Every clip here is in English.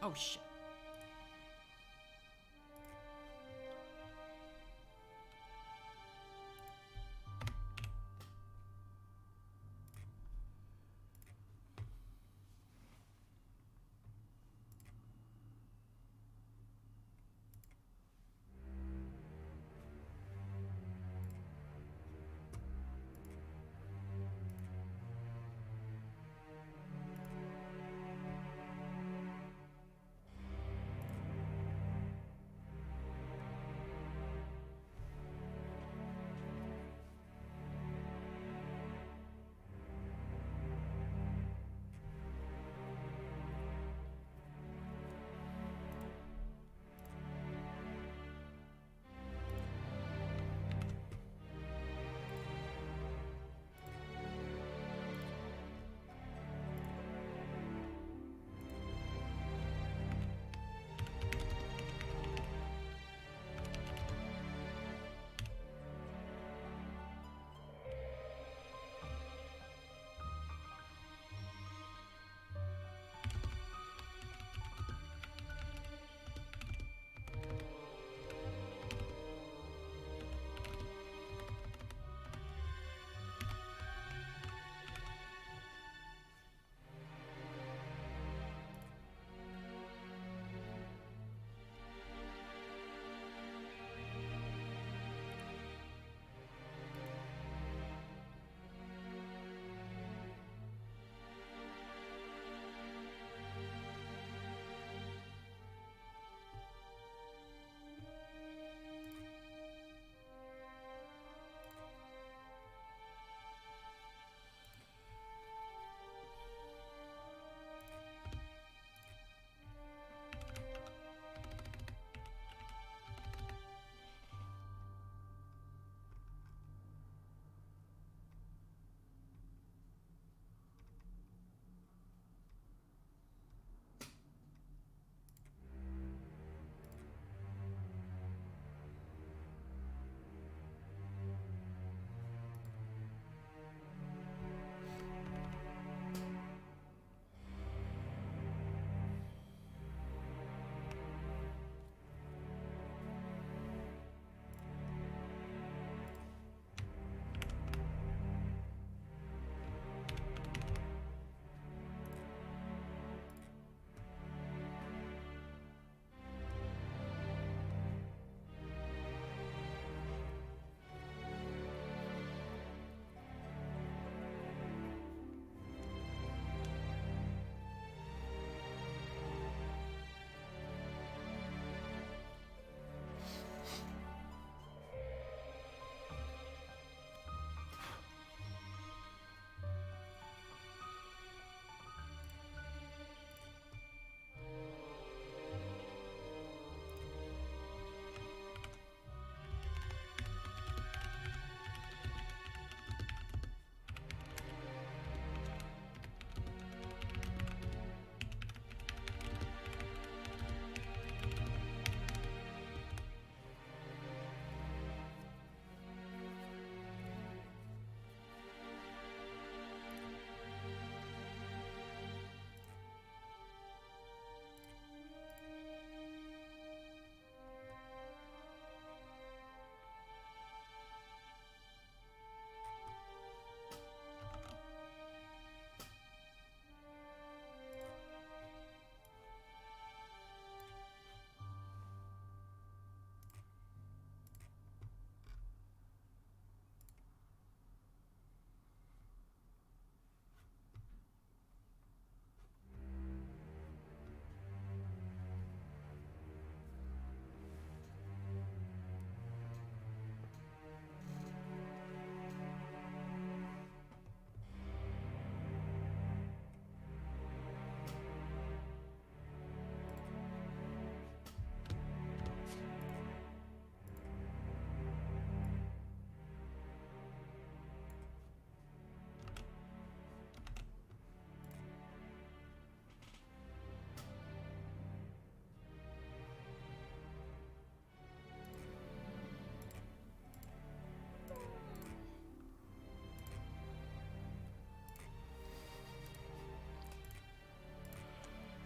Oh, shit.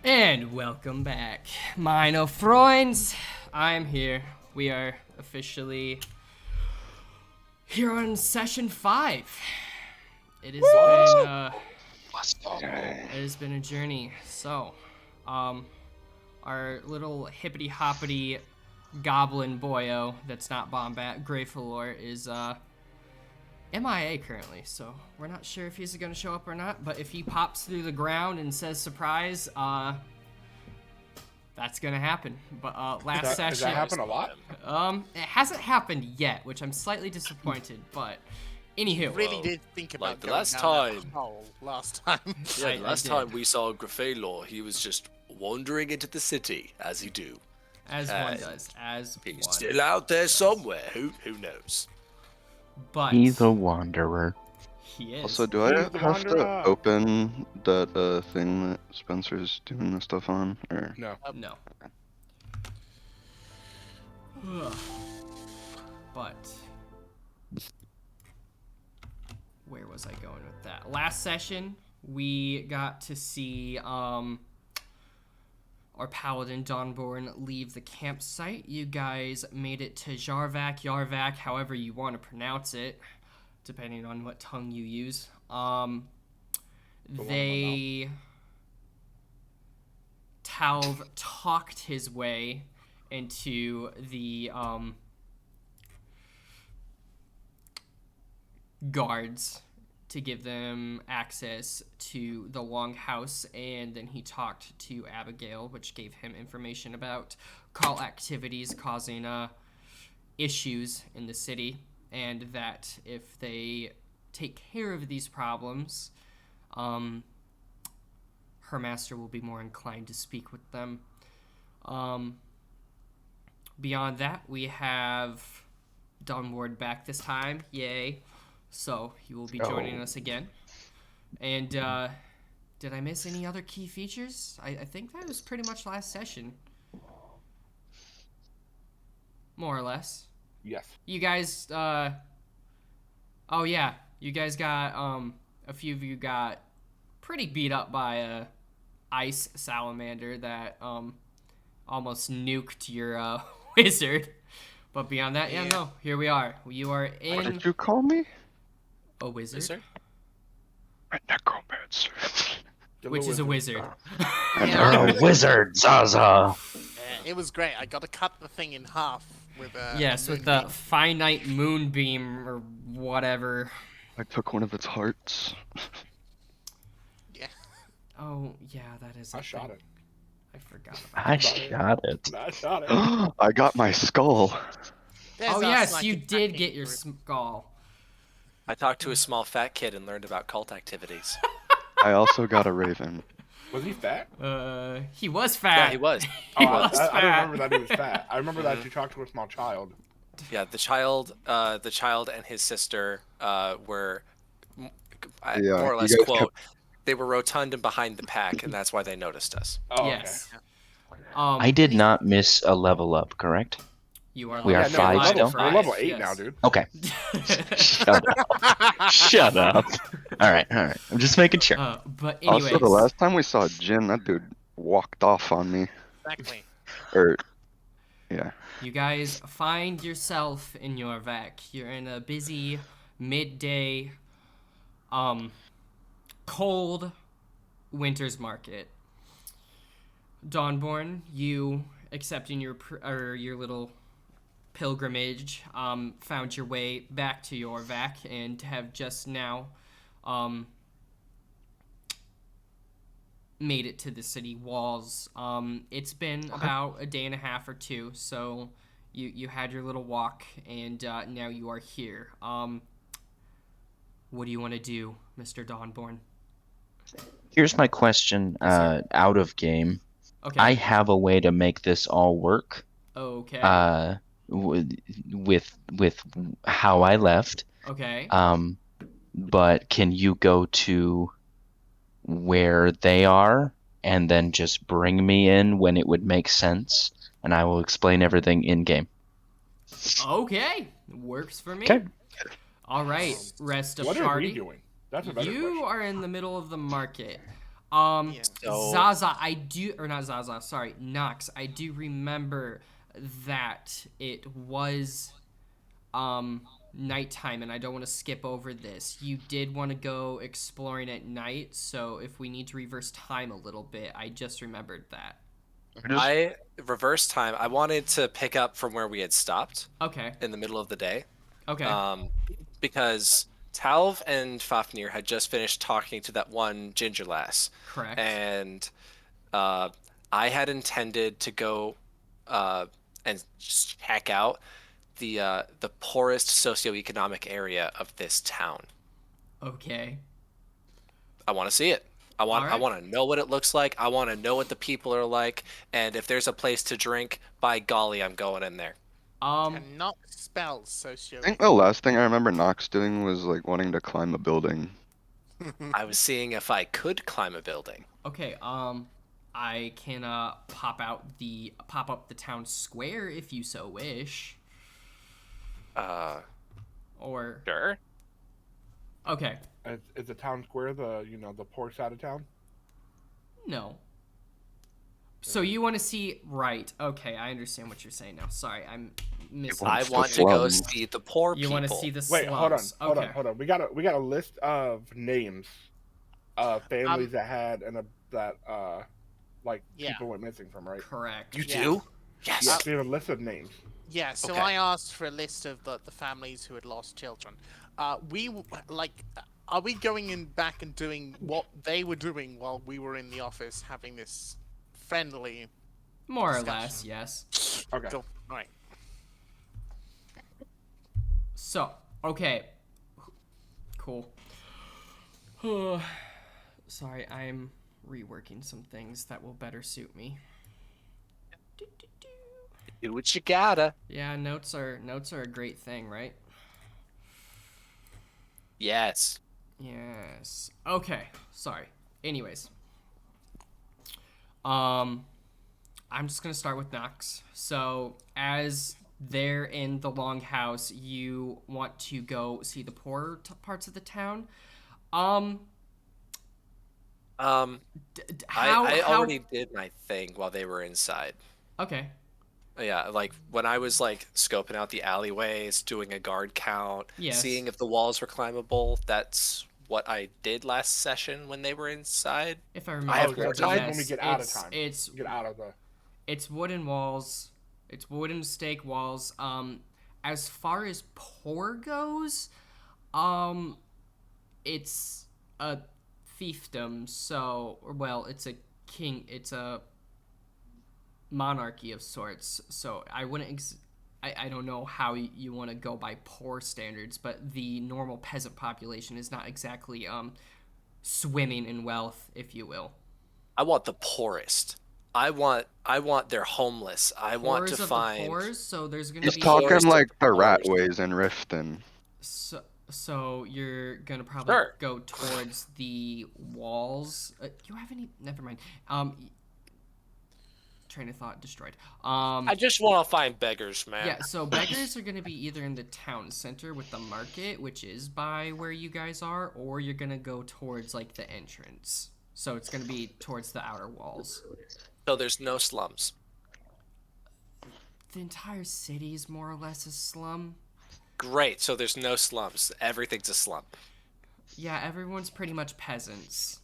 And welcome back, meine Freunds. I'm here. We are officially here on session 5. It has been a journey. So, our little hippity hoppity goblin boyo that's not Bombat Greyfalor is MIA currently, so we're not sure if he's gonna show up or not, but if he pops through the ground and says surprise, that's gonna happen. But last session, Does that happen a lot? it hasn't happened yet, which I'm slightly disappointed, but anywho. Really did think about like the going last down time. that hole last time. Yeah, the last did. time we saw Grafalor, he was just wandering into the city, as he do. As one does, as He's one. still out there somewhere. Who knows? But He's a wanderer. he is. Also, do I He's the have to wanderer. open that thing that Spencer's doing the stuff on? Or No. No. But where was I going with that? Last session, we got to see our paladin Dawnborn leave the campsite. You guys made it to Yarvak, however you want to pronounce it, depending on what tongue you use. Talv talked his way into the guards to give them access to the Longhouse, and then he talked to Abigail, which gave him information about cult activities causing issues in the city, and that if they take care of these problems, her master will be more inclined to speak with them. Beyond that, we have Dawnward back this time. Yay. So he will be joining us again. And did I miss any other key features? I think that was pretty much last session. More or less. Yes. You guys, oh yeah, you guys got, a few of you got pretty beat up by a ice salamander that, almost nuked your, wizard. But beyond that, yeah, no, here we are. You are in... what did you call me? A wizard? A necromancer. Which is a wizard. A wizard, Zaza. It was great. I got to cut the thing in half with Yes, with the finite moonbeam or whatever. I took one of its hearts. Yeah. Oh, yeah, that is. I shot it. I forgot. I shot it. I shot it. I got my skull. There's Oh us, yes, like, you did attacking get your through- skull. I talked to a small fat kid and learned about cult activities. I also got a raven. Was he fat? He was fat. Yeah, he was. He Oh, was I fat. don't remember that he was fat. I remember that you talked to a small child. Yeah, the child and his sister were, Yeah, more or you less, guys quote, they were rotund and behind the pack, and that's why they noticed us. Oh, Yes. Okay. I did not miss a level up, correct? You are. We are Yeah, no, five we're still? level, we're level 8 yes. now, dude. Okay. Shut up. Shut up. All right. I'm just making sure. But anyways, Also, the last time we saw Jin, that dude walked off on me. Exactly. Or, yeah. you guys find yourself in your vac. You're in a busy midday, cold winter's market. Dawnborn, you accepting your little pilgrimage, found your way back to your vac and have just now, made it to the city walls. It's been about a day and a half or two, so you had your little walk, and now you are here. What do you want to do, Mr. Dawnborn? Here's my question out of game. Okay. I have a way to make this all work. Okay. With how I left. Okay. But can you go to where they are and then just bring me in when it would make sense, and I will explain everything in game. Okay. Works for me. Okay. All right. Rest of What are party. we doing? That's a better You question. are in the middle of the market. Yeah. So Zaza, I do, or not Zaza, sorry, Nox, I do remember that it was, nighttime, and I don't want to skip over this. You did want to go exploring at night, so if we need to reverse time a little bit, I just remembered that. I reverse time. I wanted to pick up from where we had stopped Okay, in the middle of the day, okay, because Talv and Fafnir had just finished talking to that one ginger lass, correct. and uh, I had intended to go uh, and just check out the poorest socioeconomic area of this town. Okay, I want to see it. I all want I right. want to know what it looks like. I want to know what the people are like, and if there's a place to drink, by golly, I'm going in there. Cannot spell I think the socioeconomic. last thing I remember Nox doing was like wanting to climb a building. I was seeing if I could climb a building. Okay, I can pop up the town square if you so wish. Uh, Or sure. okay, Is the town square the poor side of town? no. So you want to see right? Okay, I understand what you're saying now. Sorry, I'm missing. I Wants the want to go slums. see the poor You people. want to see the Wait, slums? Okay. hold on. We got a list of names of families that had like Yeah. people went missing from, right? Correct. You Yeah. do? Yes. Yes, we have a list of names. Yeah, so Okay. I asked for a list of the families who had lost children. Are we going in back and doing what they were doing while we were in the office having this friendly More or discussion? less, yes. Okay. Cool. All right. So, okay. Cool. Sorry, I'm reworking some things that will better suit me. Do what you gotta. Yeah, notes are a great thing, right? Yes. Yes. Okay. Sorry. Anyways. I'm just gonna start with Nox. So as they're in the longhouse, you want to go see the poorer parts of the town. How? I already did my thing while they were inside. Okay. Yeah, like when I was like scoping out the alleyways, doing a guard count, Yes. seeing if the walls were climbable. That's what I did last session when they were inside. If I I remember have Oh, more correctly, time. this is when we yes. get out of time. It's Get out of the. It's wooden walls. It's wooden stake walls. As far as poor goes, it's a fiefdom. So, well, it's a king. It's a monarchy of sorts. So I wouldn't. I don't know how you want to go by poor standards, but the normal peasant population is not exactly swimming in wealth, if you will. I want the poorest. I want their homeless. I want Poors to of find the poors, so there's gonna He's be talking Forest of like the Powers. Ratways in Riften. so you're gonna probably Sure. go towards the walls. You have any? Never mind. Train of thought destroyed. I just want to find beggars, man. Yeah. So beggars are gonna be either in the town center with the market, which is by where you guys are, or you're gonna go towards like the entrance. So it's gonna be towards the outer walls. So there's no slums. The entire city is more or less a slum. Great. So there's no slums. Everything's a slum. Yeah, everyone's pretty much peasants.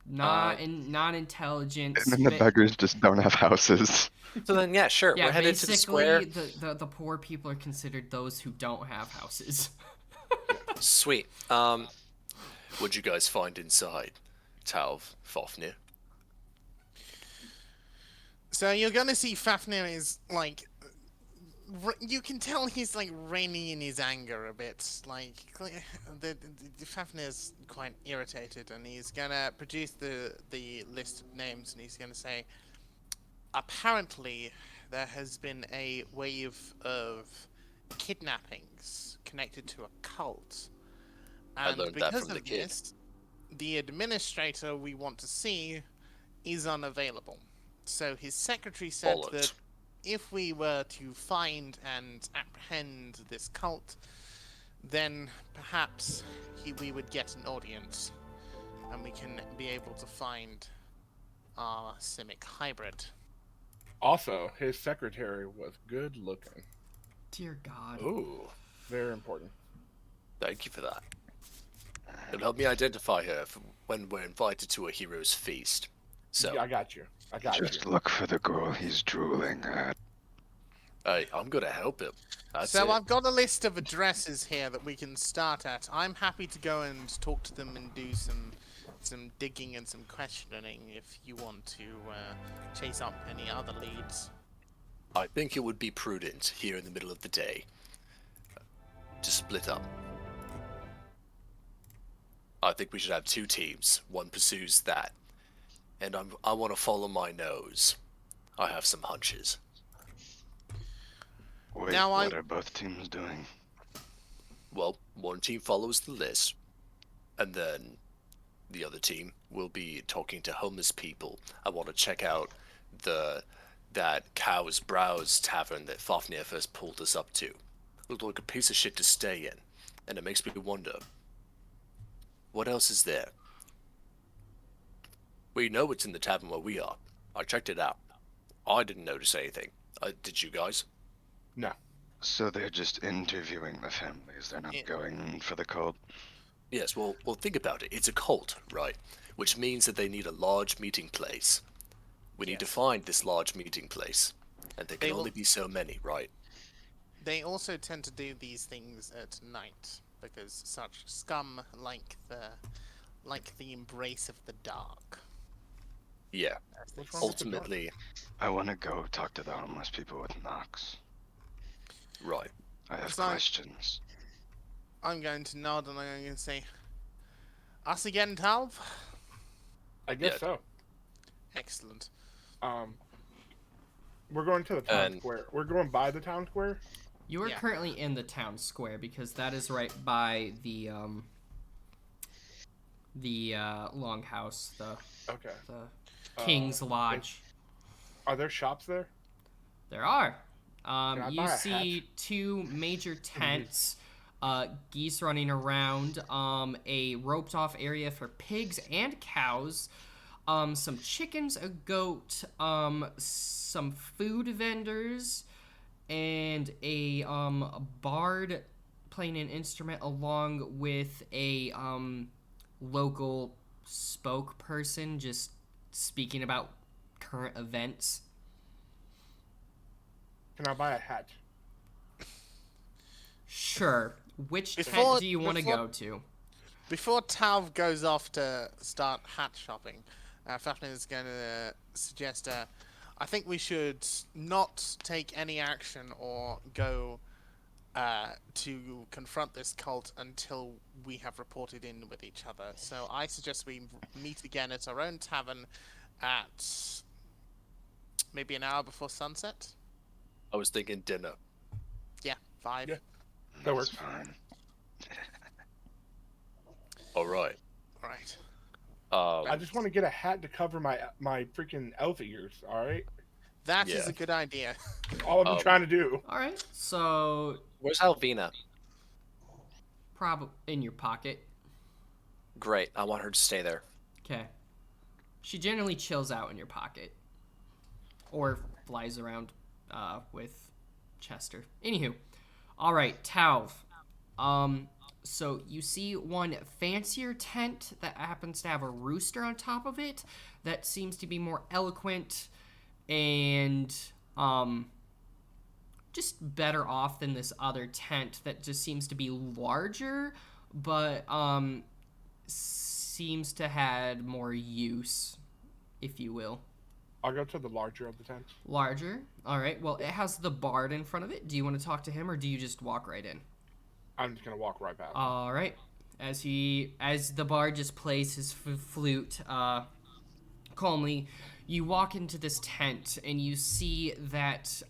Non-intelligent. And then the beggars just don't have houses. So then, yeah, sure. Yeah, We're headed to the square. the poor people are considered those who don't have houses. Sweet. What'd you guys find inside, Talv, Fafnir? So you're gonna see Fafnir is like, you can tell he's like reining in his anger a bit. Like the Fafnir's quite irritated, and he's gonna produce the list of names, and he's gonna say, apparently there has been a wave of kidnappings connected to a cult, and learned that because from the of kid. this, the administrator we want to see is unavailable. So his secretary said Bollocks. that if we were to find and apprehend this cult, then perhaps we would get an audience. and we can be able to find our Simic hybrid. Also, his secretary was good looking. Dear God. Ooh, Very important. thank you for that. It'll help me identify her when we're invited to a hero's feast. So, Yeah, I got you. I got Just you. look for the girl he's drooling at. hey, I'm gonna help him. That's So it. I've got a list of addresses here that we can start at. I'm happy to go and talk to them and do some digging and some questioning if you want to chase up any other leads. I think it would be prudent here in the middle of the day to split up. I think we should have 2 teams. One pursues that, and I want to follow my nose. I have some hunches. Wait, Now what are both teams doing? Well, one team follows the list, and then the other team will be talking to homeless people. I want to check out that Cow's Brows tavern that Fafnir first pulled us up to. Looked like a piece of shit to stay in, and it makes me wonder, what else is there? We know it's in the tavern where we are. I checked it out. I didn't notice anything. Did you guys? No. So they're just interviewing the families. They're not Yeah. going for the cult. Yes, well, think about it. It's a cult, right? Which means that they need a large meeting place. We need to Yes. find this large meeting place. And there They can will- only be so many, right? They also tend to do these things at night because such scum like the embrace of the dark. Yeah. as they What's wrong with the dark? Ultimately, I want to go talk to the homeless people with Knox. right. I have So- questions. I'm going to nod and I'm going to say, "Us again, Talv." I guess Yeah. so. Excellent. We're going to the town And- square. We're going by the town square. You are Yeah. currently in the town square because that is right by the longhouse, Okay. the King's Lodge. Are there shops there? There are. I You buy a see two major tents, geese running around, a roped off area for pigs and cows, some chickens, a goat, some food vendors, and a bard playing an instrument along with a local spokesperson just speaking about current events. Can I buy a hat? Sure. Which Before- tent do you want to before- go to? Before Talv goes off to start hat shopping, Fafnir is going to suggest, I think we should not take any action or go to confront this cult until we have reported in with each other. So I suggest we meet again at our own tavern at maybe an hour before sunset. I was thinking dinner. Yeah, 5. Yeah. That That's works. fine. All right. Right. I just want to get a hat to cover my freaking elf ears. All right. That is Yeah. a good idea. All I'm trying to do. All right. So Where's Alvina? probably in your pocket. Great. I want her to stay there. Okay. She generally chills out in your pocket, or flies around with Chester. Anywho, all right, Talv. So you see one fancier tent that happens to have a rooster on top of it that seems to be more eloquent and just better off than this other tent that just seems to be larger but seems to had more use, if you will. I'll go to the larger of the tents. Larger. All right. Well, it has the bard in front of it. Do you want to talk to him or do you just walk right in? I'm just gonna walk right past. All right. As the bard just plays his flute calmly, you walk into this tent and you see that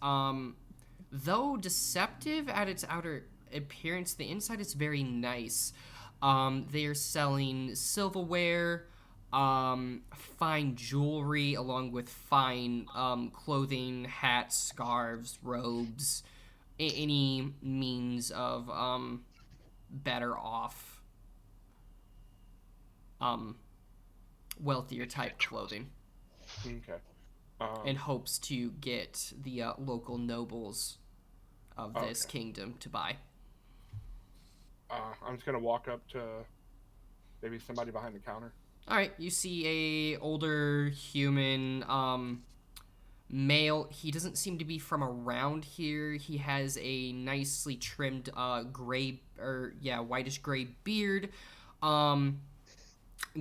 though deceptive at its outer appearance, the inside is very nice. They are selling silverware, fine jewelry, along with fine clothing, hats, scarves, robes, any means of better off wealthier type clothing, Okay. and hopes to get the local nobles of this Okay. kingdom to buy. I'm just gonna walk up to maybe somebody behind the counter. All right, you see a older human male. He doesn't seem to be from around here. He has a nicely trimmed whitish gray beard,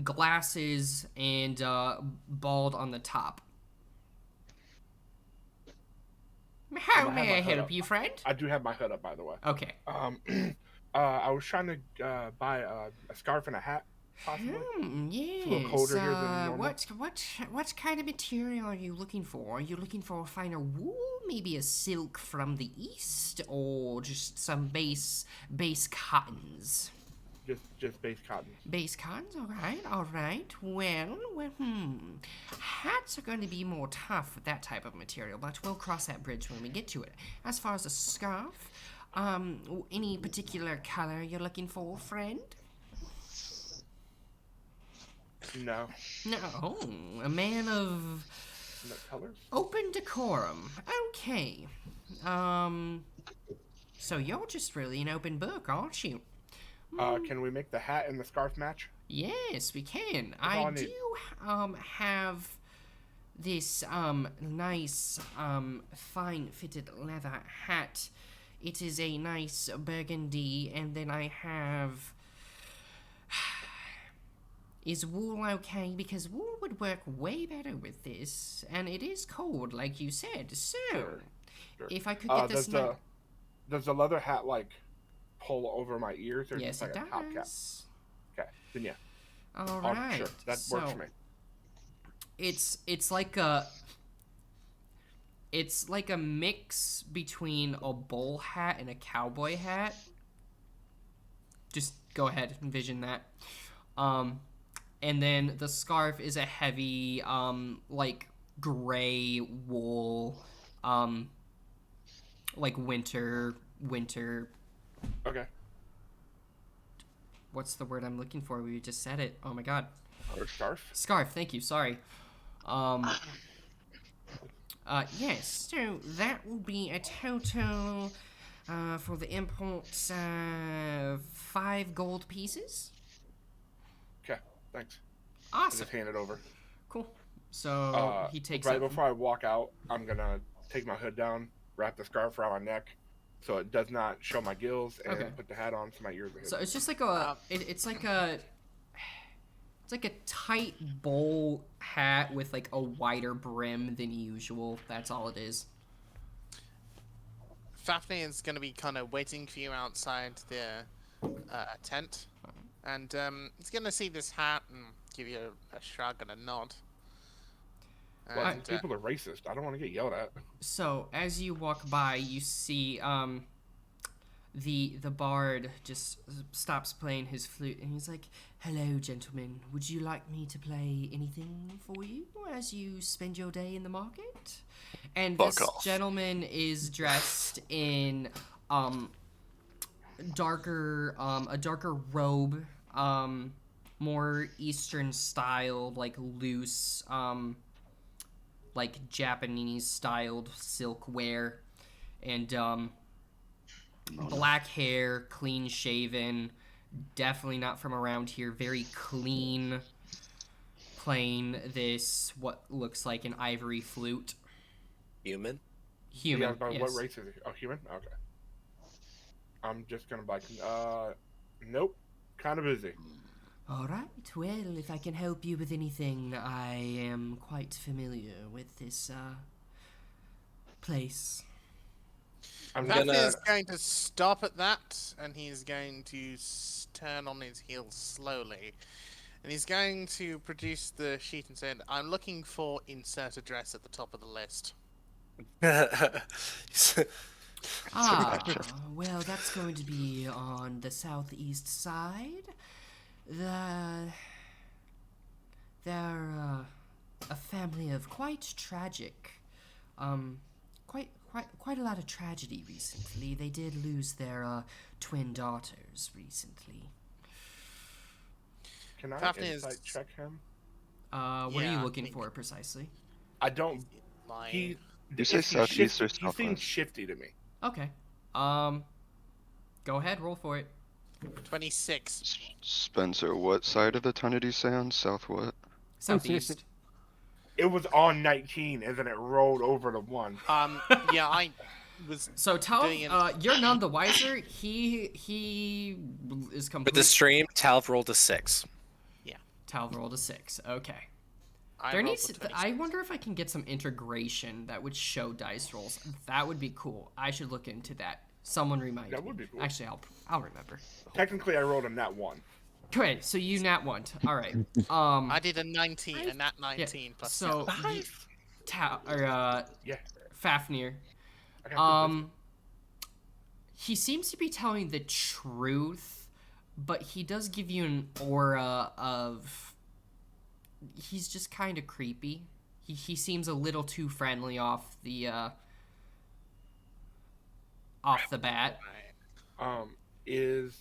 glasses, and bald on the top. How I have may my I hood help up. you, friend? I do have my hood up, by the way. Okay. I was trying to buy a scarf and a hat, possibly. Yes. It's a little colder here than normal. What kind of material are you looking for? Are you looking for a finer wool, maybe a silk from the east, or just some base cottons? Just base cottons. Base cottons, all right. Well, hats are going to be more tough with that type of material, but we'll cross that bridge when we get to it. As far as a scarf, any particular color you're looking for, friend? No. No, a man of No colors. open decorum. Okay. So you're just really an open book, aren't you? Can we make the hat and the scarf match? Yes, we can. all I I need. do have this nice fine fitted leather hat. It is a nice burgundy, and then I have is wool okay? Because wool would work way better with this, and it is cold, like you said. So, Sure. if I could get this, Does the leather hat like pull over my ears, or yes, just it like a top cap? does. Okay, then yeah. All right, Sure, that so works for me. it's like a mix between a bowl hat and a cowboy hat. Just go ahead, envision that. And then the scarf is a heavy, like gray wool, like winter. Okay. What's the word I'm looking for? We just said it. Oh my god. Or scarf. Scarf. Thank you. Sorry. Yes. So that will be a total, for the imports, 5 gold pieces. Okay, thanks. I Awesome. just hand it over. Cool. So he takes right up. before I walk out, I'm gonna take my hood down, wrap the scarf around my neck, so it does not show my gills, and Okay. put the hat on so my ears are hidden. So it's just like it's like a tight bowl hat with like a wider brim than usual. That's all it is. Fafnir is going to be kind of waiting for you outside the tent, and he's going to see this hat and give you a shrug and a nod. Well, And, people are racist. I don't want to get yelled at. So as you walk by, you see the bard just stops playing his flute, and he's like, "Hello, gentlemen. Would you like me to play anything for you as you spend your day in the market?" And Fuck this off. gentleman is dressed in a darker robe, more Eastern style, like loose, like Japanese styled silk wear, and black hair, clean shaven, definitely not from around here, very clean, playing this what looks like an ivory flute. Human? Human, Yeah, but yes. what race is he? Oh, human? Okay. I'm just gonna be like, nope. Kind of busy. All right, well, if I can help you with anything, I am quite familiar with this place. I'm Fafnir gonna. is going to stop at that, and he's going to turn on his heel slowly. And he's going to produce the sheet and say, "I'm looking for insert address at the top of the list." Well, that's going to be on the southeast side. They're a family of quite tragic, quite a lot of tragedy recently. They did lose their twin daughters recently. Can I Fafnir is- insight check him? What are you Yeah, I looking think- for precisely? I don't. Lying. He. You say if he's southeast or shifty, he seems southwest? shifty to me. Okay. Go ahead, roll for it. 26. Spencer, what side of the ton did you say on? South what? Southeast. It was on 19, and then it rolled over to 1. Yeah, I was. So Talv, Doing an- you're none the wiser. He is With complete. the stream, Talv rolled a 6. Talv rolled a 6. Okay. I There rolled needs. a 26. I wonder if I can get some integration that would show dice rolls. That would be cool. I should look into that. Someone remind That me. would be cool. Actually, I'll remember. Technically, I rolled a nat 1. Okay, so you nat one. All right. I did a 19, a nat 19 plus So seven. Yeah. Fafnir. I got good He seems to be telling the truth, but he does give you an aura of. He's just kind of creepy. He seems a little too friendly off the bat. Is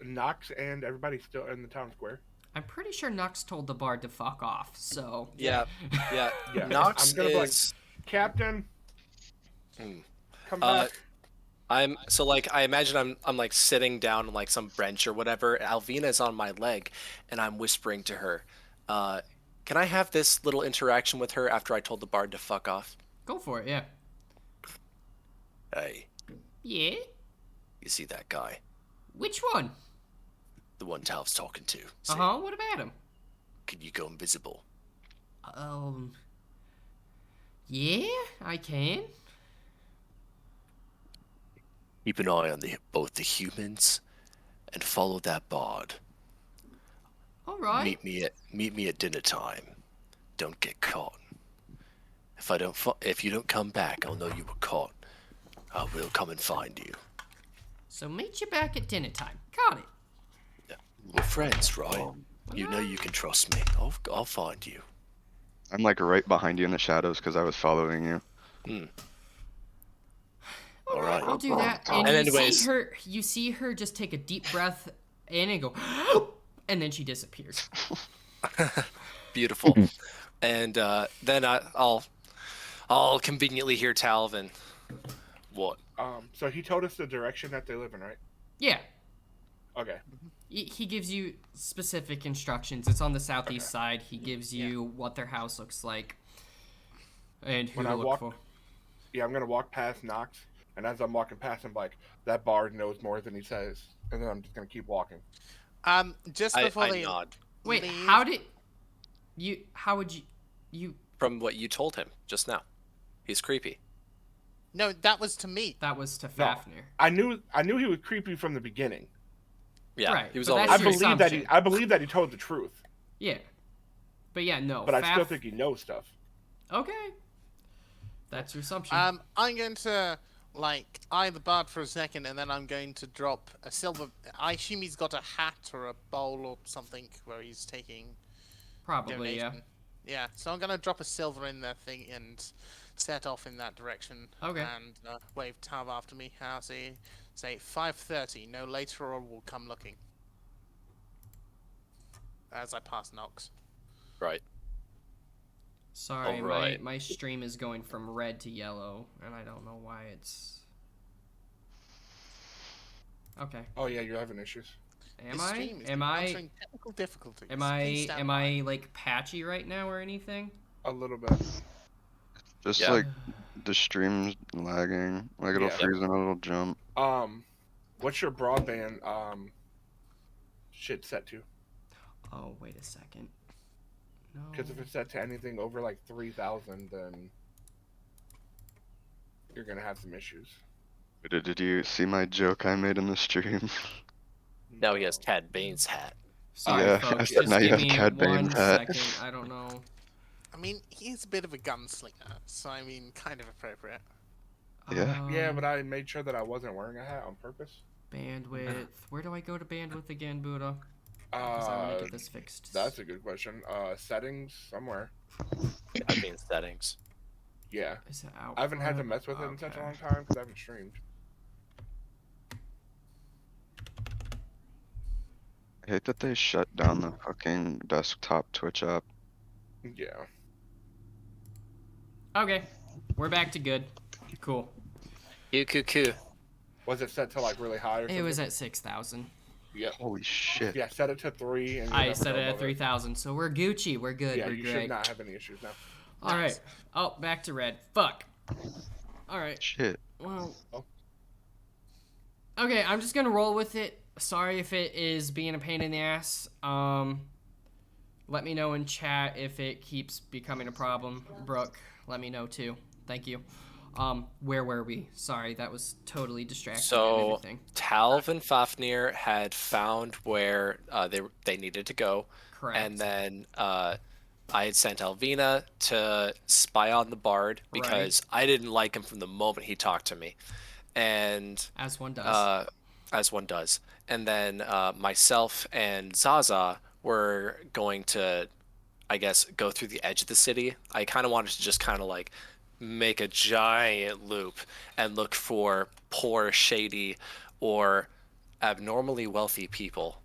Nox and everybody still in the town square? I'm pretty sure Nux told the bard to fuck off. So Yeah. Yeah. Nox I'm gonna be like, is. Captain, Hmm. come Uh, back. I'm so like I imagine I'm like sitting down on like some bench or whatever. Alvina's on my leg, and I'm whispering to her. Can I have this little interaction with her after I told the bard to fuck off? go for it. Yeah. Hey, Yeah. you see that guy? Which one? The one Talv's talking to. See, What about him? Can you go invisible? Yeah, I can. Keep an eye on both the humans, and follow that bard. All right. Meet me at dinner time. Don't get caught. If you don't come back, I'll know you were caught. I will come and find you. So meet you back at dinner time. Got it. We're friends, right? You know you can trust me. I'll find you. I'm like right behind you in the shadows because I was following you. All right. I'll do that. And, And you anyways- see her just take a deep breath in and go, and then she disappears. Beautiful. And then I'll conveniently hear Talvin. What? So he told us the direction that they live in, right? Yeah. Okay. He gives you specific instructions. It's on the southeast side. He gives you what their house looks like and who When to I look walk- for. Yeah, I'm gonna walk past Nox, and as I'm walking past him, like, that bard knows more than he says, and then I'm just gonna keep walking. Just I before they nod Wait, leave, how would you from what you told him just now. He's creepy. No, that was to me. that was to No. Fafnir. I knew he was creepy from the beginning. Yeah, Right, he was but always. that's I your believe that assumption. I believe that he told the truth, Yeah. But yeah, no. but I still think he knows stuff. Okay. That's your assumption. I'm going to like eye the bard for a second, and then I'm going to drop a silver. I assume he's got a hat or a bowl or something where he's taking Probably, yeah. donation. Yeah, so I'm gonna drop a silver in that thing and set off in that direction. Okay. And wave Tav after me. I'll say 5:30, no later, or we'll come looking. As I pass Nox. Right. Sorry, Alright. my stream is going from red to yellow, and I don't know why it's. Okay. Oh yeah, you're having issues. Am This I? stream is Am I? encountering technical difficulties. Am Please I? stand Am by. I like patchy right now or anything? A little bit. Just Yeah. like the stream's lagging. Like it'll Yeah. freeze and it'll jump. What's your broadband shit set to? Oh, wait a second. No. Because if it's set to anything over like 3,000, then you're gonna have some issues. Did you see my joke I made in the stream? Now he has Cad Bane's hat. Sorry, Yeah, I folks. said Just now you give have me Cad 1 Bane's hat. second. I don't know. I mean, he's a bit of a gunslinger, so I mean, kind of appropriate. Yeah. Yeah, but I made sure that I wasn't wearing a hat on purpose. Bandwidth. Where do I go to bandwidth again, Buddha? Because I want to get this fixed. That's a good question. Settings somewhere. Cad Bane's settings. Yeah, Is it out? I haven't had to mess with it in such a Okay. long time because I haven't streamed. I hate that they shut down the fucking desktop Twitch app. Yeah. Okay, we're back to good. Cool. Coo. Was it set to like really high or something? It was at 6,000. Yeah. Holy shit. Yeah, set it to 3 and you'll I never set go it at above 3,000, so we're Gucci. We're good. Yeah, we're you great. should not have any issues now. All right. Oh, back to red. Fuck. All right. Shit. Well. Oh. Okay, I'm just gonna roll with it. Sorry if it is being a pain in the ass. Let me know in chat if it keeps becoming a problem. Brooke, let me know too. Thank you. Where were we? Sorry, that was totally distracting and So everything. Talv and Fafnir had found where they needed to go, Correct. and then I had sent Alvina to spy on the bard because I didn't like him from the moment he talked to me, and As one does. as one does. And then myself and Zaza were going to, I guess, go through the edge of the city. I kind of wanted to just kind of like make a giant loop and look for poor, shady, or abnormally wealthy people.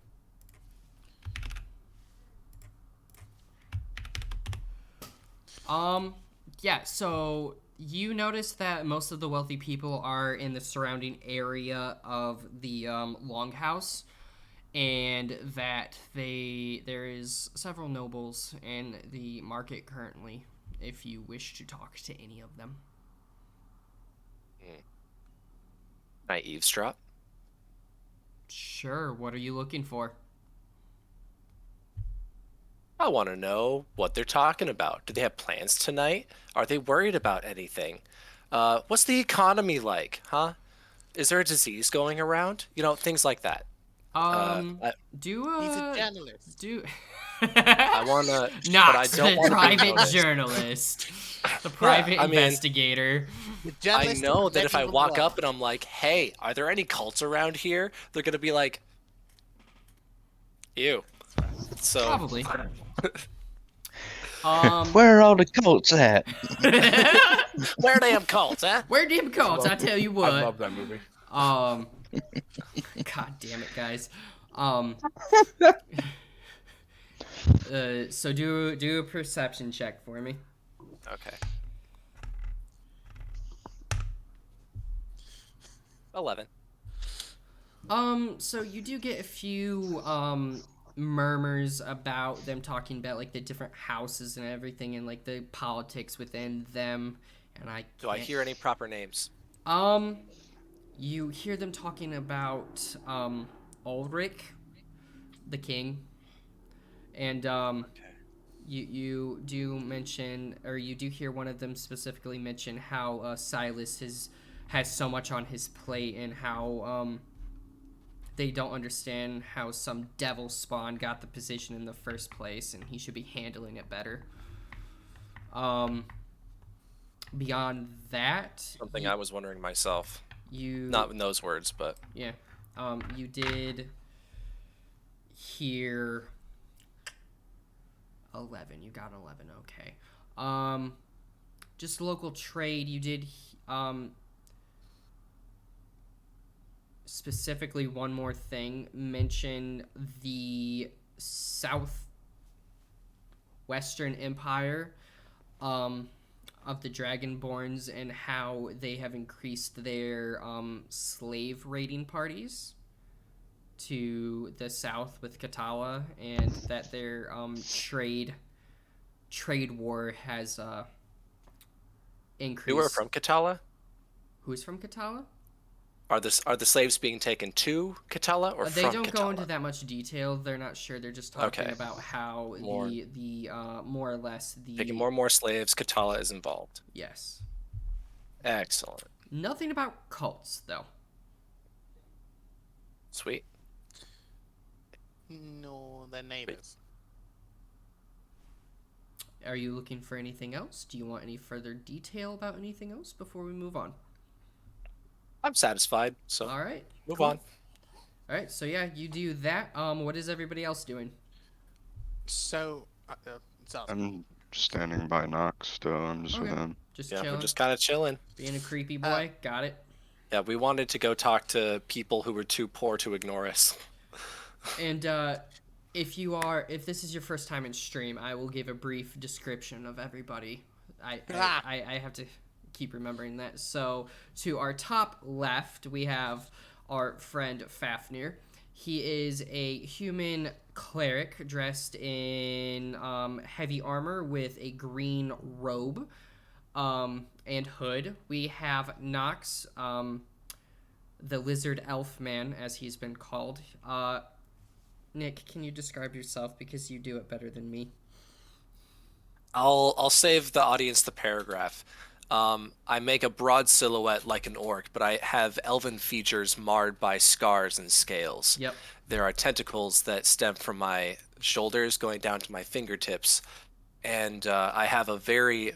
Yeah, so you notice that most of the wealthy people are in the surrounding area of the longhouse, and that there is several nobles in the market currently if you wish to talk to any of them. Can I eavesdrop? Sure, what are you looking for? I want to know what they're talking about. Do they have plans tonight? Are they worried about anything? What's the economy like, huh? Is there a disease going around? You know, things like that. Do He's a journalist. do I wanna, not but I don't the want to be private noticed. journalist, the private I mean, investigator. The I journalist know of that if I medieval walk law. up and I'm like, "Hey, are there any cults around here?" They're gonna be like, "Ew." So Probably. Where are all the cults at? where are damn cults, huh? Where them cults? I tell you what. I love that movie. God damn it, guys. So do a perception check for me. Okay. 11. So you do get a few murmurs about them talking about like the different houses and everything and like the politics within them, and Do I can't- hear any proper names? You hear them talking about Ulrich, the king, and you do mention, or you do hear one of them specifically mention how Silas has so much on his plate and how they don't understand how some devil spawn got the position in the first place and he should be handling it better. Beyond that, Something I was wondering myself. you Not in those words, but yeah, you did hear 11. You got 11. Okay. Just local trade. You did specifically one more thing. Mention the Southwestern Empire of the Dragonborns and how they have increased their slave raiding parties to the south with Katala, and that their trade war has increased. who are from Katala? Who's from Katala? Are the slaves being taken to Katala or They from don't Katala? go into that much detail. They're not sure. They're just talking Okay. about how More. the more or less the Taking more and more slaves. Katala is involved. yes. Excellent. Nothing about cults though. Sweet. No, they're neighbors. Are you looking for anything else? Do you want any further detail about anything else before we move on? I'm satisfied. So All right. move cool. on. All right. So yeah, you do that. What is everybody else doing? So, Zaza. I'm standing by Nox still. I'm just with Okay. him. Just Yeah, chilling, we're just kind of chilling. being a creepy boy. Got it. Yeah, we wanted to go talk to people who were too poor to ignore us. And if this is your first time in stream, I will give a brief description of everybody. I have to keep remembering that. So to our top left, we have our friend Fafnir. He is a human cleric dressed in heavy armor with a green robe and hood. We have Nox, the lizard elf man, as he's been called. Nick, can you describe yourself because you do it better than me? I'll save the audience the paragraph. I make a broad silhouette like an orc, but I have elven features marred by scars and scales. Yep. There are tentacles that stem from my shoulders going down to my fingertips, and I have a very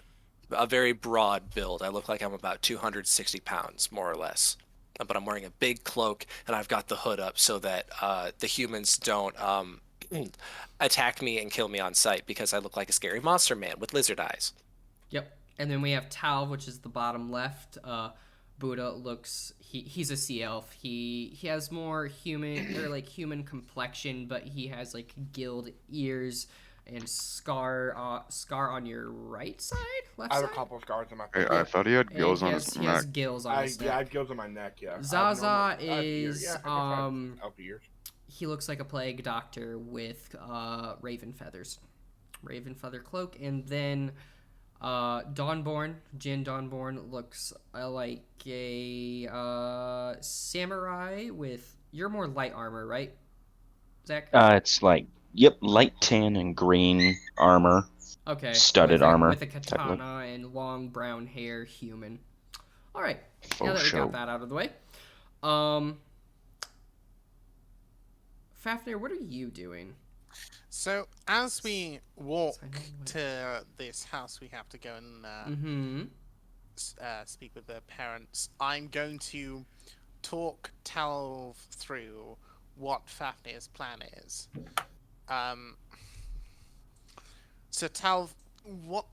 broad build. I look like I'm about 260 pounds, more or less. But I'm wearing a big cloak, and I've got the hood up so that the humans don't attack me and kill me on sight because I look like a scary monster man with lizard eyes. Yep. And then we have Tal, which is the bottom left. Buddha looks he's a sea elf. He has more human or like human complexion, but he has like gilled ears and scar on your right side, left I have side. a couple of scars on my Hey, face. I thought he had And gills he on has, his he has neck. gills on his Yeah, I neck. have gills on my neck. Yeah. Zaza I have is, yeah, I guess I have elf ears. He looks like a plague doctor with raven feathers, raven feather cloak, and then Dawnborn, Jin Dawnborn looks like a samurai with. You're more light armor, right, Zach? It's like, yep, light tan and green armor, Okay. studded armor. With a type of- katana and long brown hair, human. All right. Now Faux that we show. got that out of the way, Fafnir, what are you doing? So as we walk to this house, we have to go and Mm-hmm. speak with their parents. I'm going to talk Tal through what Fafnir's plan is. So Tal, what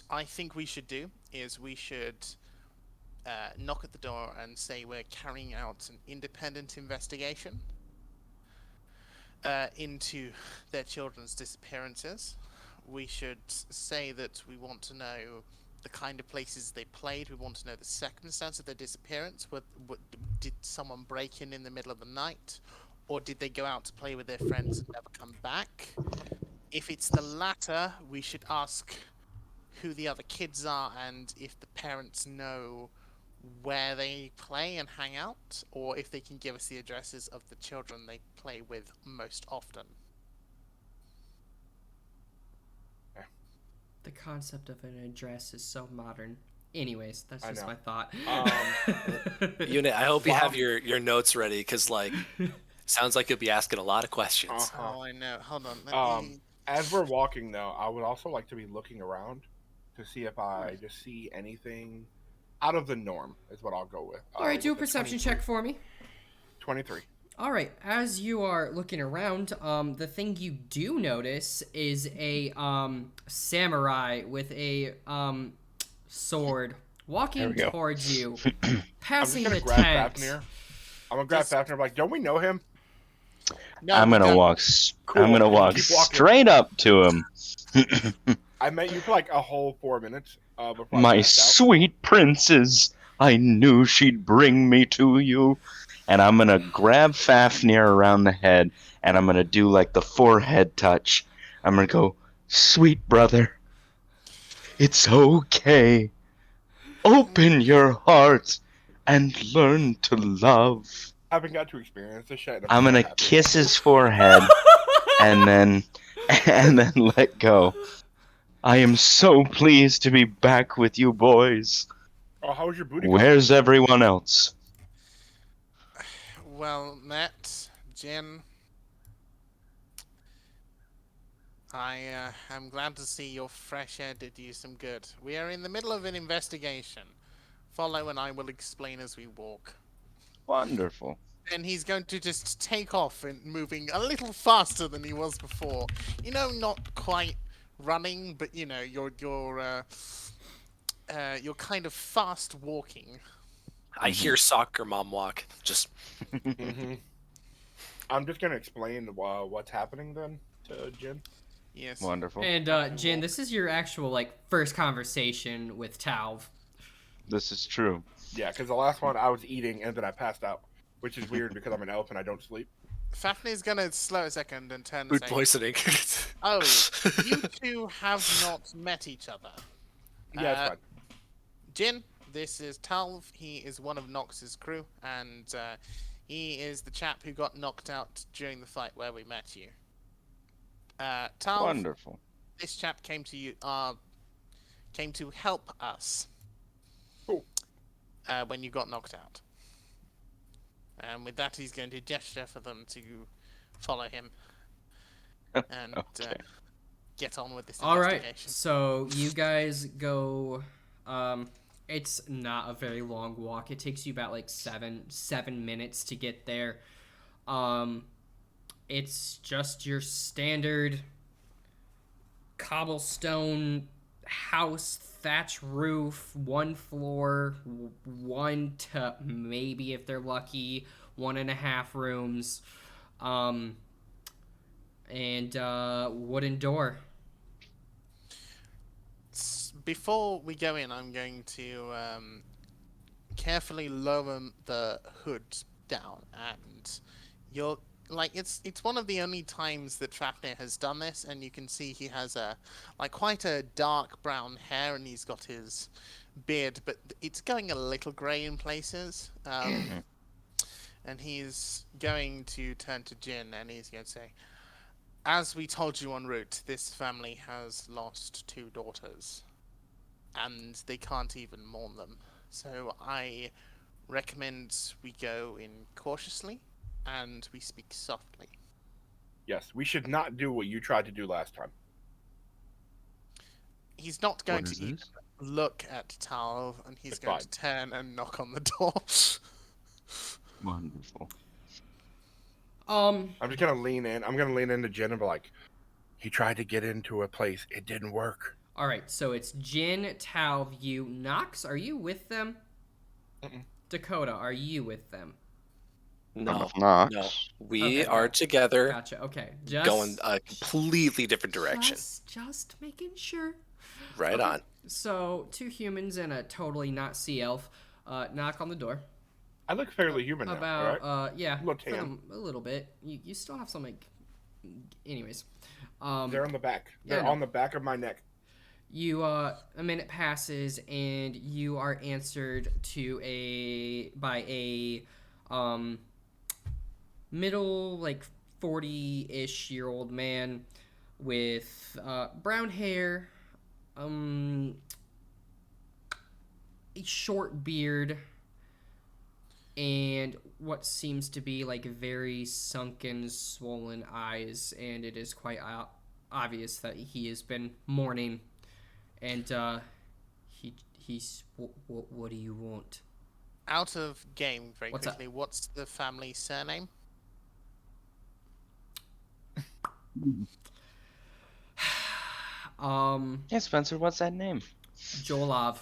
I think we should do is we should knock at the door and say we're carrying out an independent investigation into their children's disappearances. We should say that we want to know the kind of places they played. We want to know the circumstance of their disappearance. Did someone break in the middle of the night? Or did they go out to play with their friends and never come back? If it's the latter, we should ask who the other kids are and if the parents know where they play and hang out, or if they can give us the addresses of the children they play with most often. The concept of an address is so modern. Anyways, that's I just know. my thought. Unit, I hope you have your notes ready because like sounds like you'll be asking a lot of questions. Uh-huh. Oh, I know. Hold on. Let me... As we're walking, though, I would also like to be looking around to see if I just see anything out of the norm, is what I'll go with. All right, do a with the perception 23. check for me. 23. All right, as you are looking around, the thing you do notice is a samurai with a sword walking go. towards you, I'm just passing gonna the grab tent. Fafnir. I'm gonna grab Fafnir. I'm like, don't we know him? No, I'm we gonna don't. walk. Cool, I'm gonna keep walk walking. straight up to him. I met you for like a whole 4 minutes before I My passed out. sweet princess, I knew she'd bring me to you. And I'm gonna grab Fafnir around the head, and I'm gonna do like the forehead touch. I'm gonna go, sweet brother, it's okay. Open your heart and learn to love. I haven't got to experience this shit. I'm so gonna happy. kiss his forehead, and then let go. I am so pleased to be back with you boys. Oh, how was your booty call? Where's everyone else? Well, Matt, Jen, I'm glad to see your fresh air did you some good. We are in the middle of an investigation. Follow and I will explain as we walk. Wonderful. And he's going to just take off and moving a little faster than he was before. You know, not quite running, but you know, you're kind of fast walking. I hear soccer mom walk. Just Mhm. I'm just gonna explain what's happening then to Jin. Yes. Wonderful. And Jin, this is your actual like first conversation with Talv. This is true. Yeah, because the last one I was eating and then I passed out, which is weird because I'm an elf and I don't sleep. Fafnir's gonna slow a second and turn and Food say, poisoning. "Oh, you two have not met each other. Yeah, it's fine. Jin, this is Talv. He is one of Nox's crew, and he is the chap who got knocked out during the fight where we met you. Talv, Wonderful. this chap came to you, came to help us Cool. when you got knocked out. And with that, he's going to gesture for them to follow him and Okay. get on with this All right, investigation. so you guys go. It's not a very long walk. It takes you about like seven minutes to get there. It's just your standard cobblestone house, thatch roof, one floor, one to maybe if they're lucky, 1.5 rooms, and wooden door. Before we go in, I'm going to carefully lower the hood down, and you're like it's one of the only times that Fafnir has done this, and you can see he has quite a dark brown hair, and he's got his beard, but it's going a little grey in places. And he's going to turn to Jin, and he's going to say, "As we told you en route, this family has lost 2 daughters, and they can't even mourn them. So I recommend we go in cautiously, and we speak softly." Yes, we should not do what you tried to do last time. He's not going What is to even this? look at Tal, and he's It's going fine. to turn and knock on the door. Wonderful. I'm just gonna lean in. I'm gonna lean into Jin and be like, he tried to get into a place. It didn't work. All right, so it's Jin, Talv, you, Nox. Are you with them? Mm-mm. Dakota, are you with them? No, Knox. no. We Okay, are okay. together, Gotcha. Okay, just going a completely different direction. Just making sure. Right Okay. on. So 2 humans and a totally not sea elf knock on the door. I look fairly human now. About All right? yeah, A little for tan. a little bit. You still have some like, anyways. They're on the back. yeah, They're I know. on the back of my neck. You a minute passes and you are answered by a middle like 40-ish year old man with brown hair, a short beard, and what seems to be like very sunken, swollen eyes, and it is quite obvious that he has been mourning. And he's what do you want? Out of game, very What's quickly, what's the family surname? Yeah, Spencer, what's that name? Jolav.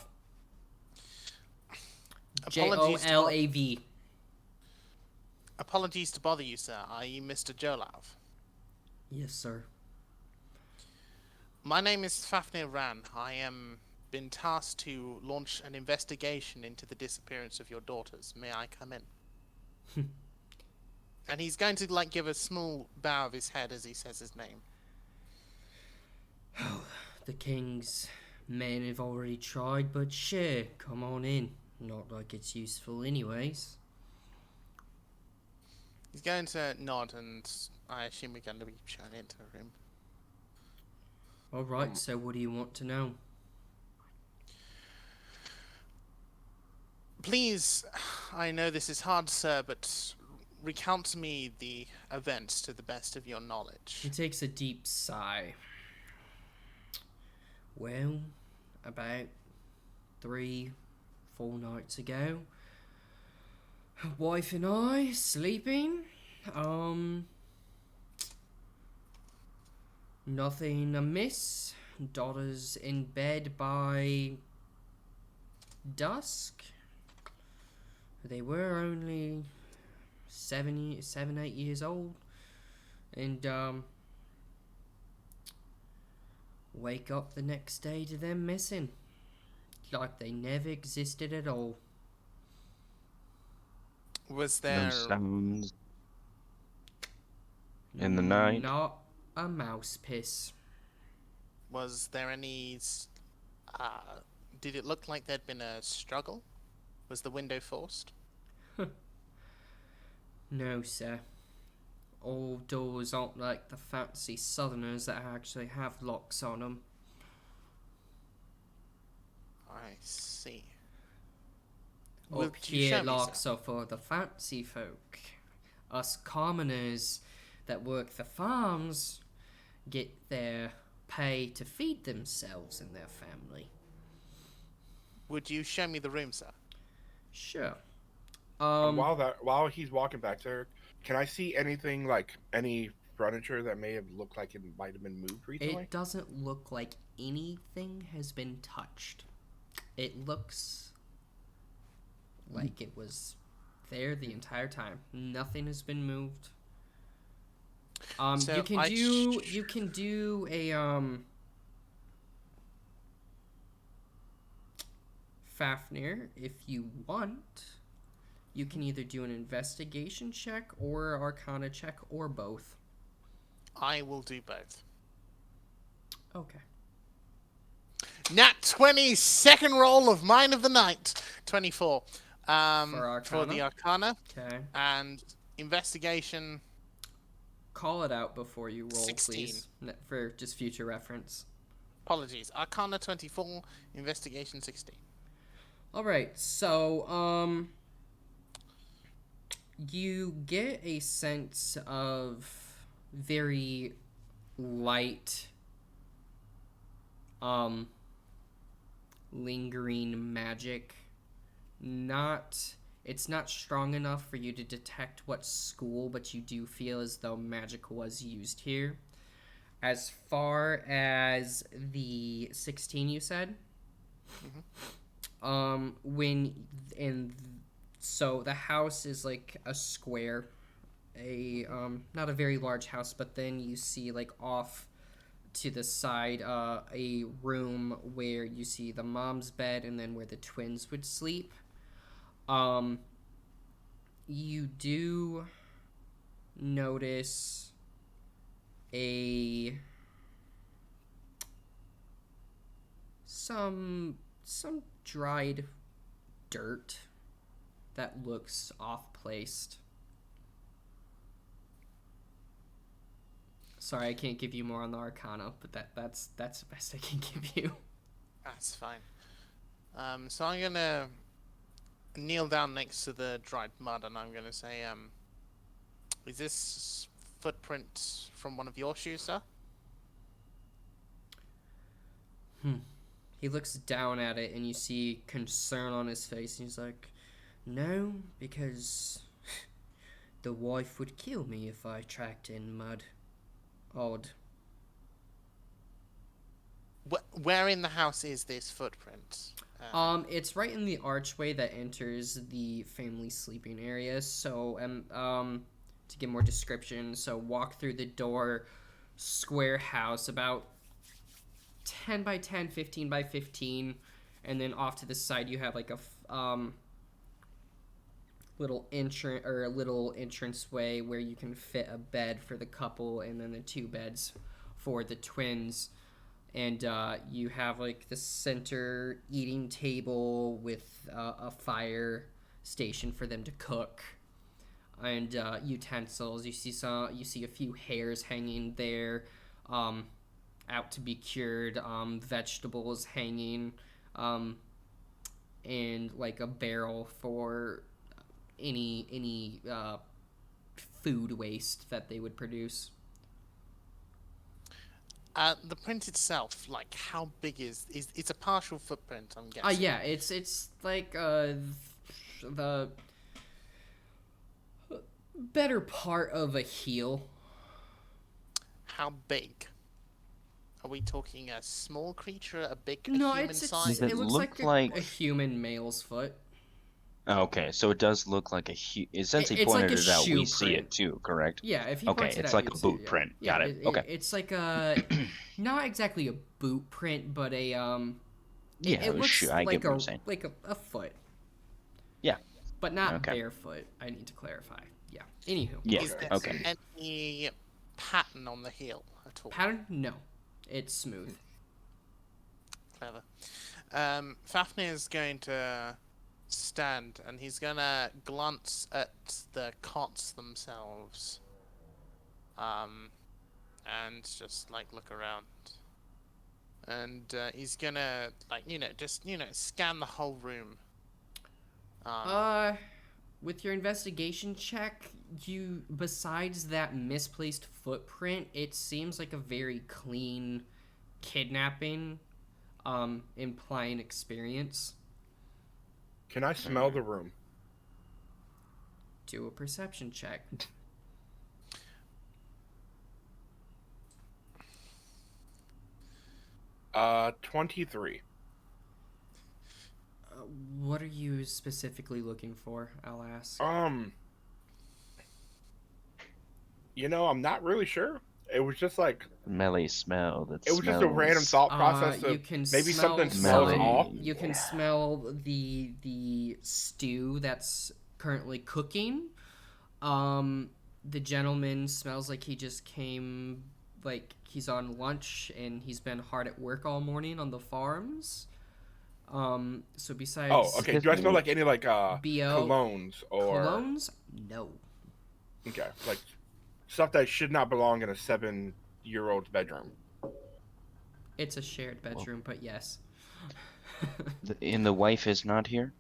Apologies to Jolav. Apologies to bother you, sir. Are you Mr. Jolav? Yes, sir. My name is Fafnir Ran. I am been tasked to launch an investigation into the disappearance of your daughters. May I come in? And he's going to give a small bow of his head as he says his name. The king's men have already tried, but sure, come on in. Not like it's useful anyways. He's going to nod, and I assume we're going to be shown into a room. Alright, so what do you want to know? Please, I know this is hard, sir, but recount to me the events to the best of your knowledge. He takes a deep sigh. Well, about 3-4 nights ago, wife and I sleeping. Nothing amiss. Daughters in bed by dusk. They were only 7, 8 years old, and wake up the next day to them missing, like they never existed at all. Was No there sounds in the night. Not a mouse piss. any did it look like there'd been a struggle? Was the window forced? No, sir. All doors aren't like the fancy southerners that actually have locks on them. I see. Up here, locks are for the fancy folk. Us commoners that work the farms get their pay to feed themselves and their family. Would you show me the room, sir? Sure. While he's walking back there, can I see anything like any furniture that may have looked like it might have been moved recently? It doesn't look like anything has been touched. It looks like it was there the entire time. Nothing has been moved. So you can do a Fafnir if you want. You can either do an investigation check or Arcana check or both. I will do both. Okay. Nat 20, second roll of mine of the night. 24. For Arcana? For the Arcana. Okay. And investigation. Call it out before you roll, 16. please. For just future reference. Apologies. Arcana 24, investigation 16. Alright, so, you get a sense of very light, lingering magic. It's not strong enough for you to detect what school, but you do feel as though magic was used here. As far as the 16 you said, so the house is like a square, not a very large house, but then you see like off to the side a room where you see the mom's bed and then where the twins would sleep. You do notice some dried dirt that looks off-placed. Sorry, I can't give you more on the Arcana, but that's the best I can give you. That's fine. So I'm gonna kneel down next to the dried mud and I'm gonna say, is this footprint from one of your shoes, sir? He looks down at it and you see concern on his face and he's like, no, because the wife would kill me if I tracked in mud. Odd. Where in the house is this footprint? It's right in the archway that enters the family sleeping area. So, to give more description, so walk through the door, square house, about 10 by 10, 15 by 15, and then off to the side you have like a little entranceway where you can fit a bed for the couple and then the 2 beds for the twins. And you have like the center eating table with a fire station for them to cook, and utensils. You see a few hairs hanging there, out to be cured. Vegetables hanging, and like a barrel for any food waste that they would produce. The print itself, like how big is it's a partial footprint, I'm guessing. Yeah, it's like the better part of a heel. How big? Are we talking a small creature, a big No, human size? it Does it looks look like like- a human male's foot. Okay, so it does look like since he It's like pointed a it out, we shoe see print. it too, correct? Yeah, if he Okay, points it it's out, like you'd a see. boot Yeah, print. yeah. Got it. Okay. It's like a not exactly a boot print, but a Yeah, It looks I get like what you're saying. a foot, Yeah. but not Okay. barefoot. I need to clarify. Yeah. Anywho, Yeah. Is there Okay. any pattern on the heel at all? pattern? No, it's smooth. Clever. Fafnir is going to stand and he's gonna glance at the cots themselves. And just like look around. And he's gonna just scan the whole room. With your investigation check, besides that misplaced footprint, it seems like a very clean kidnapping, implying experience. Can I smell the room? Do a perception check. 23. What are you specifically looking for? I'll ask. I'm not really sure. It was just like Smelly smell. it was just a random thought process You of can maybe smell something smells Smelly. off. You can smell the stew that's currently cooking. The gentleman smells like he just came, like he's on lunch and he's been hard at work all morning on the farms. So besides Oh, okay. Do I smell like any like BO colognes or colognes? No. okay, like stuff that should not belong in a 7-year-old's bedroom? It's a shared bedroom, but yes. And the wife is not here?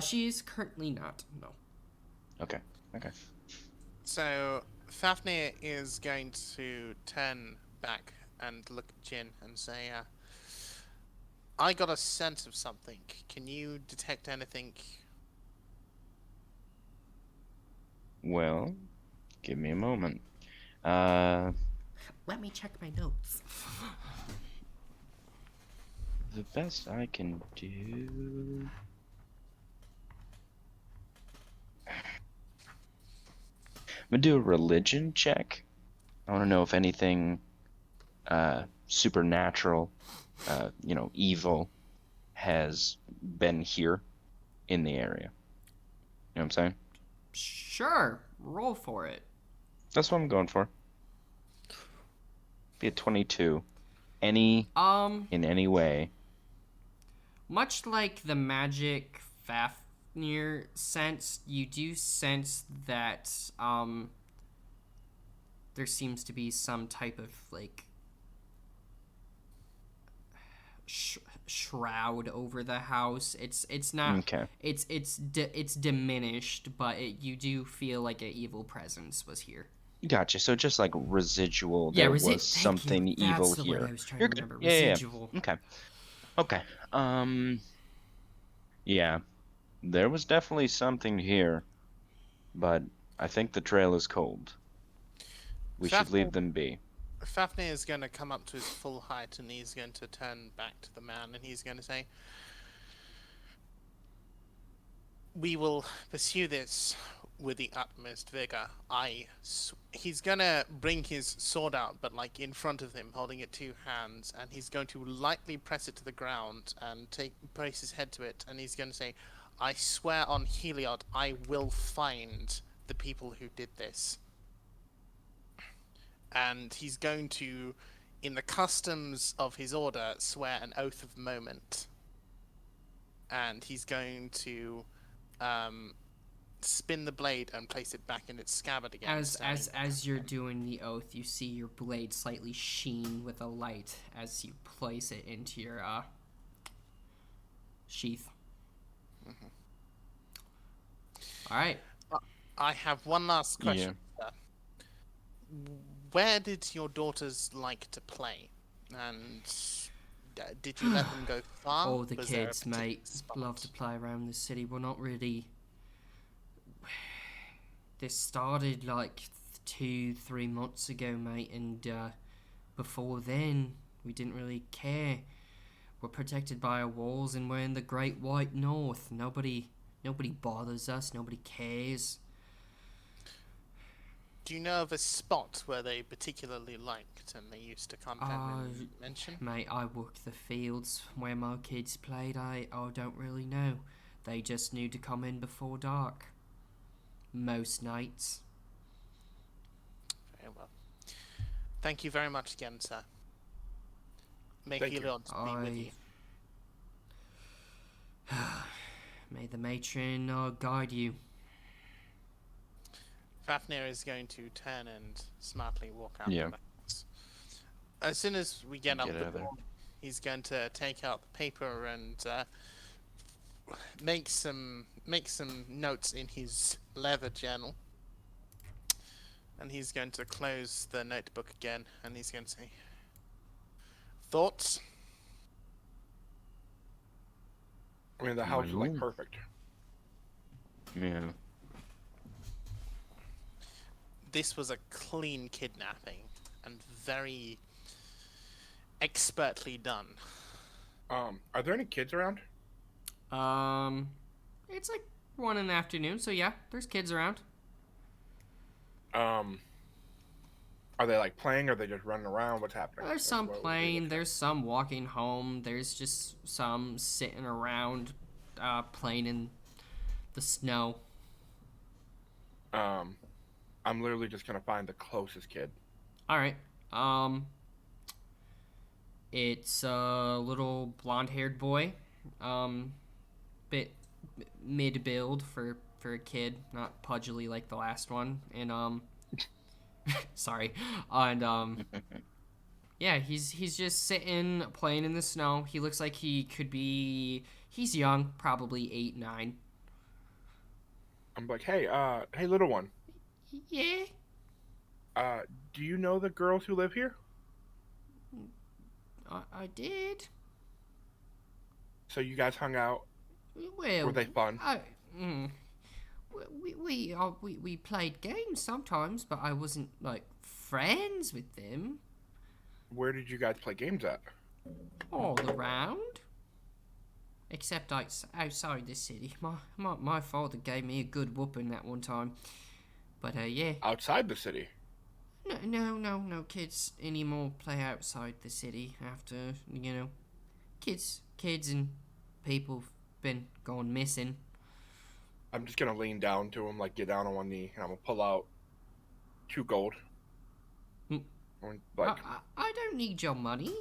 She's currently not. No. Okay. Okay. So Fafnir is going to turn back and look at Jin and say, I got a sense of something. Can you detect anything? Well, give me a moment. Let me check my notes. The best I can do. I'm gonna do a religion check. I want to know if anything supernatural, evil, has been here in the area. You know what I'm saying? Sure, roll for it. That's what I'm going for. Be a 22. In any way. Much like the magic Fafnir sense, you do sense that there seems to be some type of like shroud over the house. It's not Okay. it's diminished, but you do feel like an evil presence was here. Gotcha. So just like residual, Yeah, there was thank something you. evil That's the here. word I was trying You're to good. remember. Yeah. Residual. Okay. Okay. Yeah. There was definitely something here, but I think the trail is cold. We should leave them be. Fafnir is going to come up to his full height and he's going to turn back to the man and he's going to say, we will pursue this with the utmost vigor. He's going to bring his sword out, but like in front of him, holding it two hands, and he's going to lightly press it to the ground and place his head to it, and he's going to say, I swear on Heliod, I will find the people who did this. And he's going to, in the customs of his order, swear an oath of moment. And he's going to spin the blade and place it back in its scabbard again. As you're doing the oath, you see your blade slightly sheen with a light as you place it into your sheath. Mm-hmm. All right. I have one last question. Yeah. Where did your daughters like to play? And did you let them go far? All the Was there a kids, particular mate, spot? love to play around the city. We're not really. This started like 2-3 months ago, mate, and before then, we didn't really care. We're protected by our walls, and we're in the Great White North. Nobody Nobody bothers us. Nobody cares. Do you know of a spot where they particularly liked and they used to come and mention? Mate, I work the fields where my kids played. I don't really know. They just knew to come in before dark. Most nights. Very well. Thank you very much again, sir. May Thank you. Helion be with you. May the matron guide you. Fafnir is going to turn and smartly walk out Yeah. of the house. As soon as we get up Get the out of there. door, he's going to take out the paper and make some notes in his leather journal. And he's going to close the notebook again, and he's going to say, "Thoughts?" I mean, the house is like Well. perfect. Yeah. This was a clean kidnapping and very expertly done. Are there any kids around? It's like 1 in the afternoon, so yeah, there's kids around. Are they like playing? Or are they just running around? What's happening? There's Like, some what- playing, there's some walking home, there's just some sitting around, playing in the snow. I'm literally just gonna find the closest kid. All right. It's a little blonde-haired boy. Bit mid-build for a kid, not pudgily like the last one. And sorry. And yeah, he's just sitting playing in the snow. He looks like he could be. He's young, probably 8, 9. I'm like, hey, little one. Yeah. Do you know the girls who live here? I did. So you guys hung out. Well, Were they fun? We played games sometimes, but I wasn't like friends with them. Where did you guys play games at? All around, except outside the city. My father gave me a good whooping that one time. But yeah. Outside the city. No kids anymore play outside the city after, kids and people been going missing. I'm just gonna lean down to him, like get down on one knee, and I'm gonna pull out 2 gold. Like, I don't need your money.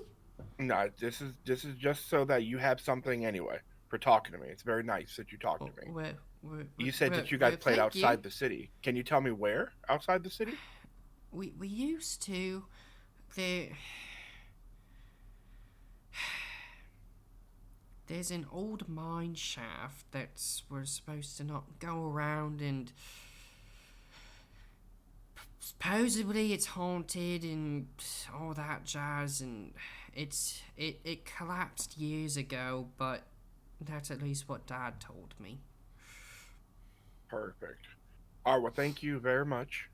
no, this is just so that you have something anyway for talking to me. It's very nice that you talk to me. You said that you guys played outside the city. Can you tell me where outside the city? We used to. There's an old mine shaft that's we're supposed to not go around, and supposedly it's haunted and all that jazz, and it collapsed years ago, but that's at least what Dad told me. Perfect. All right, well, thank you very much.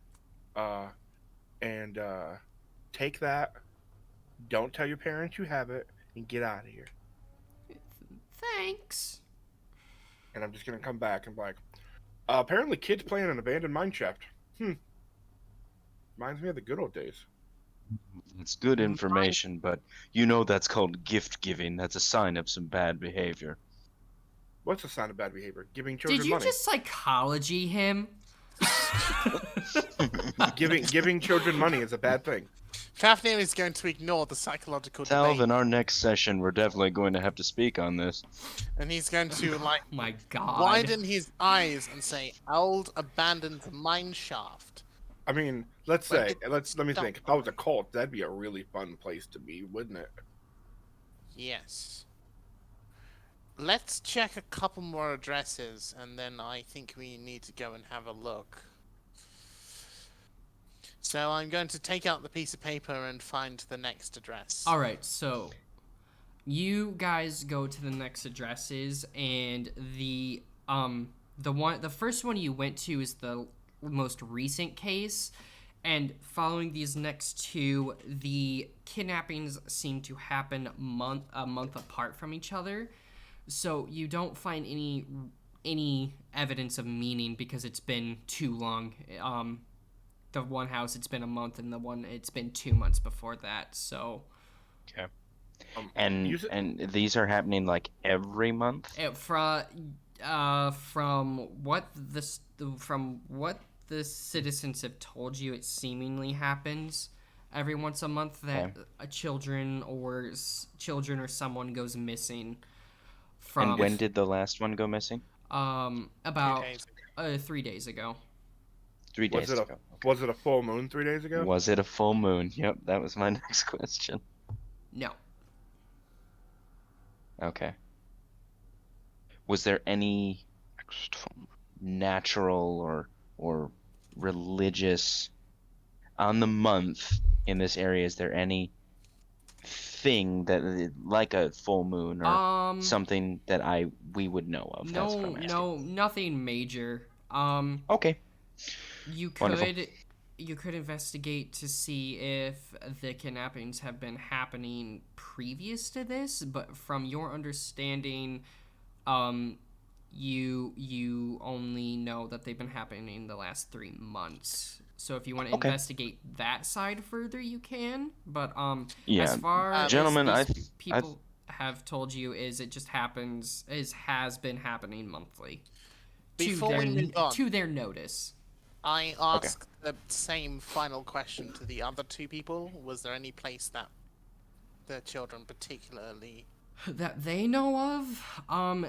And take that. Don't tell your parents you have it, and get out of here. Thanks. And I'm just gonna come back and be like, apparently kids playing an abandoned mine shaft. Reminds me of the good old days. It's good information, but that's called gift giving. That's a sign of some bad behavior. What's a sign of bad behavior? Giving children Did you money. just psychology him? Giving children money is a bad thing. Fafnir is going to ignore the psychological Talv, debate, in our next session, we're definitely going to have to speak on this. and he's going to My God. widen his eyes and say, "Old abandoned mine shaft." I mean, let me think. If I was a cult, that'd be a really fun place to be, wouldn't it? Yes. Let's check a couple more addresses, and then I think we need to go and have a look. So I'm going to take out the piece of paper and find the next address. All right, so you guys go to the next addresses, and the first one you went to is the most recent case, and following these next 2, the kidnappings seem to happen a month apart from each other. So you don't find any any evidence of meaning because it's been too long. The one house it's been a month, and the one it's been 2 months before that. So. Okay. And these are happening like every month. From what the citizens have told you, it seemingly happens every once a month that a children or someone goes missing. And when did the last one go missing? About 3 days ago. 3 days ago. Was it a full moon 3 days ago? Was it a full moon? Yep, that was my next question. No. Okay. Was there any natural or religious on the month in this area? Is there any thing that like a full moon or something that we would know of? No, nothing major. Okay. You could investigate to see if the kidnappings have been happening previous to this, but from your understanding, you only know that they've been happening in the last 3 months. So if you want to investigate that side further, you can. But as far as these people have told you, is it just has been happening monthly. Before we move on, to their notice. I asked the same final question to the other two people. Was there any place that the children particularly... That they know of?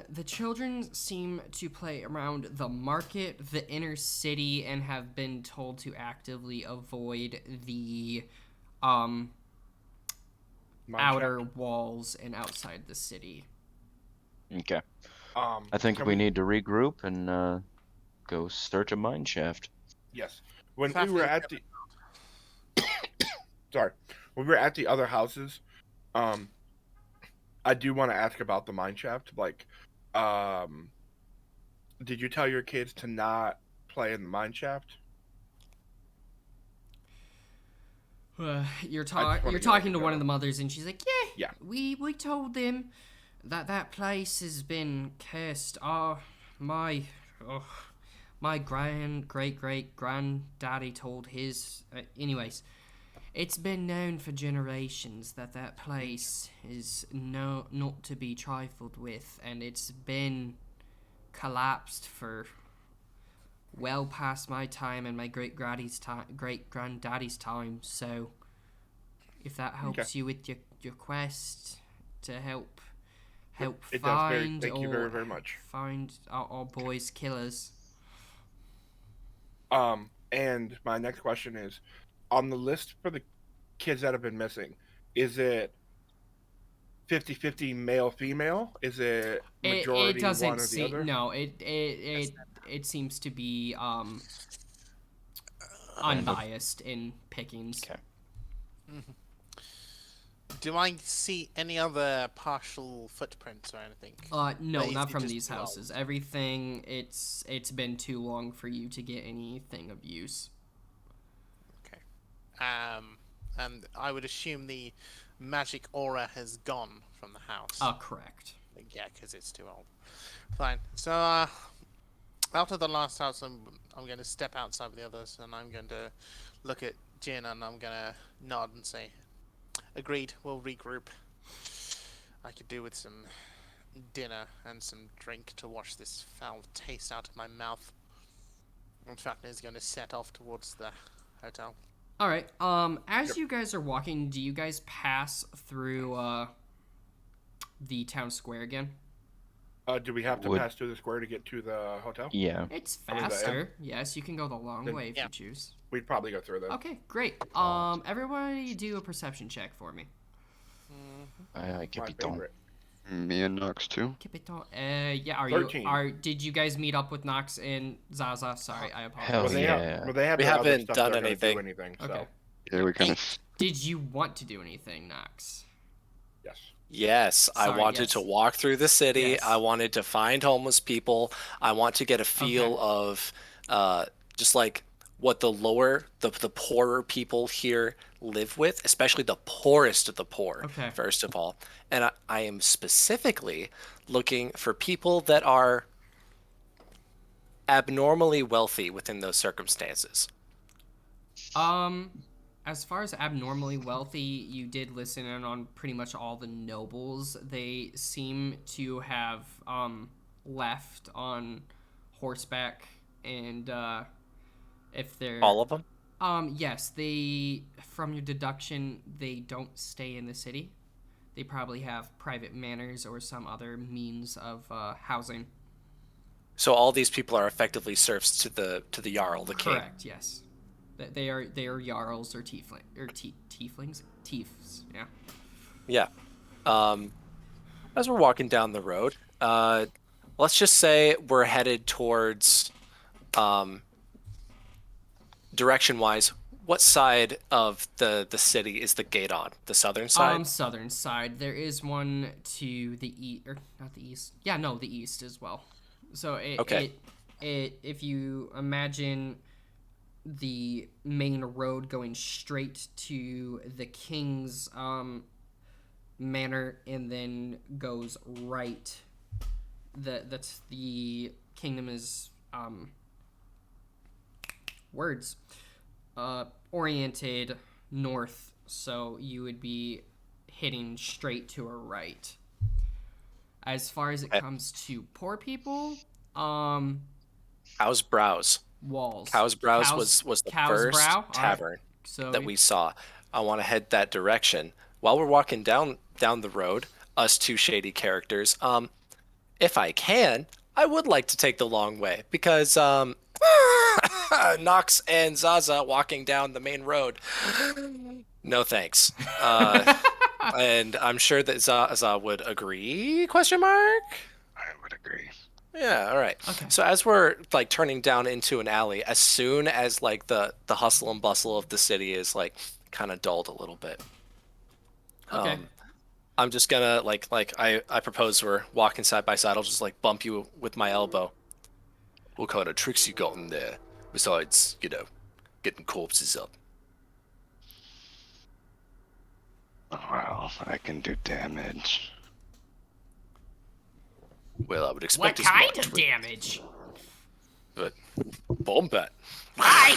The children seem to play around the market, the inner city, and have been told to actively avoid the outer walls and outside the city. Okay. I think we need to regroup and go search a mine shaft. Yes. When we were at the when we were at the other houses, I do want to ask about the mine shaft. Like, did you tell your kids to not play in the mine shaft? You're talking to one of the mothers, and she's like, "Yeah. We told them that place has been cursed. My great granddaddy told his. Anyways, it's been known for generations that place is not to be trifled with, and it's been collapsed for well past my time and my great granddaddy's time. So, if that helps you with your quest to help find thank you very, very much. Find our boys' killers. And my next question is, on the list for the kids that have been missing, is it 50-50 male female? Is it majority it doesn't one or the other? No, it seems to be unbiased in pickings. Okay. Mm-hmm. Do I see any other partial footprints or anything? No, not from these houses. Everything, it's been too long for you to get anything of use. Okay. And I would assume the magic aura has gone from the house. Correct. Yeah, because it's too old. Fine. So, after the last house, I'm going to step outside with the others, and I'm going to look at Jin, and I'm going to nod and say, agreed, we'll regroup. I could do with some dinner and some drink to wash this foul taste out of my mouth. In fact, he's going to set off towards the hotel. All right. As you guys are walking, do you guys pass through the town square again? Do we have to pass through the square to get to the hotel? Yeah. It's faster. Yes, you can go the long way if you choose. We'd probably go through there. Okay, great. Everybody do a perception check for me. Me and Nox too. Yeah. 13. Did you guys meet up with Nox and Zaza? Sorry, I Hell apologize. yeah. We haven't done anything. So. Okay. Yeah, we kind of. Did you want to do anything, Nox? Yes. Yes, I wanted to walk through the city. Yes. I wanted to find homeless people. I want to get a feel of just like what the poorer people here live with, especially the poorest of the poor, first of all. And I am specifically looking for people that are abnormally wealthy within those circumstances? As far as abnormally wealthy, you did listen in on pretty much all the nobles. They seem to have left on horseback, and if they're All of them? yes, they, from your deduction, they don't stay in the city. They probably have private manors or some other means of housing. So all these people are effectively serfs to the Jarl, the king. Correct. Yes, they are jarls or tieflings. Tiefs. Yeah. Yeah. As we're walking down the road, let's just say we're headed towards, direction-wise, what side of the city is the gate on? The southern side? Southern side. There is one to the east, or not the east. Yeah, no, the east as well. So Okay. If you imagine the main road going straight to the king's manor and then goes right, that's the kingdom is oriented north, so you would be hitting straight to a right. As far as it comes to poor people, Cow's Brows. walls. Cow's Brows was the first Brow? tavern So that we saw. I want to head that direction. While we're walking down the road, us two shady characters, if I can, I would like to take the long way because Nox and Zaza walking down the main road. No thanks. And I'm sure that Zaza would agree? Question mark? I would agree. Yeah, all right. Okay. So as we're like turning down into an alley, as soon as like the hustle and bustle of the city is like kind of dulled a little bit. okay. I'm just gonna like I propose we're walking side by side. I'll just like bump you with my elbow. What kind of tricks you got in there? Besides, getting corpses up. Well, I can do damage. Well, I would expect What as kind much, of damage? but Bombat. Hi.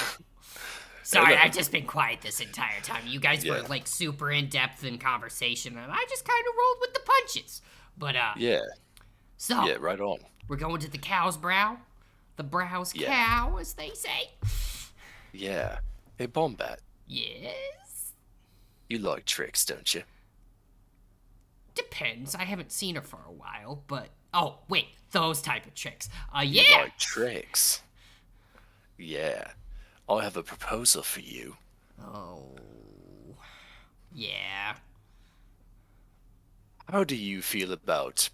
Sorry, Hello. I've just been quiet this entire time. You guys were Yeah. like super in depth in conversation, and I just kind of rolled with the punches. But Yeah, so yeah, right on. we're going to the cow's brow, the brow's Yeah. cow, as they say. Yeah. Hey, Bombat, Yes. you like tricks, don't you? Depends. I haven't seen her for a while, but oh wait, those type of tricks. You Yeah. like tricks? Yeah. I have a proposal for you. Oh. Yeah. How do you feel about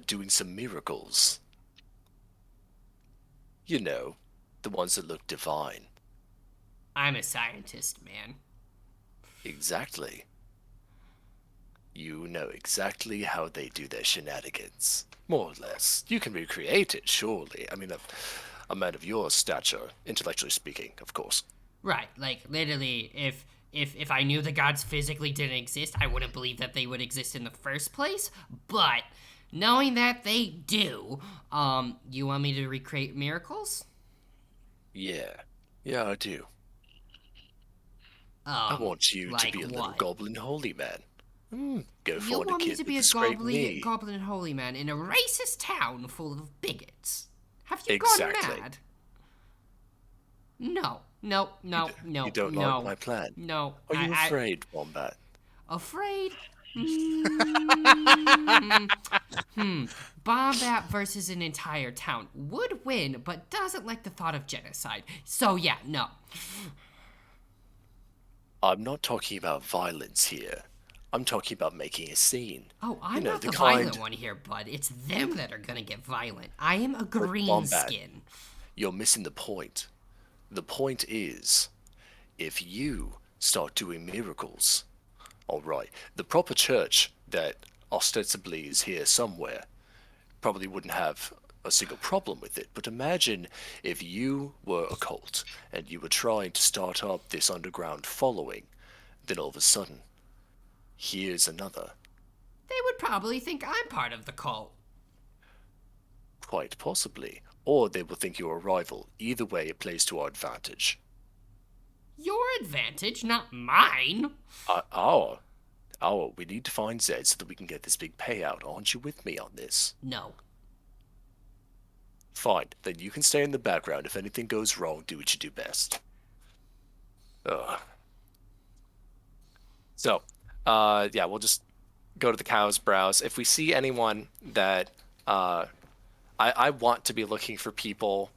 doing some miracles? You know, the ones that look divine. I'm a scientist, man. Exactly. You know exactly how they do their shenanigans. More or less. You can recreate it, surely. I mean, a man of your stature, intellectually speaking, of course. Right, like literally, if I knew the gods physically didn't exist, I wouldn't believe that they would exist in the first place. But knowing that they do, you want me to recreate miracles? Yeah. Yeah, I do. I want you like to be a little what? goblin holy man. Go You find a want me kid to be with a a scraped knee. goblin holy man in a racist town full of bigots? Have you Exactly. gone mad? No, no, no, no, You don't no, like my plan? no. Are you afraid, Wombat? Afraid? Bombat versus an entire town would win, but doesn't like the thought of genocide. So yeah, no. I'm not talking about violence here. I'm talking about making a scene. Oh, I'm know, not the the violent kind- one here, bud. It's them that are gonna get violent. I am a green Wombat. skin. You're missing the point. The point is, if you start doing miracles, alright, the proper church that ostensibly is here somewhere probably wouldn't have a single problem with it. But imagine if you were a cult and you were trying to start up this underground following, then all of a sudden, here's another. They would probably think I'm part of the cult. Quite possibly. or they will think you're a rival. Either way, it plays to our advantage. Your advantage, not mine. We need to find Zed so that we can get this big payout. Aren't you with me on this? No. Fine, then you can stay in the background. If anything goes wrong, do what you do best. So, yeah, we'll just go to the cow's browse. If we see anyone that, I want to be looking for people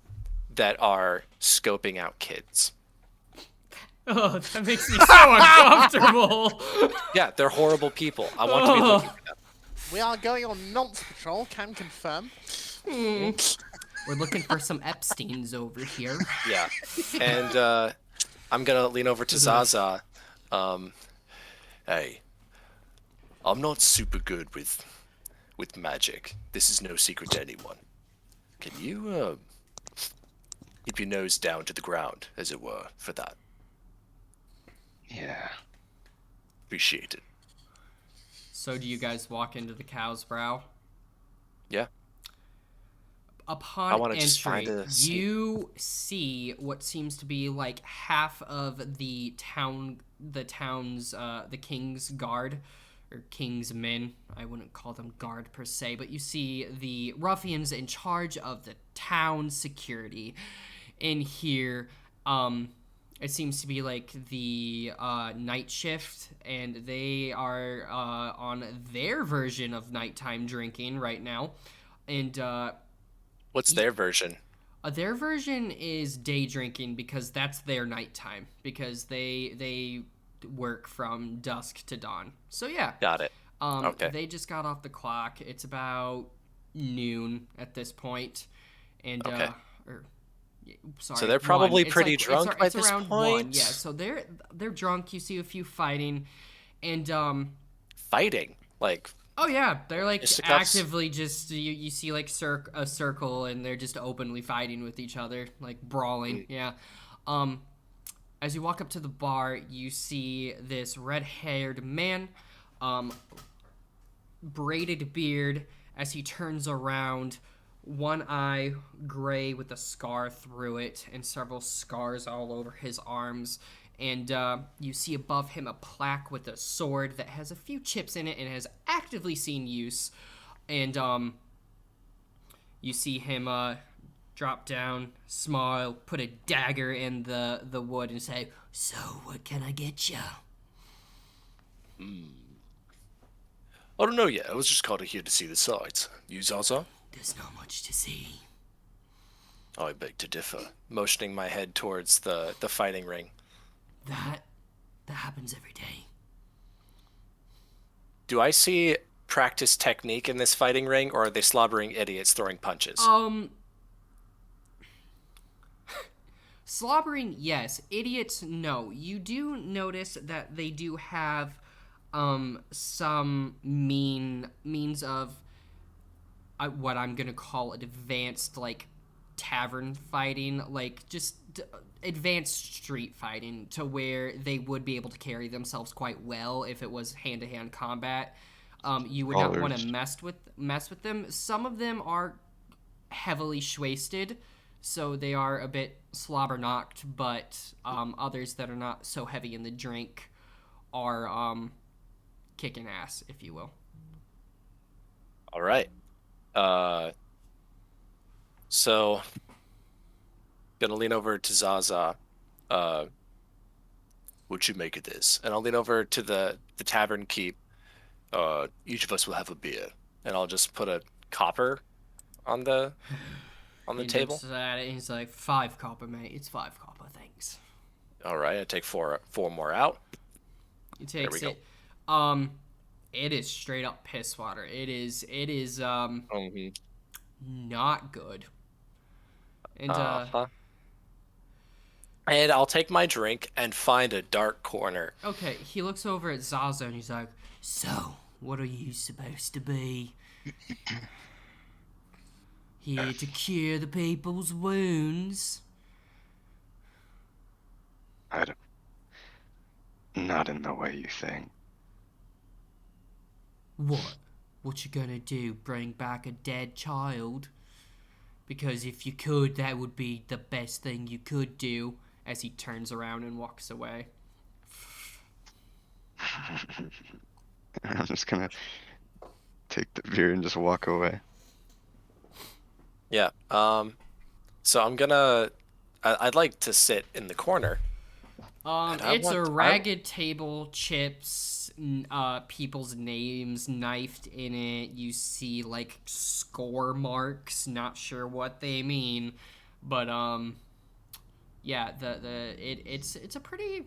that are scoping out kids. Oh, that makes me so uncomfortable. Yeah, they're horrible people. I want to be looking for them. We are going on nonce patrol, can confirm. We're looking for some Epsteins over here. Yeah, and I'm gonna lean over to Zaza. Hey, I'm not super good with magic. This is no secret to anyone. Can you keep your nose down to the ground, as it were, for that? Yeah. Appreciate it. So do you guys walk into the cow's brow? Yeah. Upon entry, you see what seems to be like half of the town's king's guard, or king's men. I wouldn't call them guard per se, but you see the ruffians in charge of the town security. In here, it seems to be like the night shift, and they are on their version of nighttime drinking right now. And what's their version? Their version is day drinking because that's their nighttime, because they work from dusk to dawn. So yeah. Got it. Okay. They just got off the clock. It's about noon at this point. And okay. Sorry, so they're probably pretty like, drunk by this around point. 1. Yeah, so they're drunk. You see a few fighting, and fighting like. Oh yeah, they're like actively just you see like a circle, and they're just openly fighting with each other, like brawling. Yeah. As you walk up to the bar, you see this red-haired man, braided beard. As he turns around, one eye gray with a scar through it, and several scars all over his arms. And you see above him a plaque with a sword that has a few chips in it and has actively seen use. And you see him drop down, smile, put a dagger in the wood, and say, "So, what can I get you?" I don't know yet. I was just called here to see the sights. You, Zaza? There's not much to see. I beg to differ, motioning my head towards the fighting ring. That happens every day. Do I see practice technique in this fighting ring, or are they slobbering idiots throwing punches? Slobbering, yes. Idiots, no. You do notice that they do have some means of what I'm gonna call advanced, like, tavern fighting, like just advanced street fighting, to where they would be able to carry themselves quite well if it was hand-to-hand combat. You would not want to mess with them. Some of them are heavily wasted, so they are a bit slobber knocked, but others that are not so heavy in the drink are kicking ass, if you will. All right. So, gonna lean over to Zaza. What'd you make of this? And I'll lean over to the tavern keep. Each of us will have a beer, and I'll just put a copper on the table. Looks at it, he's like, 5 copper, mate. It's 5 copper, thanks. All right, I take four more out. He takes it. It is straight up piss water. It is not good. And and I'll take my drink and find a dark corner. Okay, he looks over at Zaza and he's like, "So, what are you supposed to be? Here to cure the people's wounds?" I don't. Not in the way you think. What? What you gonna do? Bring back a dead child? because if you could, that would be the best thing you could do, as he turns around and walks away. I'm just gonna take the beer and just walk away. Yeah. So I'm gonna. I'd like to sit in the corner. It's a ragged table, chips, people's names knifed in it. You see like score marks, not sure what they mean, but yeah, it's a pretty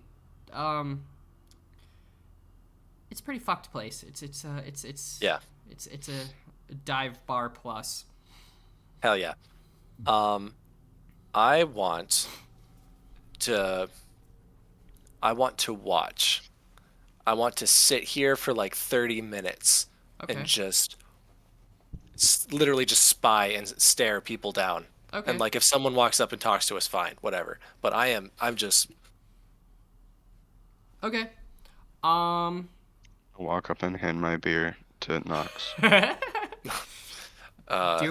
it's a pretty fucked place. It's Yeah. It's a dive bar plus. Hell yeah. I want to watch. I want to sit here for like 30 minutes and just literally just spy and stare people down. Okay. And like if someone walks up and talks to us, fine, whatever. But I'm just Okay. I'll walk up and hand my beer to Knox. Do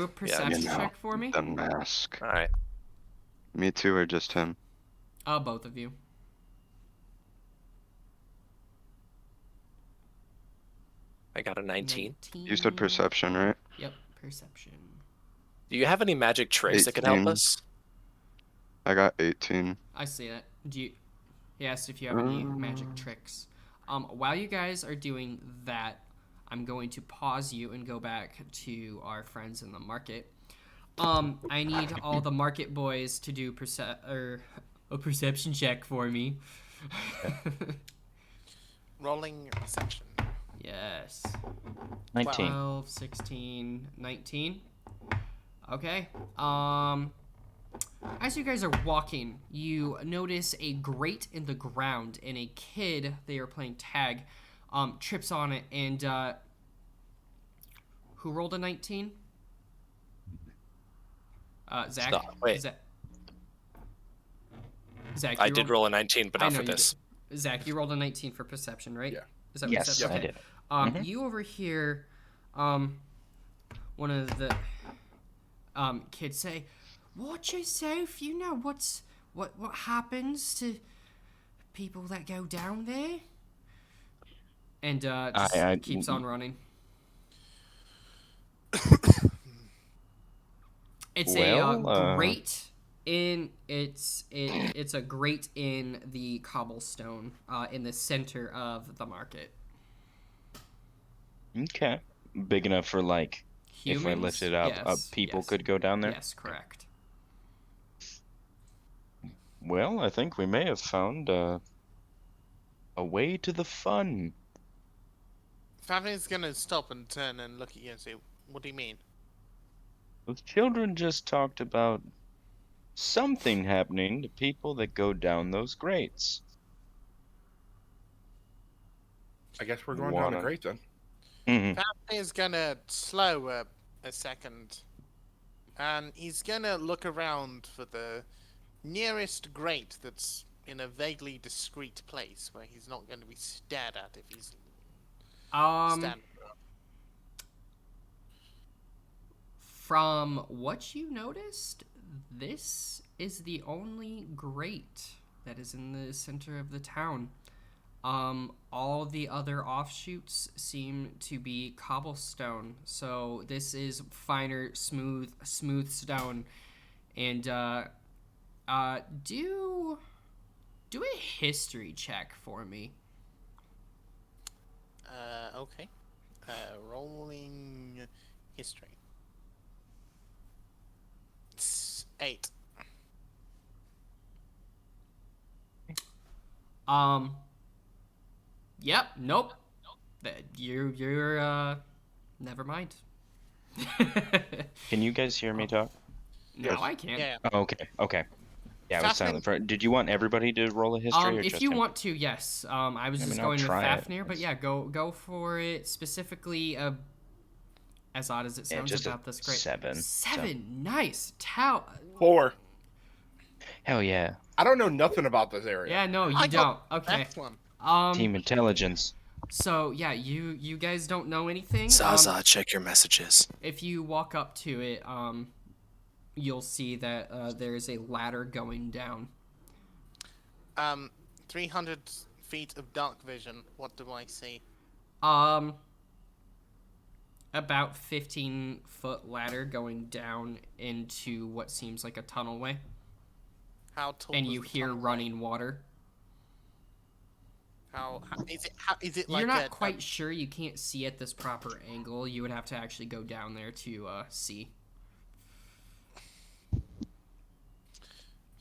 a perception check for me. The mask. All right. Me too, or just him? Both of you. I got a 19. You said perception, right? Yep, perception. Do you have any magic tricks that could help 18. us? I got 18. I see that. He asked if you have any magic tricks. While you guys are doing that, I'm going to pause you and go back to our friends in the market. I need all the market boys to do a perception check for me. Rolling perception. Yes. 19. 12, 16, 19. Okay. As you guys are walking, you notice a grate in the ground, and a kid, they are playing tag, trips on it, and who rolled a 19? Zach? Stop. Wait. Zach, I did roll a 19, but not for this. Zach, you rolled a 19 for perception, right? Yeah. Is that what Yes, you said? I Okay. did. You over here, one of the kids say, "Watch yourself. You know what happens to people that go down there." And just keeps on running. It's a grate in it's a grate in the cobblestone in the center of the market. Okay. Big enough for like Humans? if I lift it up, Yes, people yes. could go down there. Yes, correct. Well, I think we may have found a way to the fun. Fafnir's gonna stop and turn and look at you and say, "What do you mean?" The children just talked about something happening to people that go down those grates. I guess we're going down the grate then. Mhm. Fafnir's gonna slow a second, and he's gonna look around for the nearest grate that's in a vaguely discreet place where he's not going to be stared at if he's standing. From what you noticed, this is the only grate that is in the center of the town. All the other offshoots seem to be cobblestone, so this is finer, smooth stone. And do a history check for me. Okay. Rolling history. It's 8. Yep, nope. You're never mind. Can you guys hear me talk? No, I can't. Yeah. Oh, okay. Yeah, I was silent for. Did you want everybody to roll a history, or If just you him? want to, yes. I was just I'll going with try it. Fafnir, but yeah, go for it. Specifically, as odd as it sounds just about this great 7. 7, nice. 4. Hell yeah. I don't know nothing about this area. Yeah, no, you I don't. got Okay. Next one. Team intelligence. So yeah, you guys don't know anything. Zaza, check your messages. If you walk up to it, you'll see that there is a ladder going down. 300 feet of dark vision. What do I see? About 15-foot ladder going down into what seems like a tunnelway. How tall? And you hear running water. How is it like? You're not quite sure. You can't see at this proper angle. You would have to actually go down there to see.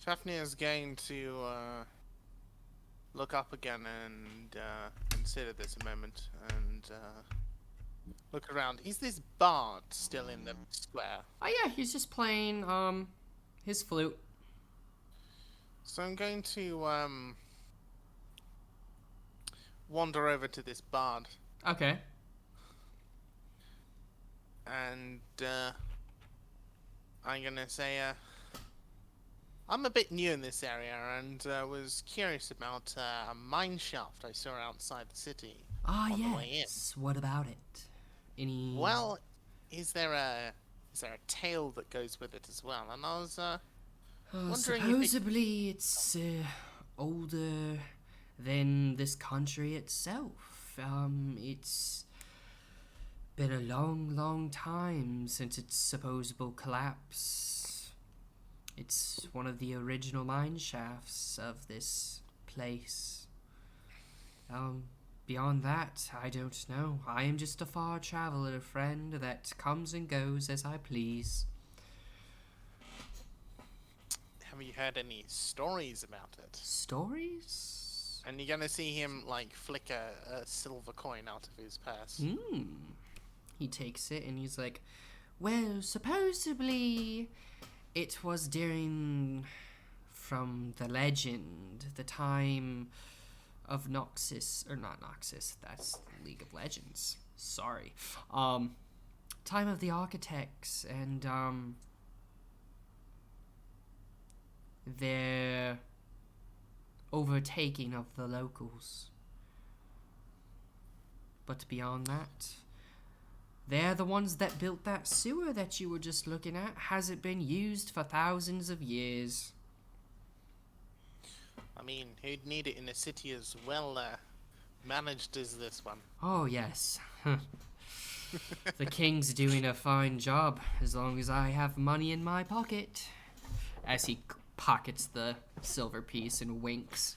Fafnir is going to look up again and consider this a moment and look around. Is this bard still in the square? Oh yeah, he's just playing his flute. So I'm going to wander over to this bard. Okay. And I'm gonna say, I'm a bit new in this area and was curious about a mine shaft I saw outside the city. Ah, yes. What about it? Any? Well, is there a tale that goes with it as well? And I was wondering. Supposedly, it's older than this country itself. It's been a long, long time since its supposable collapse. It's one of the original mine shafts of this place. Beyond that, I don't know. I am just a far traveler, friend, that comes and goes as I please. Have you heard any stories about it? Stories? And you're gonna see him, like, flick a silver coin out of his purse. He takes it and he's like, well, supposedly it was from the legend, the time of Noxus, or not Noxus, that's League of Legends. Sorry. Time of the Architects and, their overtaking of the locals. But beyond that, they're the ones that built that sewer that you were just looking at. Hasn't been used for thousands of years. I mean, who'd need it in a city as well managed as this one? Oh, yes. The king's doing a fine job, as long as I have money in my pocket. As he pockets the silver piece and winks.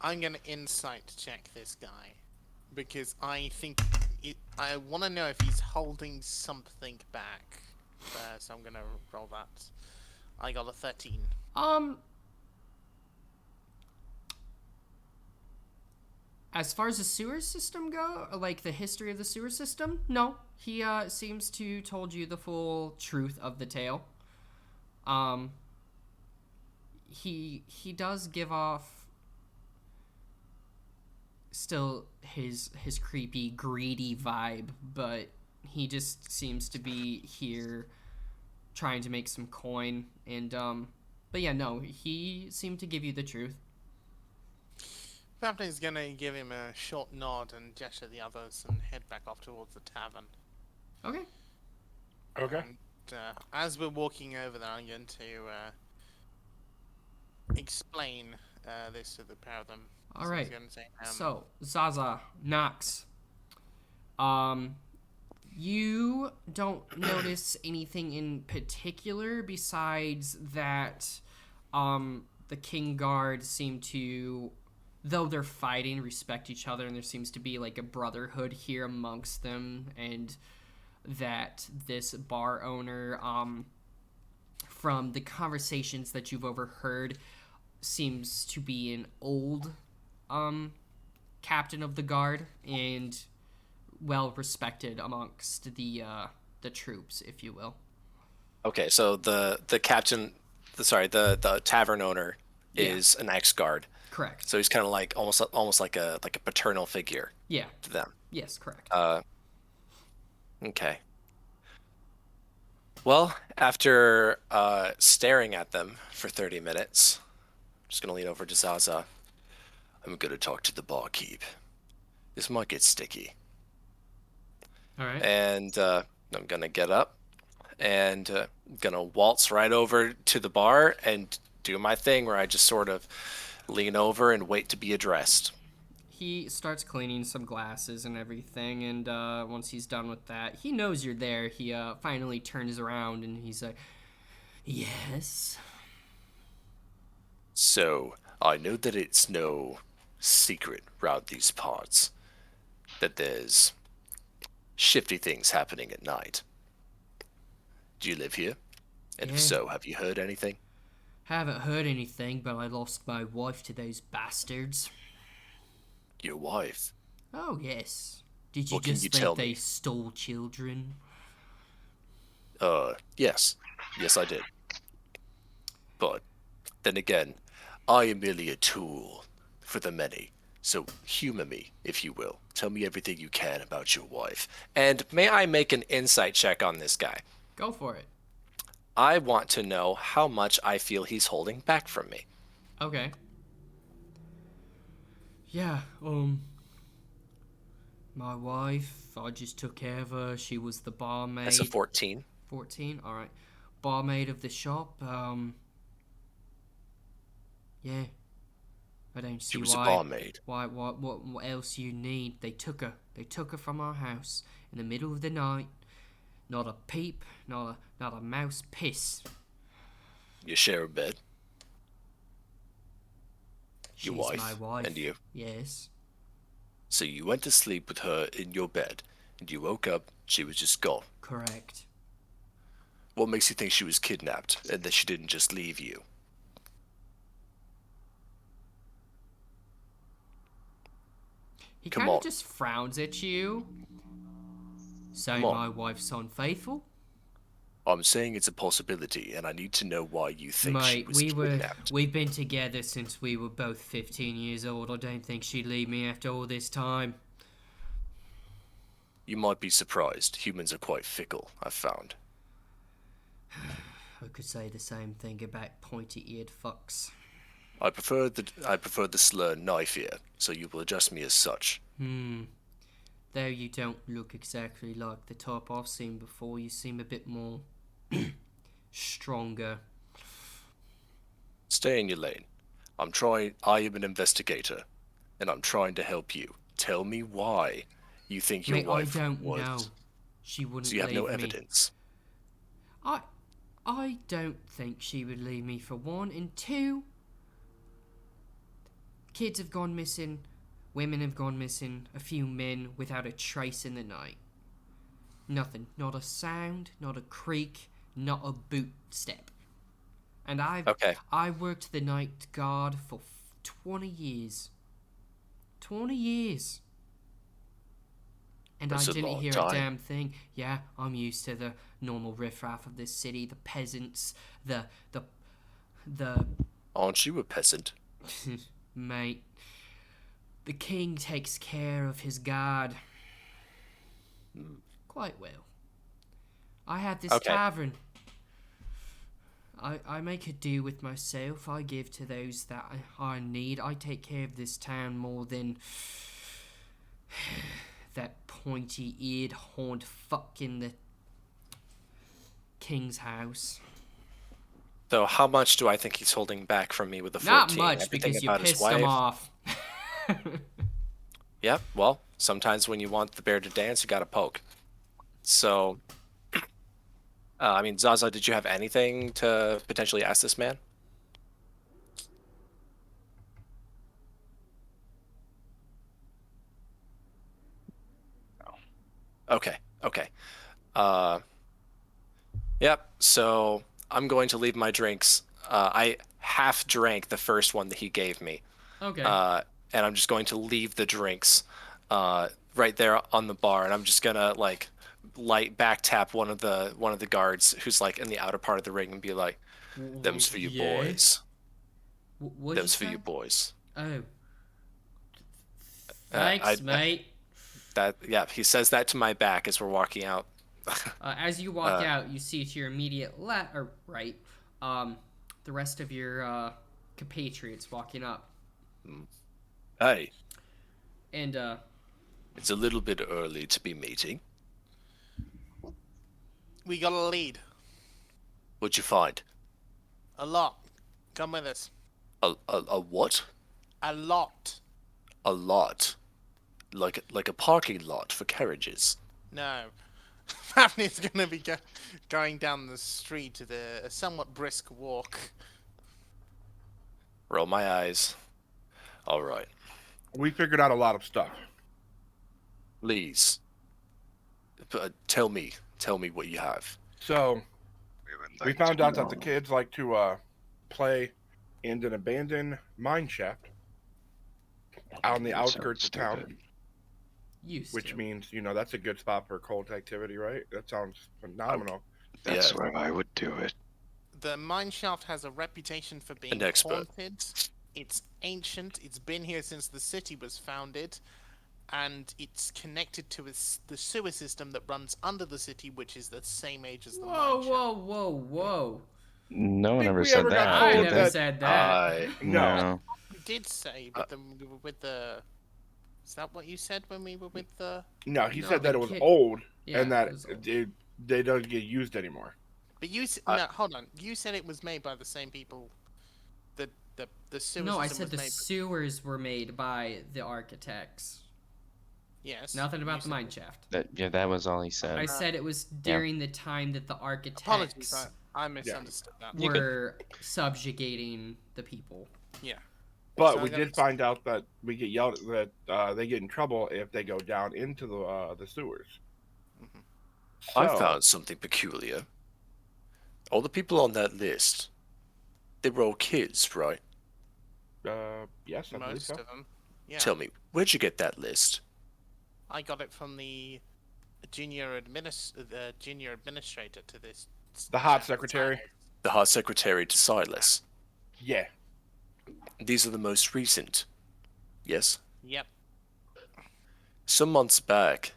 I'm gonna insight check this guy, because I think I want to know if he's holding something back. So I'm gonna roll that. I got a 13. As far as the sewer system go, like the history of the sewer system, no. He seems to told you the full truth of the tale. He does give off still his creepy, greedy vibe, but he just seems to be here trying to make some coin. And but yeah, no, he seemed to give you the truth. Fafnir's gonna give him a short nod and gesture the others and head back off towards the tavern. Okay. Okay. And as we're walking over there, I'm going to explain this to the pair of them. All right. Say, so, Zaza, Nox, you don't notice anything in particular besides that the King Guard seem to, though they're fighting, respect each other, and there seems to be like a brotherhood here amongst them, and that this bar owner, from the conversations that you've overheard, seems to be an old captain of the guard and well respected amongst the troops, if you will. Okay, so the captain, the tavern owner is an ex-guard. Correct. So he's kind of like almost like a paternal figure. Yeah. To them. Yes, correct. Okay. Well, after staring at them for 30 minutes, I'm just gonna lean over to Zaza. I'm gonna talk to the barkeep. This might get sticky. All right. And I'm gonna get up and gonna waltz right over to the bar and do my thing where I just sort of lean over and wait to be addressed. He starts cleaning some glasses and everything, and once he's done with that, he knows you're there. He finally turns around and he's like, "Yes." So, I know that it's no secret round these parts that there's shifty things happening at night. Do you live here? And if Yeah. so, have you heard anything? Haven't heard anything, but I lost my wife to those bastards. Your wife? Oh, yes. Did you What can just you think tell they me? stole children? Yes. Yes, I did. But, then again, I am merely a tool for the many. So humor me, if you will. Tell me everything you can about your wife. And may I make an insight check on this guy? Go for it. I want to know how much I feel he's holding back from me. Okay. Yeah, my wife, I just took care of her. She was the barmaid. That's a 14. 14, alright. Barmaid of the shop, yeah. I don't see She was why. a barmaid. What else you need? They took her from our house in the middle of the night. Not a peep, not a mouse piss. You share a bed? She's Your wife, my wife. and you. Yes. So you went to sleep with her in your bed, and you woke up, she was just gone. Correct. What makes you think she was kidnapped, and that she didn't just leave you? He Come kind of on. just frowns at you. Saying Come on. my wife's unfaithful? I'm saying it's a possibility, and I need to know why you think she Mate, was kidnapped. we've been together since we were both 15 years old. I don't think she'd leave me after all this time. You might be surprised. Humans are quite fickle, I've found. I could say the same thing about pointy-eared fucks. I prefer the slur knife ear, so you will address me as such. Though you don't look exactly like the type I've seen before, you seem a bit more stronger. Stay in your lane. I am an investigator, and I'm trying to help you. Tell me why you think your Mate, wife I don't was... know. She wouldn't So you have no leave me. evidence? I don't think she would leave me, for one. And two, kids have gone missing, women have gone missing, a few men without a trace in the night. Nothing. Not a sound, not a creak, not a boot step. And I worked the night guard for 20 years. 20 years. And That's I a didn't long hear time. a damn thing. Yeah, I'm used to the normal riffraff of this city, the peasants, the Aren't you a peasant? mate. The king takes care of his guard. Quite well. I had this tavern. I make a do with myself. I give to those that I need. I take care of this town more than that pointy-eared, horned fuck in the king's house. So how much do I think he's holding back from me with the 14? Not much, Everything because you about his pissed him wife? off. Yeah, well, sometimes when you want the bear to dance, you gotta poke. So, I mean, Zaza, did you have anything to potentially ask this man? Okay, okay. Yep, so I'm going to leave my drinks. I half drank the first one that he gave me. Okay. And I'm just going to leave the drinks right there on the bar, and I'm just gonna like light back tap one of the guards who's like in the outer part of the ring and be like, "Them's for you boys. Them's for you boys." Oh. Thanks, mate. He says that to my back as we're walking out. As you walk out, you see to your immediate left or right, the rest of your compatriots walking up. Hey, And it's a little bit early to be meeting. We got a lead. What'd you find? A lot. Come with us. A what? A lot. A lot. Like a parking lot for carriages. No. Fafnir's gonna be going down the street at a somewhat brisk walk. Roll my eyes. All right. We figured out a lot of stuff. Please. Tell me what you have. So, would we like found to out that know. the kids like to play in an abandoned mine shaft out on the That sounds outskirts of town. stupid. Which means, that's a good spot for cult activity, right? That sounds phenomenal. That's Yeah. where I would do it. The mine shaft has a reputation for being An expert. haunted. It's ancient. It's been here since the city was founded. And it's connected to the sewer system that runs under the city, which is the same age as the mine shaft. Whoa. No one Think ever we said ever got that. I told did never they? said that. No. You did say, but with the... Is that what you said when we were with the... No, he No, said that the it was kid- old Yeah, and that it was old. they don't get used anymore. But you... no, hold on. You said it was made by the same people... The sewer No, I system said was the made... sewers were made by the architects. Yes. Nothing about you the said- mine shaft. That was all he said. I said it was during the time that the architects Apologies, I misunderstood that. were subjugating the people. Yeah. But So we that did was- find out that we get yelled that they get in trouble if they go down into the sewers. I So, found something peculiar. All the people on that list, they were all kids, right? yes, I believe Most so. of them. Yeah. Tell me, where'd you get that list? I got it from the junior administrator to this. The hot chap, secretary? Silas. The hot secretary to Silas. Yeah. These are the most recent. Yes? Yep. Some months back,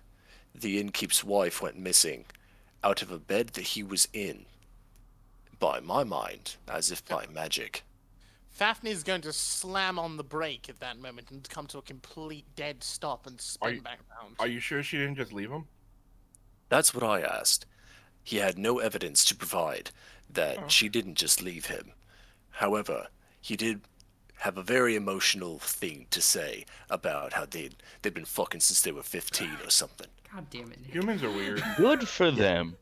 the innkeep's wife went missing out of a bed that he was in. By my mind, as if by magic. Fafnir's going to slam on the brake at that moment and come to a complete dead stop and spin back round. Are you sure she didn't just leave him? That's what I asked. He had no evidence to provide that she didn't just leave him. However, he did have a very emotional thing to say about how they'd been fucking since they were 15 or something. God damn it, Nick. Humans are weird. Good for them.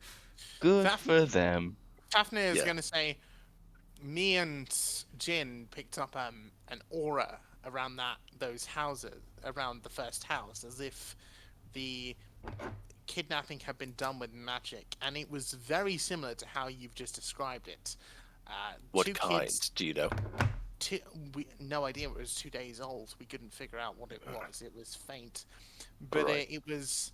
Good Fafnir- for them. Fafnir is Yeah. going to say, me and Jin picked up an aura around those houses, around the first house, as if the kidnapping had been done with magic, and it was very similar to how you've just described it. What two kind, kids, do you know? no idea. It was 2 days old. We couldn't figure out what it was. It was faint, but Right. it was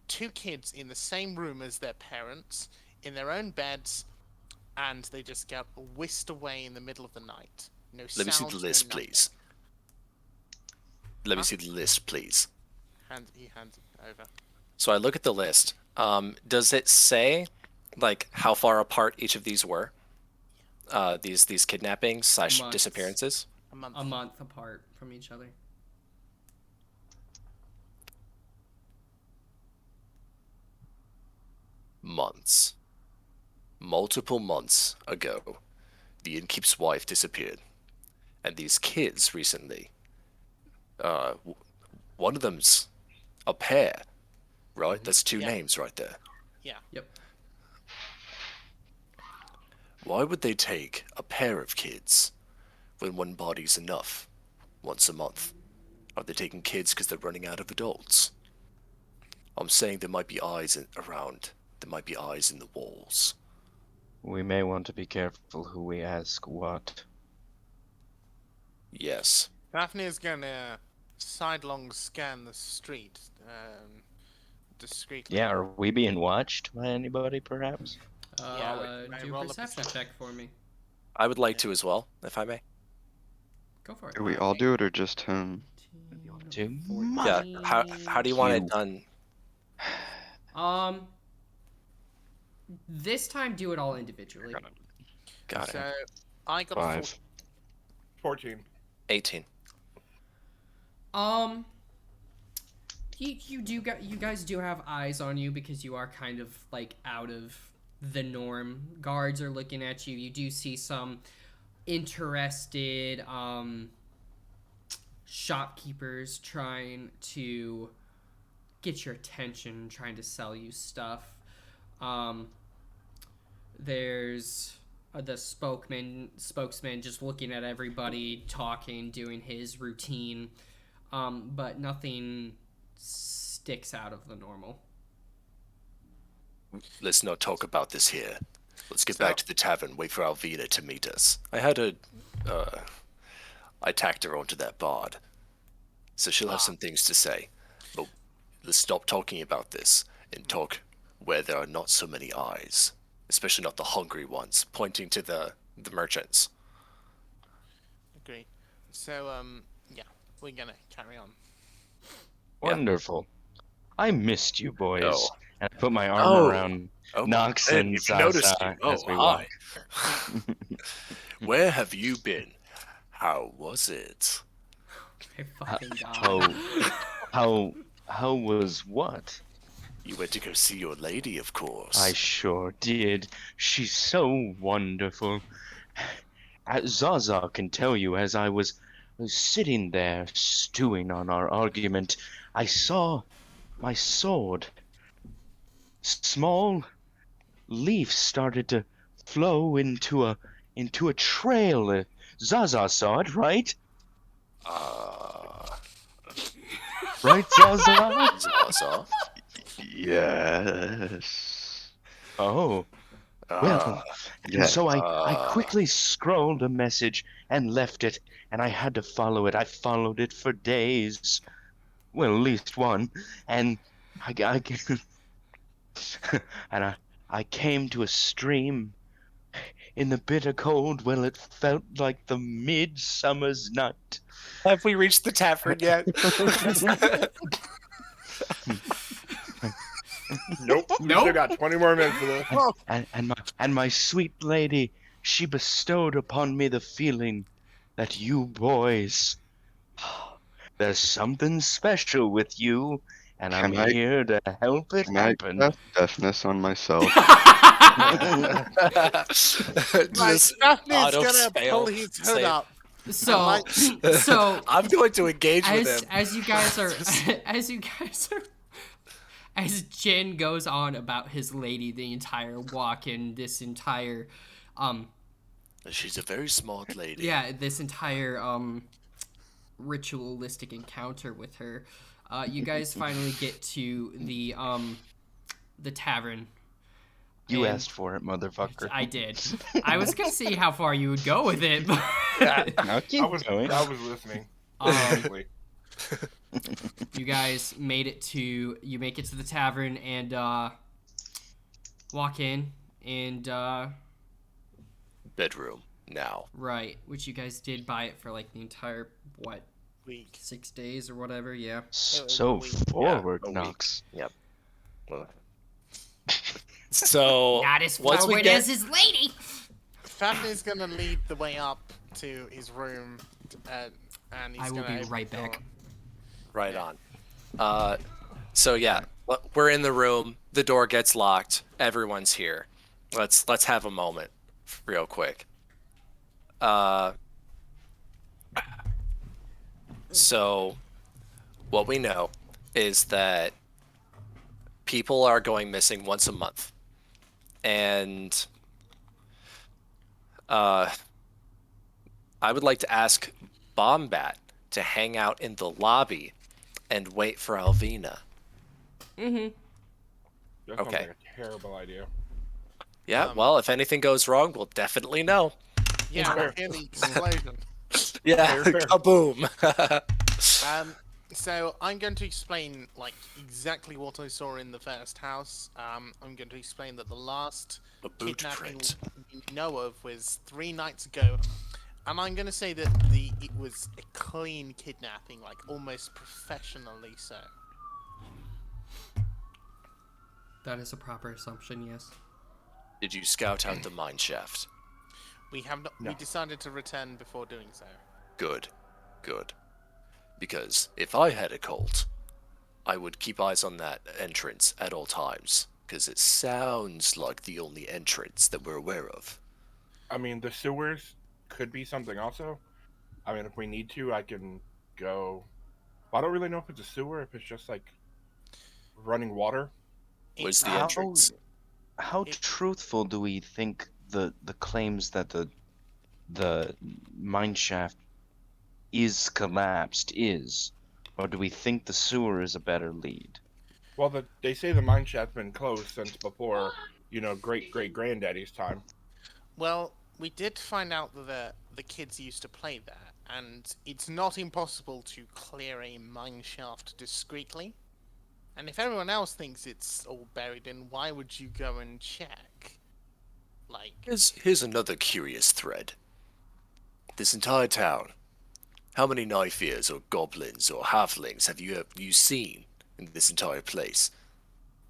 two kids in the same room as their parents, in their own beds, and they just got whisked away in the middle of the night. No Let me see sound, the no list, nothing. please. Let me Huh? see the list, please. He hands it over. So I look at the list. Does it say, like, how far apart each of these were? These kidnappings / Months. disappearances? A month. A month apart from each other. Months. Multiple months ago, the innkeep's wife disappeared. And these kids recently, one of them's a pair, right? That's two Yeah. names right there. Yeah. Yep. Why would they take a pair of kids when one body's enough once a month? Are they taking kids because they're running out of adults? I'm saying there might be eyes around. There might be eyes in the walls. We may want to be careful who we ask what. Yes. Fafnir's gonna sidelong scan the street, discreetly. Yeah, are we being watched by anybody, perhaps? Yeah, Do roll a a perception check for me. I would like to as well, if I may. Go for it. Do we all do it or just him? To Yeah. How do you want it You. done? This time do it all individually. Got it. So I got a 5. 14. 18. You guys do have eyes on you because you are kind of like out of the norm. Guards are looking at you. You do see some interested shopkeepers trying to get your attention, trying to sell you stuff. There's the spokesman just looking at everybody, talking, doing his routine, but nothing sticks out of the normal. Let's not talk about this here. Let's get back to the tavern, wait for Alvina to meet us. I tacked her onto that bard, so she'll have some things to say. But let's stop talking about this and talk where there are not so many eyes, especially not the hungry ones, pointing to the merchants. Agree. So, yeah, we're gonna carry on. Wonderful. I missed you, boys. Oh. And I put my arm around Nox and Zaza as we walk. Where have you been? How was it? My fucking God. How was what? You went to go see your lady, of course. I sure did. She's so wonderful. Zaza can tell you, as I was sitting there stewing on our argument, I saw my sword. Small leaves started to flow into a trail. Zaza saw it, right? Right, Zaza? Zaza? Yes. Oh. Well, Yeah. so I quickly scrolled a message and left it, and I had to follow it. I followed it for days. Well, at least one. And I came to a stream in the bitter cold. Well, it felt like the midsummer's night. Have we reached the tavern yet? Nope. We still got 20 more minutes for this. And my sweet lady, she bestowed upon me the feeling that you boys, there's something special with you, and I'm here to help it happen. Cast deafness on myself. Daphne's gonna pull his hood up. So I'm going to engage with him. As Jin goes on about his lady the entire walk and this entire She's a very smart lady. Yeah, this entire ritualistic encounter with her. You guys finally get to the tavern. You asked for it, motherfucker. I did. I was gonna see how far you would go with it. But I'll keep going. I was listening. You guys make it to the tavern and walk in and bedroom now. Right, which you guys did buy it for like the entire week, 6 days or whatever. Yeah. So forward, Nox. Yep. So not as forward as his lady. Fafnir's gonna lead the way up to his room, and he's I will be right back. Right on. So yeah, we're in the room. The door gets locked. Everyone's here. Let's have a moment, real quick. So what we know is that people are going missing once a month, and I would like to ask Bombat to hang out in the lobby and wait for Alvina. That sounds Okay. like a terrible idea. Yeah, well, if anything goes wrong, we'll definitely know. Yeah, we'll hear the explosion. Yeah, Fair. kaboom. So I'm going to explain exactly what I saw in the first house. I'm going to explain that the last A boot kidnapping print. we know of was 3 nights ago, and I'm going to say that it was a clean kidnapping, almost professionally so. That is a proper assumption, yes. Did you scout out the mine shaft? We have not. No. We decided to return before doing so. Good. Because if I had a cult, I would keep eyes on that entrance at all times. Because it sounds like the only entrance that we're aware of. I mean, the sewers could be something also. I mean, if we need to, I can go. I don't really know if it's a sewer, if it's just like running water. Where's the How entrance? how truthful do we think the claims that the mine shaft is collapsed is, or do we think the sewer is a better lead? Well, they say the mine shaft's been closed since before, great great granddaddy's time. Well, we did find out that the kids used to play there, and it's not impossible to clear a mine shaft discreetly. And if everyone else thinks it's all buried in, why would you go and check? Like, Here's another curious thread. This entire town, how many knife ears or goblins or halflings have you seen in this entire place?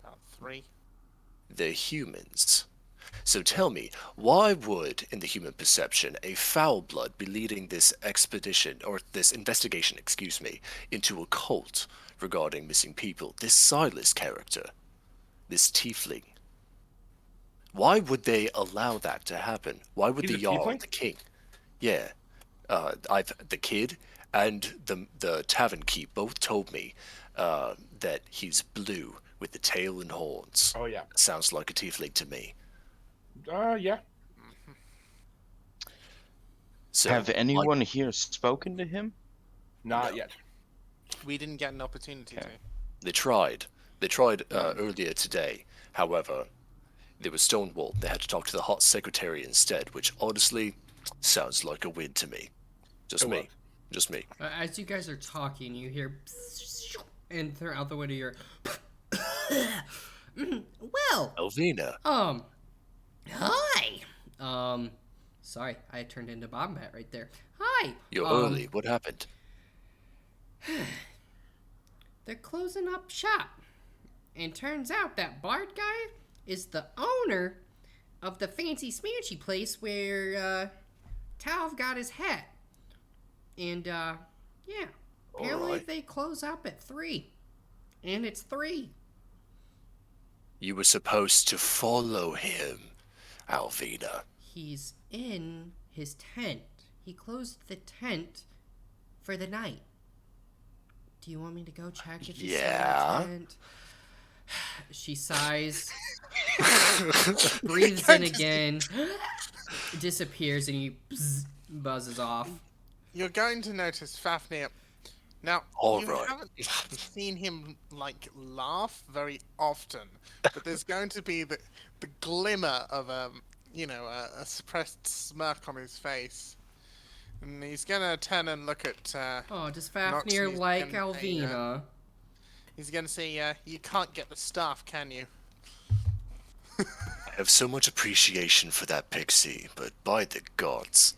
about 3. They're humans. So tell me, why would, in the human perception, a foul blood be leading this expedition, or this investigation, excuse me, into a cult regarding missing people? This Silas character, this tiefling. Why would they allow that to happen? Why would He's the a Jarl, tiefling? the king? Yeah, the kid and the tavern keep both told me that he's blue with the tail and horns. Oh yeah. Sounds like a tiefling to me. Yeah. So Have anyone here spoken to him? Not No. yet. We didn't get an opportunity to. They tried. They tried earlier today. However, they were stonewalled. They had to talk to the hot secretary instead, which honestly sounds like a win to me. Just It me. was. Just me. As you guys are talking, you hear, and they're out the window. You're, well, Elvina. hi. Sorry, I turned into Bombat right there. Hi. You're early. What happened? They're closing up shop, and turns out that Bard guy is the owner of the fancy smanchy place where Talv got his hat. And yeah, apparently Alright. they close up at 3, and it's 3. You were supposed to follow him, Alvina. He's in his tent. He closed the tent for the night. Do you want me to go check if he's Yeah. in the tent? She sighs, breathes in again, disappears, and he buzzes off. You're going to notice Fafnir. Now, All you right. haven't seen him laugh very often, but there's going to be the glimmer of a suppressed smirk on his face, and he's gonna turn and look at. Oh, does Fafnir Noxie's like gonna say, Alvina? He's gonna say, "You can't get the staff, can you?" I have so much appreciation for that pixie, but by the gods.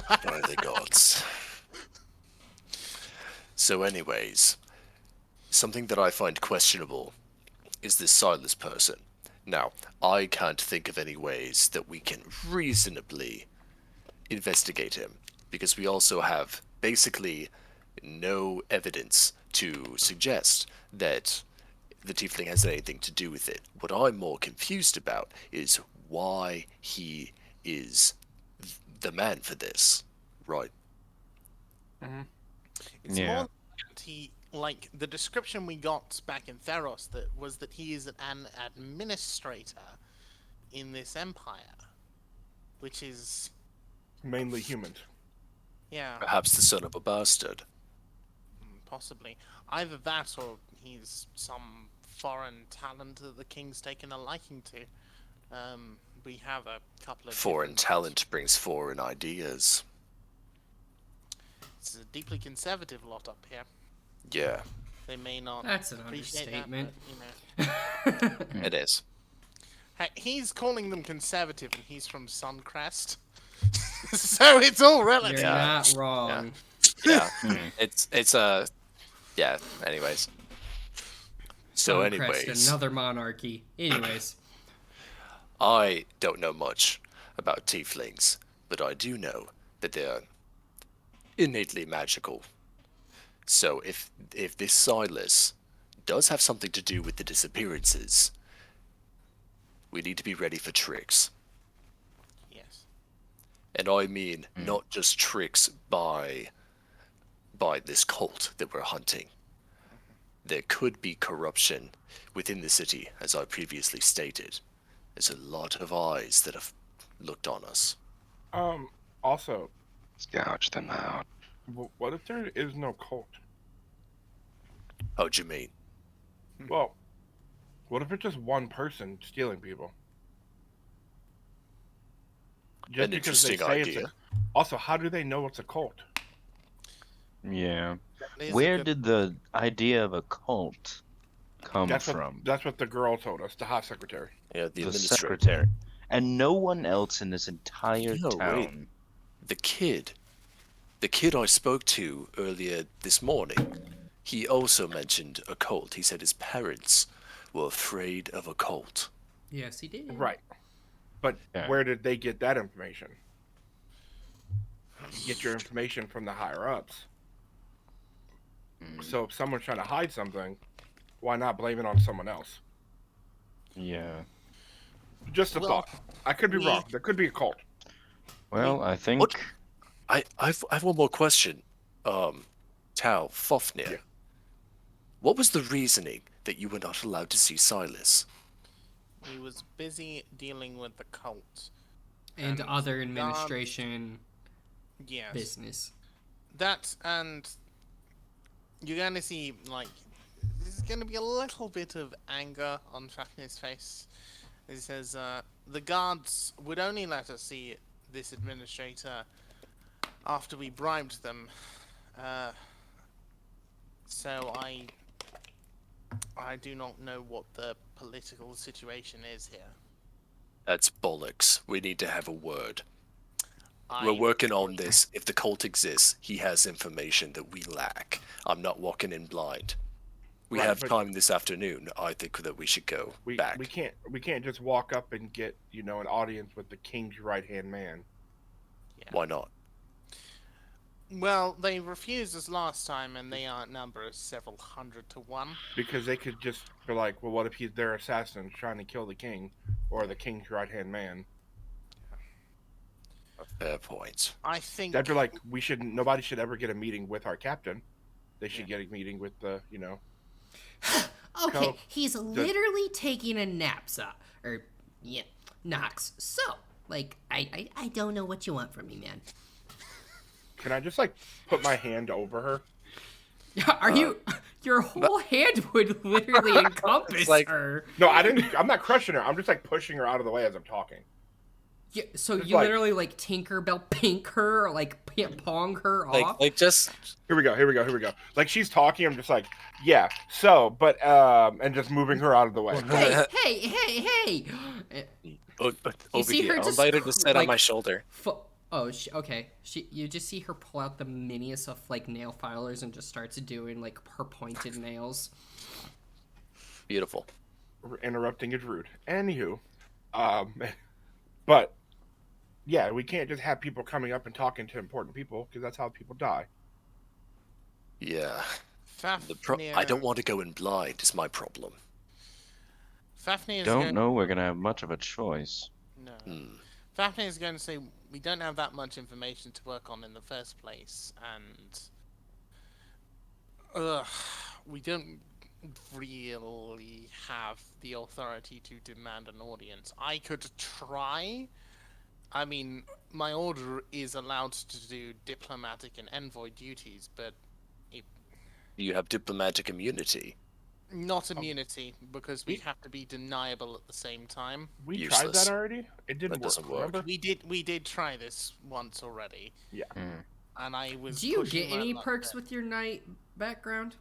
By the gods. So anyways, something that I find questionable is this Silas person. Now, I can't think of any ways that we can reasonably investigate him, because we also have basically no evidence to suggest that the tiefling has anything to do with it. What I'm more confused about is why he is the man for this, right? It's Yeah. more that he, like, the description we got back in Theros that he is an administrator in this empire, which is, Mainly humans. yeah, Perhaps the son of a bastard. possibly either that or he's some foreign talent that the king's taken a liking to. We have a couple of Foreign different- talent brings foreign ideas. It's a deeply conservative lot up here. Yeah, They may not. That's an appreciate understatement. That, but, it is. Hey, he's calling them conservative, and he's from Suncrest, so it's all relative. You're not wrong. Yeah, it's yeah. Anyways, so Suncrest, anyways, another monarchy. Anyways, I don't know much about tieflings, but I do know that they're innately magical. So if this Silas does have something to do with the disappearances, we need to be ready for tricks. Yes. And I mean not just tricks by this cult that we're hunting. There could be corruption within the city, as I previously stated. There's a lot of eyes that have looked on us. Also, Gouge them out. what if there is no cult? How'd you mean? Well, what if it's just one person stealing people? Just An because they interesting say idea. it's also, how do they know it's a cult? Yeah. That is a Where good- did the idea of a cult come from? That's what the girl told us, the hot secretary. Yeah, the The administrator. secretary. And no one else in this entire No, wait. town. The kid I spoke to earlier this morning, he also mentioned a cult. He said his parents were afraid of a cult. Yes, he did. Right. But Yeah. where did they get that information? You get your information from the higher ups. So if someone's trying to hide something, why not blame it on someone else? Yeah. Just a thought. I could be wrong. There could be a cult. Well, I think What? I have one more question. Tao, Fafnir. Yeah. What was the reasoning that you were not allowed to see Silas? He was busy dealing with the cult. And And other guards- administration Yes. business. That, and you're going to see, like, there's going to be a little bit of anger on Fafnir's face. He says, the guards would only let us see this administrator after we bribed them. So I do not know what the political situation is here. That's bollocks. We need to have a word. I We're working on this. If the cult exists, he has information that we lack. I'm not walking in blind. We Right, have but- time this afternoon. I think that we should go back. We can't just walk up and get, an audience with the king's right-hand man. Why not? Well, they refused us last time, and they outnumber us several hundred to one. Because they could just be like, well, what if he's their assassin trying to kill the king or the king's right-hand man? Fair point. I think That'd be like, nobody should ever get a meeting with our captain. They should get a meeting with the, Okay, Go. he's literally taking a nap, Knox. So, I don't know what you want from me, man. Can I just put my hand over her? Are you? Your whole hand would literally encompass like- her. No, I'm not crushing her. I'm just pushing her out of the way as I'm talking. Yeah, so It's you like- literally Tinkerbell pink her, or pong her off. Like just Here we go. Like she's talking, I'm just yeah. So, but and just moving her out of the way. Hey! over see here. her I'll just invite her to sit on like- my shoulder. Okay. You just see her pull out the miniest of nail filers and just starts doing her pointed nails. Beautiful. Interrupting is rude. Anywho, but yeah, we can't just have people coming up and talking to important people because that's how people die. Yeah. Fafnir. I don't want to go in blind. Is my problem. Fafnir is don't going... know we're gonna have much of a choice. No. Hmm. Fafnir is going to say we don't have that much information to work on in the first place, and we don't really have the authority to demand an audience. I could try. I mean, my order is allowed to do diplomatic and envoy duties, but You have diplomatic immunity. not immunity, because we have to be deniable at the same time. We tried Useless. that already. It didn't That doesn't work. Remember? We did try this once already, Yeah. and I was. Do you pushing get my any luck perks there. with your knight background?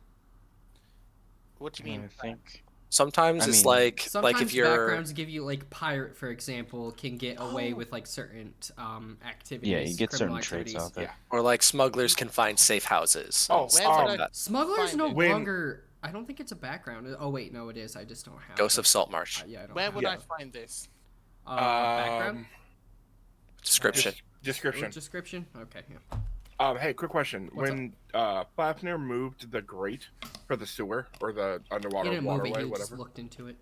What do you mean? I think. Sometimes I it's mean, like Sometimes if you're backgrounds give you pirate, for example, can get away with certain activities. Yeah, you get criminal certain traits activities. out there. Yeah. or like smugglers can find safe houses. Oh, Where would I Smugglers find no it? When- longer. I don't think it's a background. Oh wait, no, it is. I just don't have. Ghost it. of Saltmarsh. Yeah, I don't. Where have would Yeah. I find this? background? Description. Description. Description. Okay. Yeah. Hey, quick question. What's When Fafnir moved the grate for the sewer or the He underwater didn't move waterway, it. He just whatever, looked into it.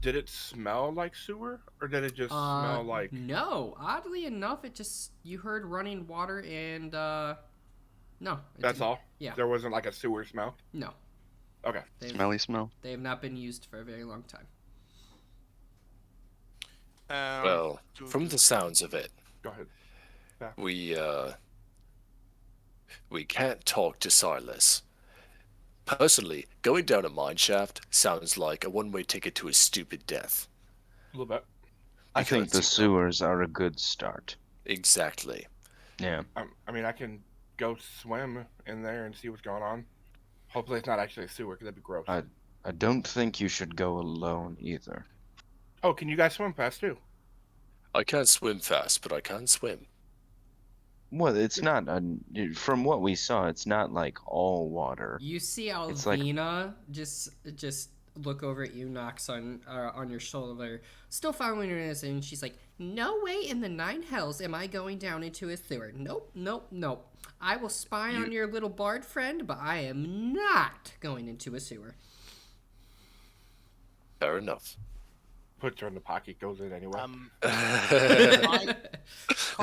Did it smell like sewer, or did it just smell like? No. Oddly enough, you heard running water and no. That's all. Yeah. There wasn't like a sewer smell. No. Okay. Smelly smell. They have not been used for a very long time. Well, from the sounds of it, Go ahead. Yeah. we can't talk to Silas. Personally, going down a mine shaft sounds like a one-way ticket to a stupid death. A little bit. I think the sewers are a good start. Exactly. Yeah. I mean, I can go swim in there and see what's going on. Hopefully, it's not actually a sewer, because that'd be gross. I don't think you should go alone either. Oh, can you guys swim fast too? I can't swim fast, but I can swim. Well, it's not. From what we saw, it's not like all water. You see Alvina just look over at you, knocks on your shoulder, still following her innocence, and she's like, "No way in the 9 hells am I going down into a sewer. Nope, nope, nope. I will spy on your little bard friend, but I am not going into a sewer." Fair enough. Puts her in the pocket, goes in anyway.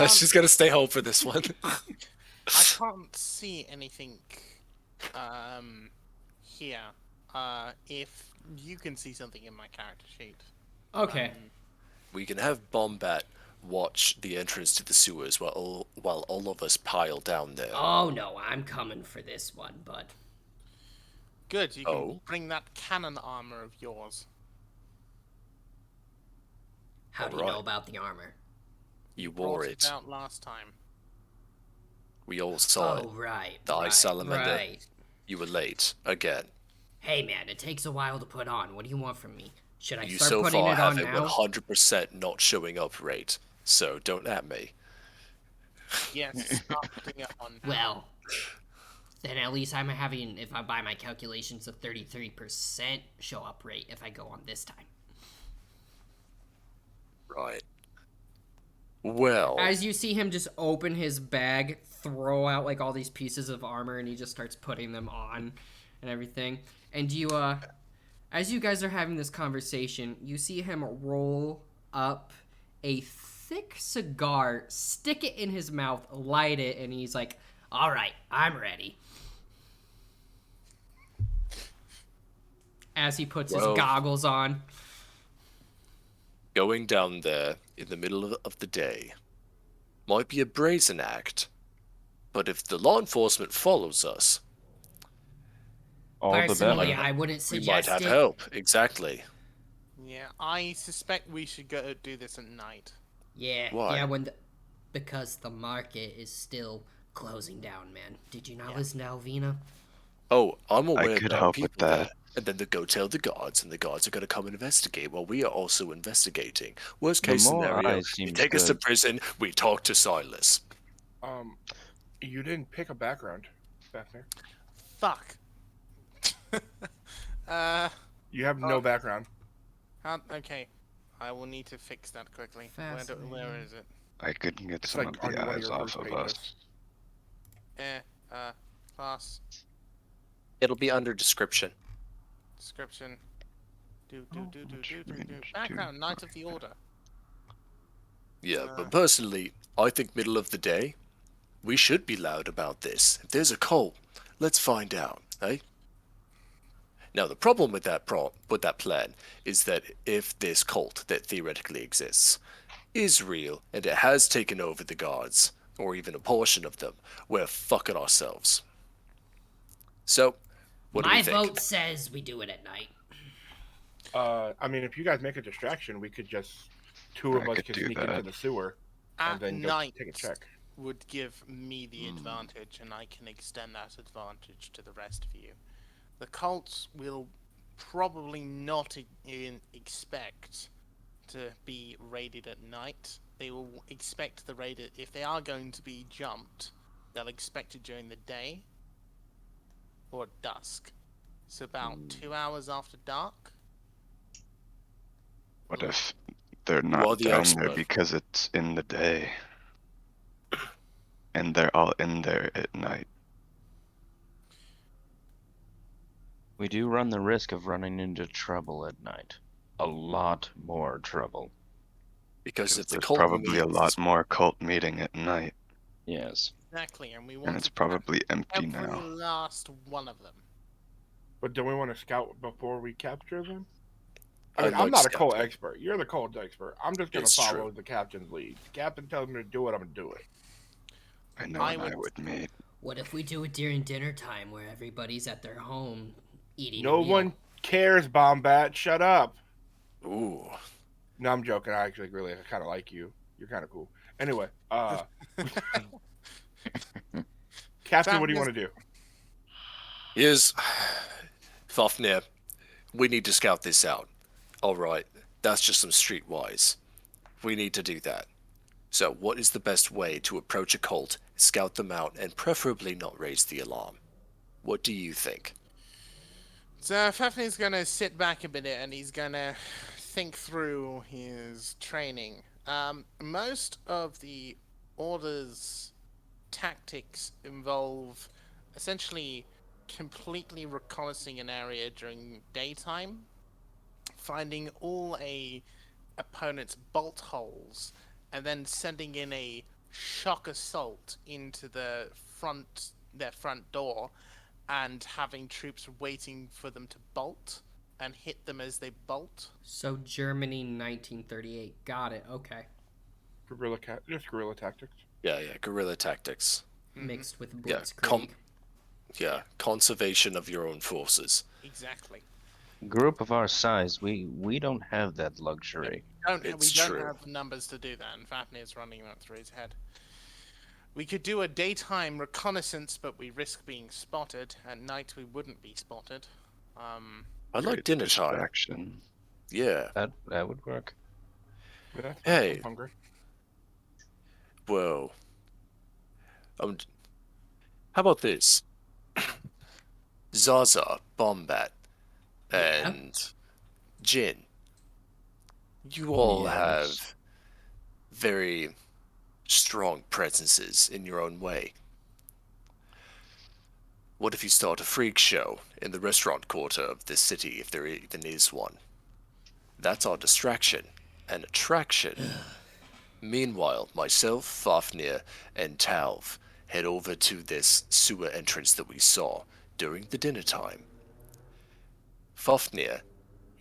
She's gonna stay home for this one. I can't see anything here. If you can see something in my character sheet. Okay. We can have Bombat watch the entrance to the sewers while all of us pile down there. Oh no, I'm coming for this one, bud. Good, you can bring that cannon armor of yours. How do you know about the armor? You wore it. Out last time. We all saw it. Oh, right. The Ice Salamander. Right. You were late again. Hey, man, it takes a while to put on. What do you want from me? Should I You start so putting far it have on a now? 100% not showing up rate, so don't at me. Yes, start putting it on now. Well, then at least I'm having, if I buy my calculations, a 33% show up rate if I go on this time. Right. Well, As you see him just open his bag, throw out like all these pieces of armor, and he just starts putting them on and everything. And as you guys are having this conversation, you see him roll up a thick cigar, stick it in his mouth, light it, and he's like, "All right, I'm ready." As he puts his goggles on. going down there in the middle of the day might be a brazen act, but if the law enforcement follows us, all the Personally, better. I wouldn't we suggest might have it. help. Exactly. Yeah, I suspect we should go do this at night. Yeah, Why? yeah, because the market is still closing down, man. Did you not listen to Alvina? Oh, I'm aware I could there are help people with that. there. And then they go tell the guards, and the guards are going to come and investigate while we are also investigating. Worst case more scenario, eyes they seems take us to good. prison, we talk to Silas. You didn't pick a background, Fafnir. Fuck. You have no background. Okay. I will need to fix that quickly. Fascinating. Where is it? I couldn't get It's some like of on the one of eyes your off first of pages. us. Class, It'll be under description. description. much range Background, to- Knight of the Order. Yeah, but personally, I think middle of the day, we should be loud about this. If there's a cult, let's find out, eh? Now, the problem with that plan is that if this cult that theoretically exists is real and it has taken over the guards, or even a portion of them, we're fucking ourselves. So, what do My we think? vote says we do it at night. I mean, if you guys make a distraction, we could just two of I us could could do sneak into that. the sewer At and then go night take a check. would give me the advantage, and I can extend that advantage to the rest of you. The cults will probably not expect to be raided at night. They will expect the raid, if they are going to be jumped, they'll expect it during the day or dusk. So about 2 hours after dark. What if they're are not the down expert. there because it's in the day? And they're all in there at night. We do run the risk of running into trouble at night. a lot more trouble. Because if the there's cult probably a lot meets, more cult meeting at night, Yes. Exactly, and we and want it's to probably empty every now. last one of them. But do we want to scout before we capture them? I I'd mean, I'm like not a cult scouting. expert. You're the cult expert. I'm just gonna It's follow true. the captain's lead. The captain tells me to do it, I'm gonna do it. I know I and I would- would meet. What if we do it during dinner time where everybody's at their home eating No a meal? one cares, Bombat. Shut up. Ooh. No, I'm joking. I actually really kind of like you. You're kind of cool. Anyway, Captain, what do you want to do? Here's Fafnir. We need to scout this out. All right, that's just some streetwise. We need to do that. So, what is the best way to approach a cult, scout them out, and preferably not raise the alarm? What do you think? So Fafnir's gonna sit back a minute and he's gonna think through his training. Most of the Order's tactics involve essentially completely reconnaissing an area during daytime, finding all a opponent's bolt holes, and then sending in a shock assault into their front door, and having troops waiting for them to bolt and hit them as they bolt. So Germany, 1938. Got it. Okay. Just guerrilla tactics. Yeah, guerrilla tactics. Mixed with Yeah, blitzkrieg. Conservation of your own forces. Exactly. Group of our size, we don't have that luxury. We It's don't true. have the numbers to do that, and Fafnir's running that through his head. We could do a daytime reconnaissance, but we risk being spotted. At night, we wouldn't be spotted. I like dinner time. Distraction. Yeah. That would work. Yeah, Hey. I'm hungry. Whoa. How about this? Zaza, Bombat, and Jin. You all Yes. have very strong presences in your own way. What if you start a freak show in the restaurant quarter of this city, if there even is one? That's our distraction and attraction. Meanwhile, myself, Fafnir, and Talv head over to this sewer entrance that we saw during the dinner time. Fafnir,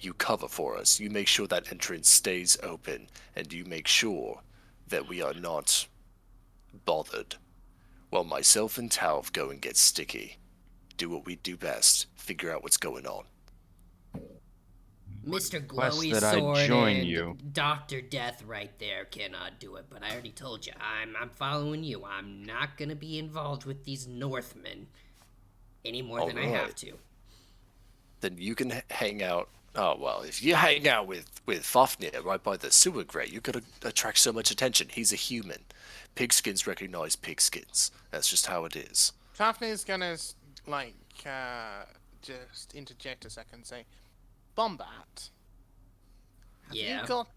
you cover for us. You make sure that entrance stays open, and you make sure that we are not bothered. While myself and Talv go and get sticky. Do what we do best. Figure out what's going on. Mr. Request Glowy that I Sword join and you. Dr. Death right there cannot do it, but I already told you, I'm following you. I'm not gonna be involved with these Northmen any more than I have Alright. to. Then you can hang out. Oh, well, if you hang out with Fafnir right by the sewer grate, you're going to attract so much attention. He's a human. Pigskins recognize pigskins. That's just how it is. Fafnir's gonna, just interject a second and say, Bombat, have Yeah. you got,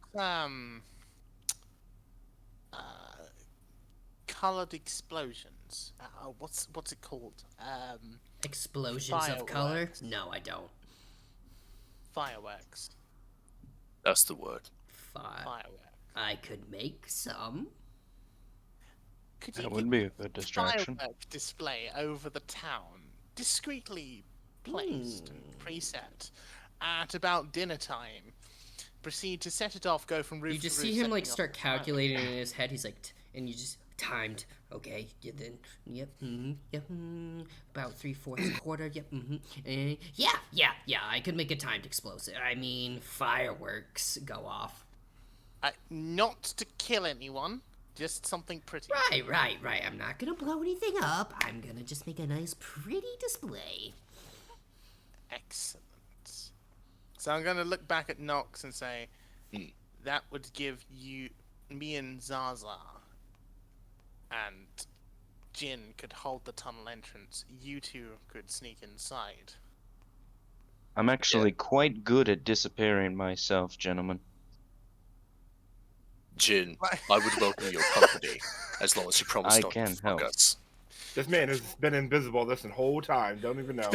colored explosions? What's it called? Explosions of color? Fireworks. No, I don't. Fireworks. That's the word. Fireworks. I could make some. Could you That give would be a good distraction. firework display over the town, discreetly placed and preset, at about dinner time? Proceed to set it off, go from roof You just to see roof, him setting like off start smoke. calculating in his head. He's like, and you just timed. Okay, yep, about 3/4 quarter. Yep, yeah. I could make a timed explosive. I mean, fireworks go off. Not to kill anyone, just something pretty. Right. I'm not gonna blow anything up. I'm gonna just make a nice, pretty display. Excellent. So I'm gonna look back at Nox and say, that would give me and Zaza and Jin could hold the tunnel entrance. You two could sneak inside. I'm actually quite good at disappearing myself, gentlemen. Jin, I would welcome your company, as long as you promise I not can to fuck help. us. This man has been invisible this whole time. Don't even know.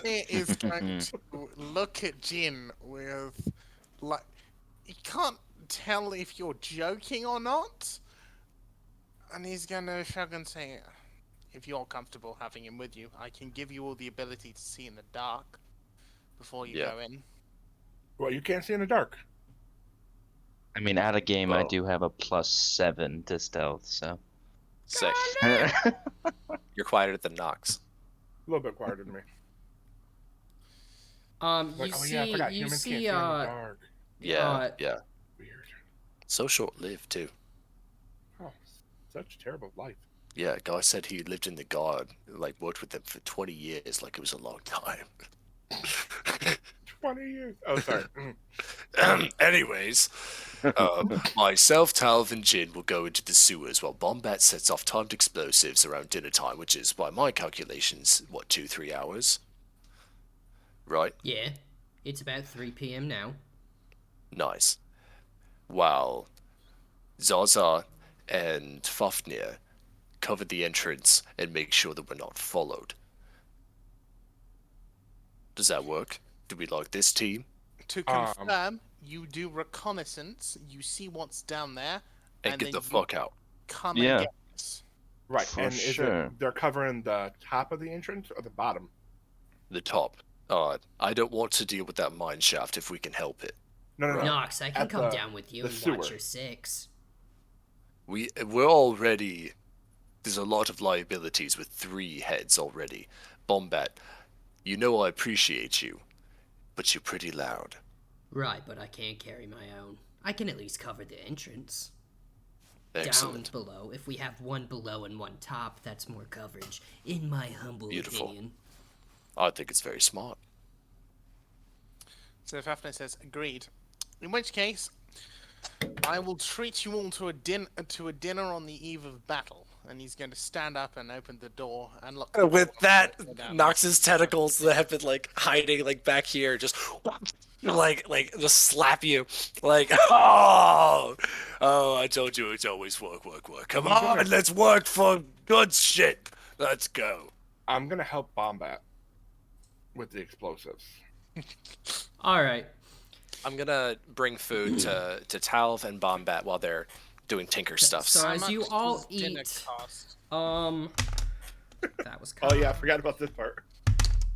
He is going to look at Jin with like, you can't tell if you're joking or not. And he's gonna shrug and say, if you're comfortable having him with you, I can give you all the ability to see in the dark before you go in. Well, you can't see in the dark. I mean, out of game, I do have a +7 to stealth, so. Sick. You're quieter than Nox. A little bit quieter than me. You see, dark. Yeah. Weird. So short-lived too. Oh, such a terrible life. Yeah, guy said he lived in the guard, like worked with them for 20 years, like it was a long time. 20 years. Oh, sorry. Anyways, myself, Talv, and Jin will go into the sewers while Bombat sets off timed explosives around dinner time, which is, by my calculations, 2-3 hours? Right? Yeah, it's about 3 p.m. now. Nice. While Zaza and Fafnir cover the entrance and make sure that we're not followed. Does that work? Do we like this team? To confirm, you do reconnaissance, you see what's down there, and get the fuck out. Come and get us. Right, For and sure. They're covering the top of the entrance or the bottom? The top. I don't want to deal with that mine shaft if we can help it. No. Nox, I can come down with you and watch your 6. We're already... There's a lot of liabilities with 3 heads already. Bombat, you know I appreciate you, but you're pretty loud. Right, but I can't carry my own. I can at least cover the entrance. Excellent. Down below. If we have one below and one top, that's more coverage, in my humble opinion. I think it's very smart. So Fafnir says, agreed. In which case, I will treat you all to a dinner on the eve of battle. And he's going to stand up and open the door and look. With that, Nox's tentacles that have been like hiding like back here, just like just slap you, like oh, I told you it's always work. Come on, let's work for good shit. Let's go. I'm gonna help Bombat with the explosives. All right. I'm gonna bring food to Talv and Bombat while they're doing tinker stuff. So as you all eat, that was. Oh yeah, I forgot about this part.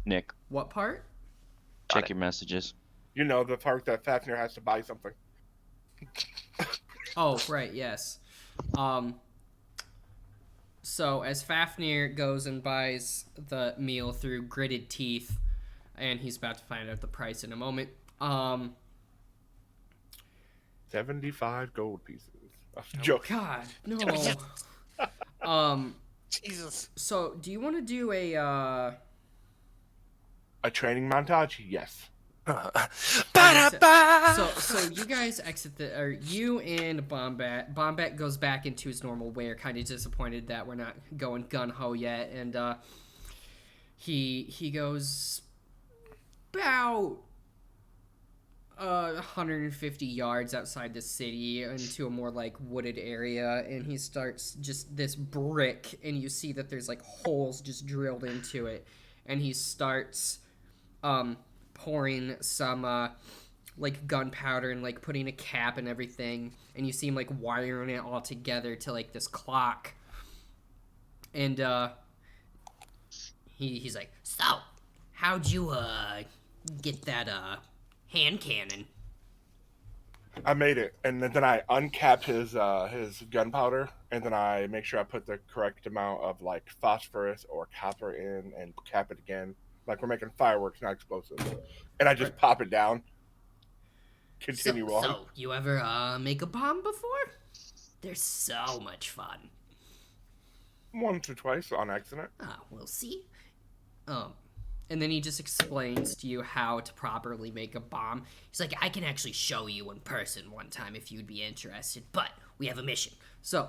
Nick, what part? Check your messages. You know, the part that Fafnir has to buy something. Oh right, yes. So as Fafnir goes and buys the meal through gritted teeth, and he's about to find out the price in a moment. 75 gold pieces. God, no. Jesus. So, do you want to do a training montage? Yes. So you guys exit you and Bombat. Bombat goes back into his normal wear, kind of disappointed that we're not going gun ho yet, and he goes about 150 yards outside the city into a more like wooded area, and he starts just this brick, and you see that there's like holes just drilled into it, and he starts pouring some like gunpowder and like putting a cap and everything, and you see him like wiring it all together to like this clock, and he's like, so how'd you get that hand cannon? I made it, and then I uncap his gunpowder, and then I make sure I put the correct amount of like phosphorus or copper in, and cap it again. Like we're making fireworks, not explosives. And I just pop it down. Continue on. So you ever make a bomb before? They're so much fun. Once or twice on accident. We'll see. And then he just explains to you how to properly make a bomb. He's like, I can actually show you in person one time if you'd be interested, but we have a mission. So,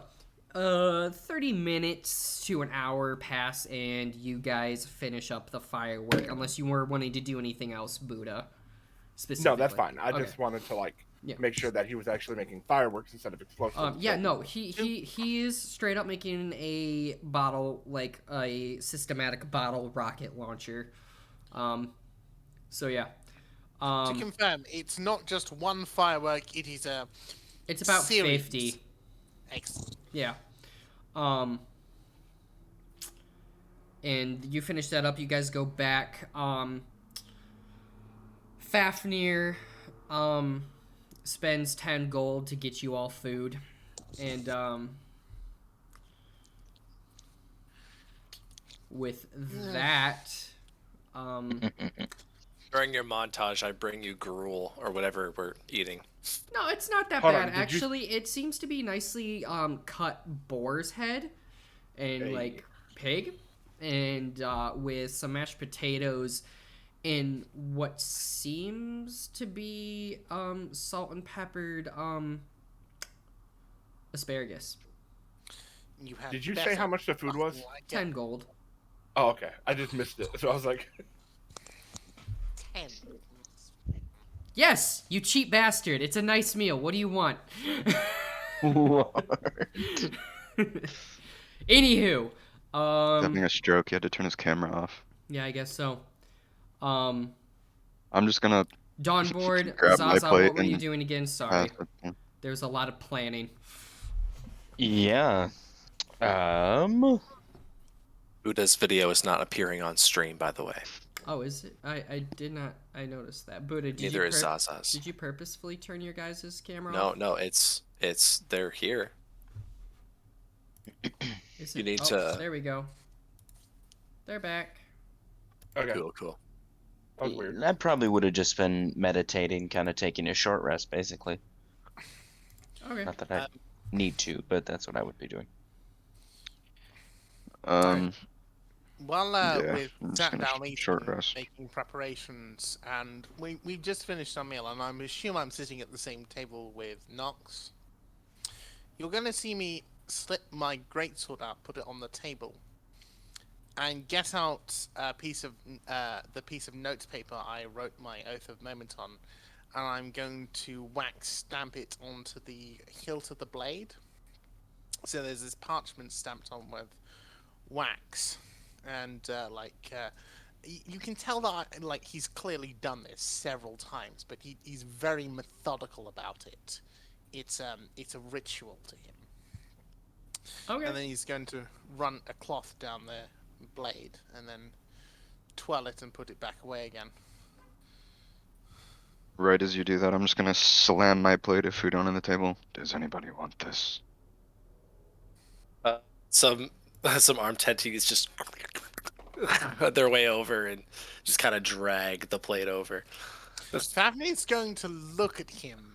30 minutes to an hour pass, and you guys finish up the firework, unless you were wanting to do anything else, Buddha, specifically. No, that's fine. I just wanted to, make sure that he was actually making fireworks instead of explosives. He is straight up making a bottle, like a systematic bottle rocket launcher. So yeah. To confirm, it's not just one firework, it is a It's about series. 50. Excellent. Yeah. And you finish that up. You guys go back. Fafnir spends 10 gold to get you all food. And with that, During your montage, I bring you gruel or whatever we're eating. no, it's not that Hold bad. on, did you- Actually, it seems to be nicely cut boar's head and Hey. like pig, and with some mashed potatoes and what seems to be salt and peppered asparagus. You had Did you say better how much the food was? fucking like it. 10 gold. Oh, okay. I just missed it. So I was like, 10. Yes, you cheap bastard. It's a nice meal. What do you want? Anywho, Having a stroke, he had to turn his camera off. yeah, I guess so. I'm just gonna Dawnboard, grab my Zaza, plate what were you and doing again? pass Sorry. it. There's a lot of planning. Yeah. Buddha's video is not appearing on stream, by the way. Oh, is it? I did not. I noticed that. Buddha, did Neither you is Zaza's. did you purposefully turn your guys' camera No, off? no, it's they're here. Is you it- need oh, to- There we go. They're back. okay, Cool. that was weird. I probably would have just been meditating, kind of taking a short rest, basically. Okay. Not that I need to, but that's what I would be doing. While Yeah, we're I'm just sat gonna down short eating, rest. making preparations, and we've just finished our meal, and I assume I'm sitting at the same table with Nox. You're going to see me slip my greatsword out, put it on the table, and get out a piece of the piece of notes paper I wrote my Oath of Moment on, and I'm going to wax stamp it onto the hilt of the blade. So there's this parchment stamped on with wax, and you can tell that he's clearly done this several times, but he's very methodical about it. It's a ritual to him. Okay. And then he's going to run a cloth down the blade and then twirl it and put it back away again. Right as you do that, I'm just gonna slam my plate of food onto the table. Does anybody want this? Some armed entities just their way over and just kind of drag the plate over. Fafnir's going to look at him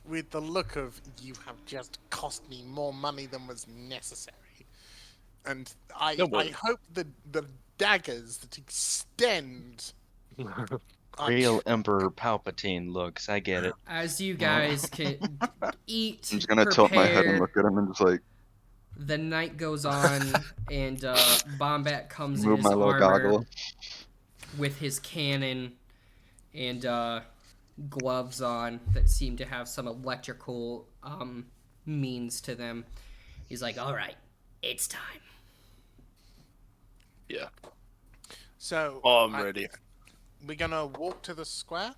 with the look of, you have just cost me more money than was necessary. And I hope that the daggers that extend Real Emperor Palpatine looks. I get it. As you guys can eat, I'm just gonna tilt my head and prepare, look at him and just like the night goes on, and Bombat comes in move his my little armor goggle. with his cannon and gloves on that seem to have some electrical means to them. He's like, all right, it's time. Yeah. So Oh, I'm ready. we're gonna walk to the square.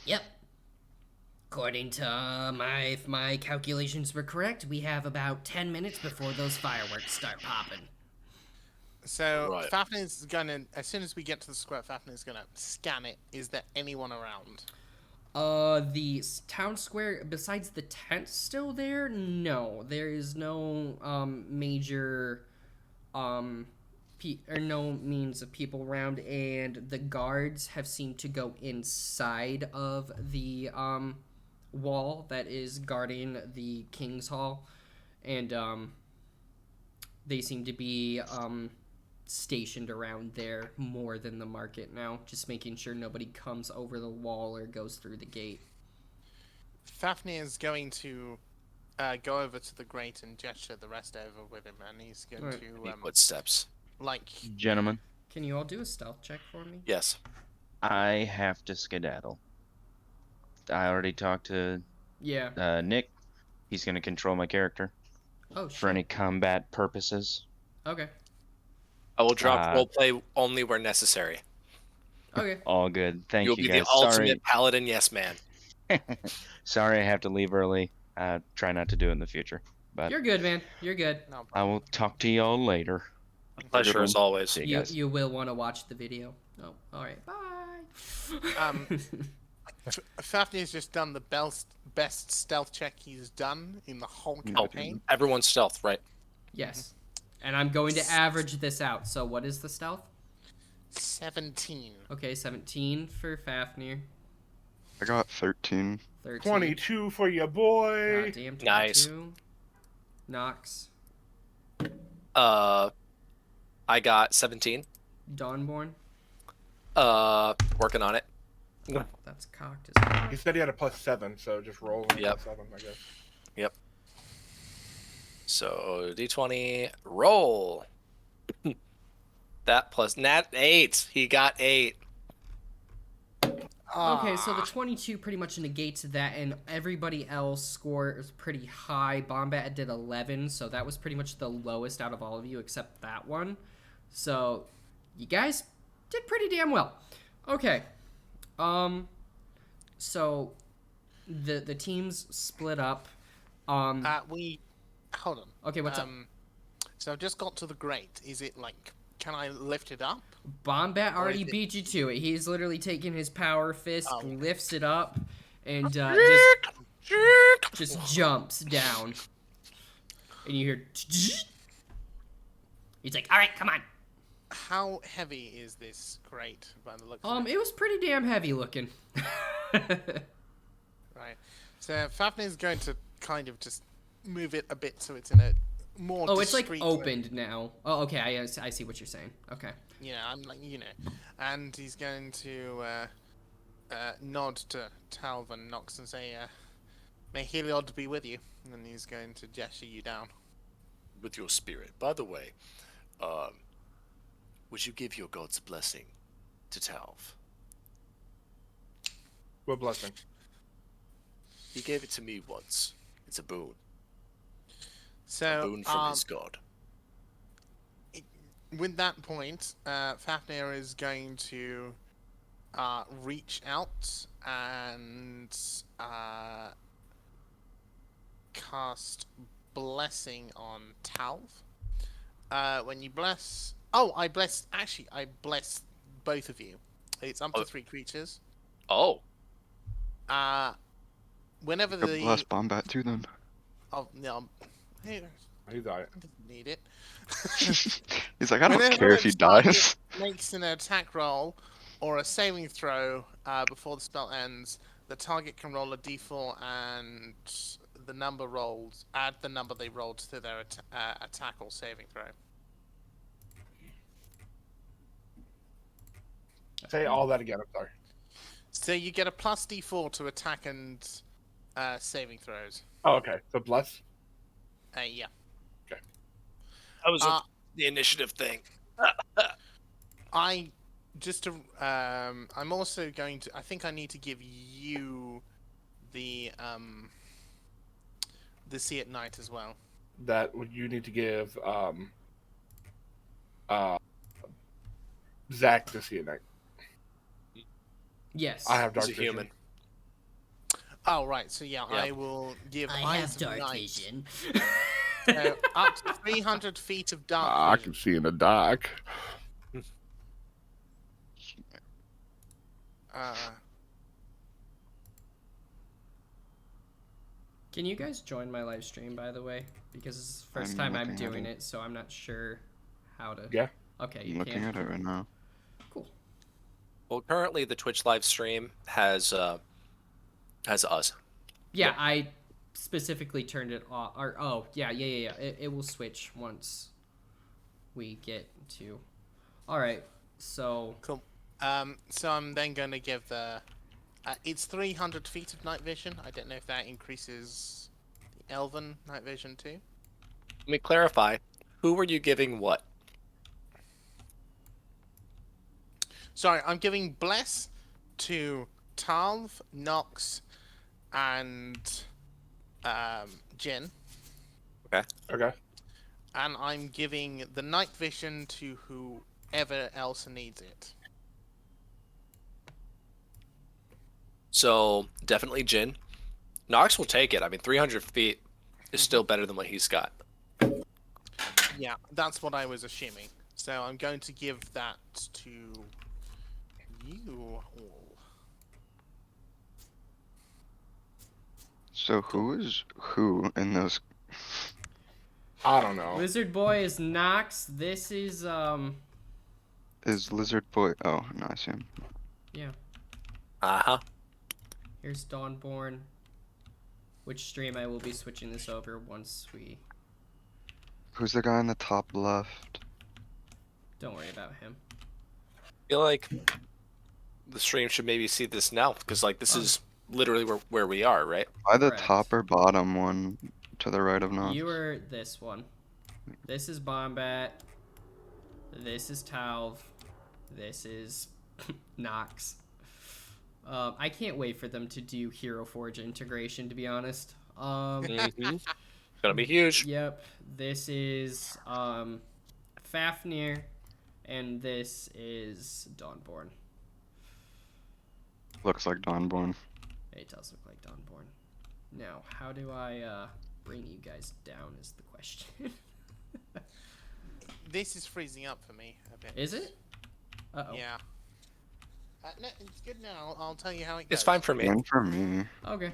Yep. According to if my calculations were correct, we have about 10 minutes before those fireworks start popping. So Right. Fafnir's gonna, as soon as we get to the square, Fafnir's gonna scan it. Is there anyone around? The town square, besides the tent still there, no. There is no major or no means of people around, and the guards have seemed to go inside of the wall that is guarding the King's Hall, and they seem to be stationed around there more than the market now, just making sure nobody comes over the wall or goes through the gate. Fafnir is going to go over to the grate and gesture the rest over with him, and he's going Right. to Footsteps. Gentlemen, Can you all do a stealth check for me? Yes. I have to skedaddle. I already talked to Yeah. Nick. He's going to control my character Oh, for shit. any combat purposes. Okay. I will drop Uh, roleplay only where necessary. Okay. All good. Thank You'll you be guys. the ultimate paladin yes man. Sorry I have to leave early. Try not to do it in the future. But You're good, man. You're good. No I will problem. talk to y'all later. Pleasure as always. See you You guys. you will want to watch the video. Oh, all right. Bye. Fafnir's just done the best stealth check he's done in the whole Oh, campaign. everyone's stealth, right? Yes. And I'm going to average this out. So what is the stealth? 17. Okay, 17 for Fafnir. I got 13. 13. 22 for your boy. Goddamn, 22. Nice. Nox. I got 17. Dawnborn. Working on it. That's cocked as fuck. He said he had a +7, so just roll a Yep. +7, I guess. Yep. So D20 roll. That plus nat 8. He got 8. Okay, so the 22 pretty much negates that, and everybody else scores pretty high. Bombat did 11, so that was pretty much the lowest out of all of you except that one. So you guys did pretty damn well. Okay. So the teams split up. Hold on. Okay, what's up? So I've just got to the grate. Is it like, can I lift it up? Bombat already is it- beat you to it. He's literally taking his power fist, Oh. lifts it up, and just jumps down. And you hear. He's like, "All right, come on." How heavy is this grate by the looks of it? It was pretty damn heavy looking. Right. So Fafnir's going to kind of just move it a bit so it's in a more Oh, it's like discreet opened now. Oh, okay. I see what you're saying. Okay. I'm like, and he's going to nod to Talv and Nox and say, "May Heliod be with you," and then he's going to gesture you down. With your spirit. By the way, would you give your god's blessing to Talv? What blessing? Oh. He gave it to me once. It's a boon. So, A boon from his god. with that point, Fafnir is going to reach out and cast Blessing on Talv. When you bless... Oh, I bless both of you. It's up to 3 creatures. Oh. Whenever God the... bless Bombat too then. Oh, no. Hey, He died. doesn't need it. He's like, I don't Whenever care if he its target dies. makes an attack roll or a saving throw before the spell ends, the target can roll a d4 and the number rolled, add the number they rolled to their attack or saving throw. Say all that again, I'm sorry. So you get a plus d4 to attack and saving throws. Oh, okay. So bless. Yeah. That was the initiative thing. I'm also going to. I think I need to give you the See at Night as well. That you need to give Zach to see at night. Yes. I have He's dark a vision. human. Oh right, so yeah, Yeah. I will give I Eyes have of dark Night, vision. up to 300 feet of dark I vision. can see in the dark. Can you guys join my live stream, by the way? Because this is the first I'm time I'm looking at doing it. it, so I'm not sure how to. Yeah. Okay, I'm you looking can. at it right now. Cool. Well, currently the Twitch live stream has us. Yeah, I specifically turned it off. Or yeah. It will switch once we get to. All right. So Cool. So I'm then going to give the. It's 300 feet of night vision. I don't know if that increases the elven night vision too. Let me clarify. Who were you giving what? Sorry, I'm giving bless to Talv, Nox, and Jin, Okay. and I'm giving the night vision to whoever else needs it. So definitely Jin. Nox will take it. I mean, 300 feet is still better than what he's got. Yeah, that's what I was assuming. So I'm going to give that to you all. So who is who in those? I don't know. Lizard Boy is Nox. This is Is Lizard Boy? Oh, no, I see him. yeah. Uh-huh. Here's Dawnborn. Which stream I will be switching this over once we. Who's the guy in the top left? Don't worry about him. I feel like the stream should maybe see this now, because like this is literally where we are, right? By the Correct. top or bottom one to the right of Nox? You are this one. This is Bombat. This is Talv. This is Nox. I can't wait for them to do Hero Forge integration, to be honest. Mm-hmm. It's gonna be huge. Yep. This is Fafnir, and this is Dawnborn. Looks like Dawnborn. It does look like Dawnborn. Now, how do I bring you guys down is the question. This is freezing up for me a bit. Is it? Uh-oh. Yeah. No, it's good now. I'll tell you how it goes. It's fine for me. And for me. Okay.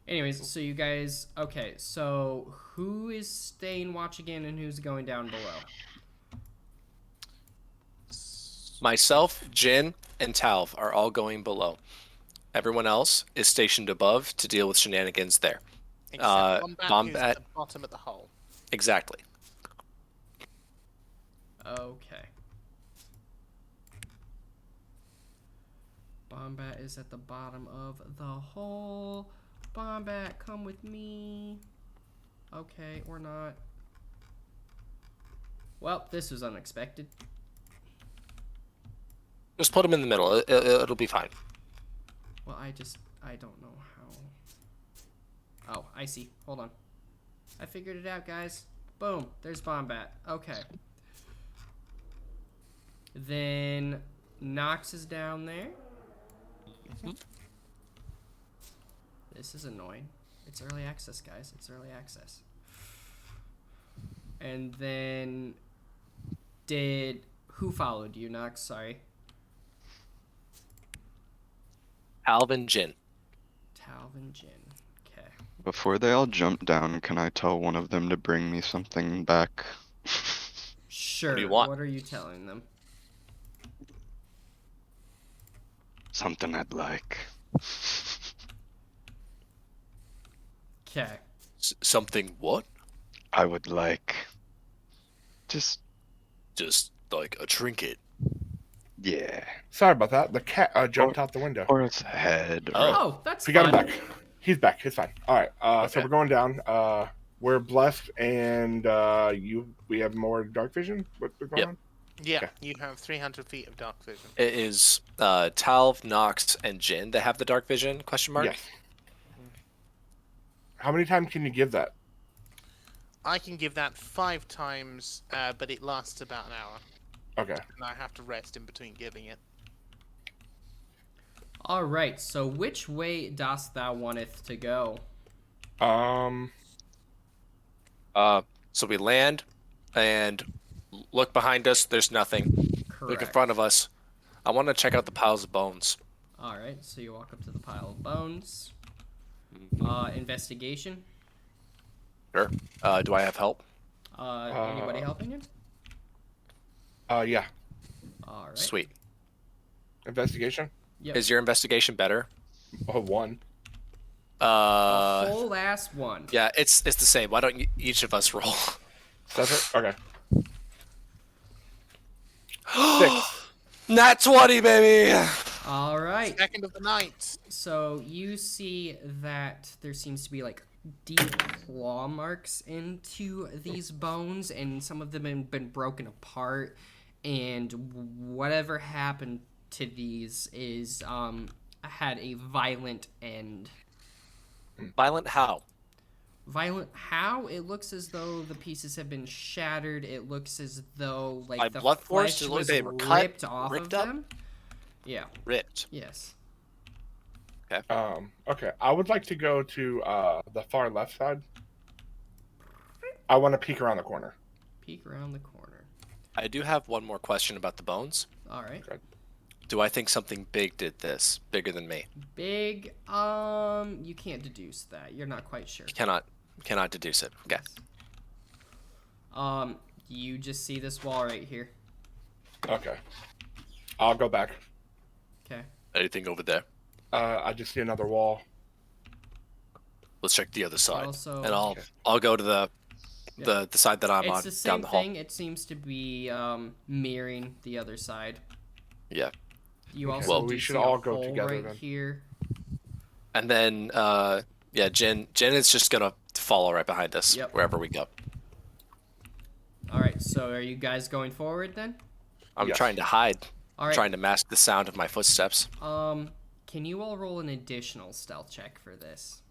Anyways, so you guys... Okay, so who is staying watch again and who's going down below? Myself, Jin, and Talv are all going below. Everyone else is stationed above to deal with shenanigans there. Except Wombat, Wombat- who's at the bottom of the hole. Exactly. Okay. Bombat is at the bottom of the hole. Bombat, come with me. Okay, or not. Well, this was unexpected. Just put him in the middle. It'll be fine. Well, I don't know how. Oh, I see. Hold on. I figured it out, guys. Boom. There's Bombat. Okay. Then Nox is down there. This is annoying. It's early access, guys. It's early access. And then who followed you, Nox? Sorry. Alvin, Jin. Talvin Jin. Okay. Before they all jump down, can I tell one of them to bring me something back? Sure. you want? What are you telling them? Something I'd like. Okay. Something what? I would like. Just, Just like a trinket. yeah. Sorry about that. The cat jumped out the window. Or its head. Or Oh, that's We got him fun. back. He's back. He's fine. All right. So Okay. we're going down. We're blessed, and we have more dark vision. What's going Yep. on? Yeah, Okay. you have 300 feet of dark vision. It is Talv, Nox, and Jin that have the dark vision? Question mark. Yes. How many times can you give that? I can give that 5 times, but it lasts about an hour. Okay. And I have to rest in between giving it. All right. So which way dost thou wanteth to go? So we land and look behind us. There's nothing. Correct. Look in front of us. I want to check out the piles of bones. All right. So you walk up to the pile of bones. Investigation. Sure. Do I have help? Anybody helping you? Yeah. All right. Sweet. Investigation. Yep. Is your investigation better? Oh, 1. A whole ass one. Yeah, it's the same. Why don't each of us roll? That's it. Okay. 6. Nat 20, baby. All right. Second of the night. So you see that there seems to be like deep claw marks into these bones, and some of them have been broken apart. And whatever happened to these is had a violent end. Violent how? Violent how? It looks as though the pieces have been shattered. It looks as though like By the blunt force? flesh Does it look was like they were cut, ripped off ripped of up? them. Yeah. Ripped. Yes. Okay. I would like to go to the far left side. I want to peek around the corner. Peek around the corner. I do have one more question about the bones. All right. Okay. Do I think something big did this? Bigger than me? Big. You can't deduce that. You're not quite sure. Cannot deduce it. Okay. You just see this wall right here. Okay. I'll go back. Okay. Anything over there? I just see another wall. Let's check the other side. Also, and I'll go to the side that I'm it's on the same down the hall. thing. It seems to be mirroring the other side. Yeah. You Okay. also Well, do we should see all a go hole together right then. here. And then Jen is just gonna follow right behind us wherever we go. All right. So are you guys going forward then? I'm Yes. trying to hide. All right. Trying to mask the sound of my footsteps. Can you all roll an additional stealth check for this?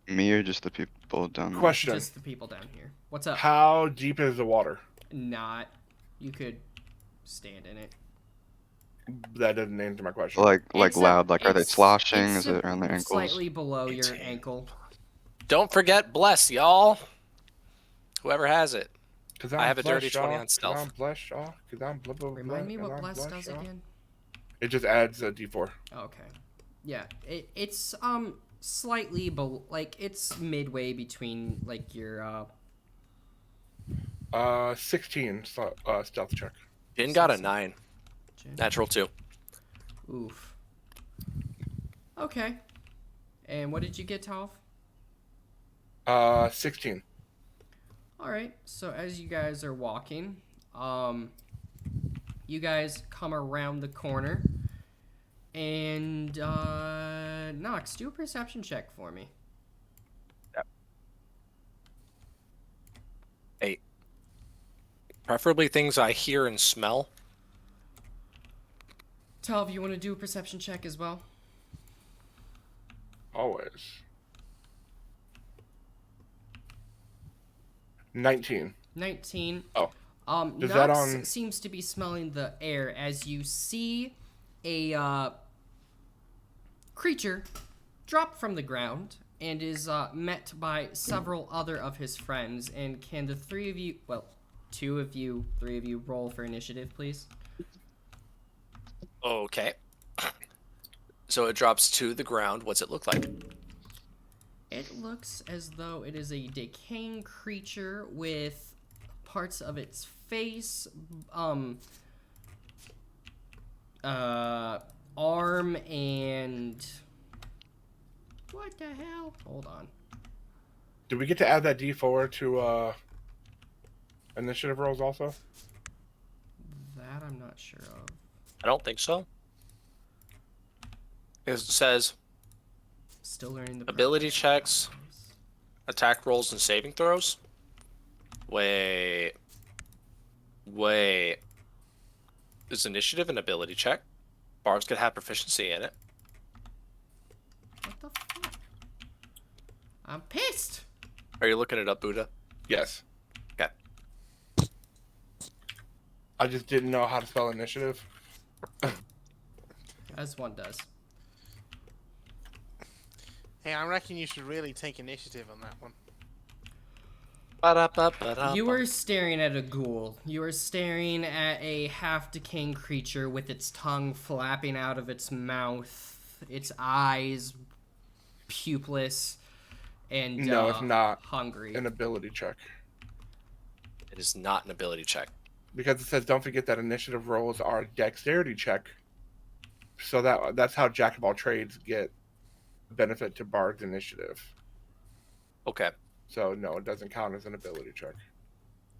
Me or just the people down there? Question. Just the people down here. What's up? How deep is the water? Not. You could stand in it. That doesn't answer my question. Like It's loud, like are they it's- sloshing? it's Is it around their ankles? Slightly below It's your a- ankle. Don't forget bless, y'all. Whoever has it. 'Cause I have a dirty blessed, 20 y'all. on 'Cause stealth. I'm blessed, y'all. 'Cause I'm blah, blah, blah, Remind me 'cause what I'm bless does y'all. again. It just adds a D4. Okay. Yeah. It's slightly like it's midway between like your 16 stealth check. Jen got a 9. Natural 2. Oof. Okay. And what did you get, Toph? 16. All right. So as you guys are walking, you guys come around the corner, and Nox, do a perception check for me. 8. Preferably things I hear and smell. Toph, you want to do a perception check as well? Always. 19. 19. Oh. Nox Is that on- seems to be smelling the air as you see a creature drop from the ground and is met by several other of his friends. And can the three of you, well, two of you, three of you, roll for initiative, please? Okay. So it drops to the ground. What's it look like? It looks as though it is a decaying creature with parts of its face, arm, and what the hell? Hold on. Did we get to add that D4 to initiative rolls also? That I'm not sure of. I don't think so. It says Still learning the ability process. checks, attack rolls, and saving throws. Wait. Is initiative an ability check? Bards could have proficiency in it. What the fuck? I'm pissed. Are you looking it up, Buddha? Yes. Okay. I just didn't know how to spell initiative. As one does. Hey, I reckon you should really take initiative on that one. You are staring at a ghoul. You are staring at a half-decaying creature with its tongue flapping out of its mouth, its eyes pupilless, and No, it's not hungry. an ability check. It is not an ability check. Because it says don't forget that initiative rolls are a dexterity check. So that's how Jack of all trades get benefit to Bard's initiative. Okay. So no, it doesn't count as an ability check.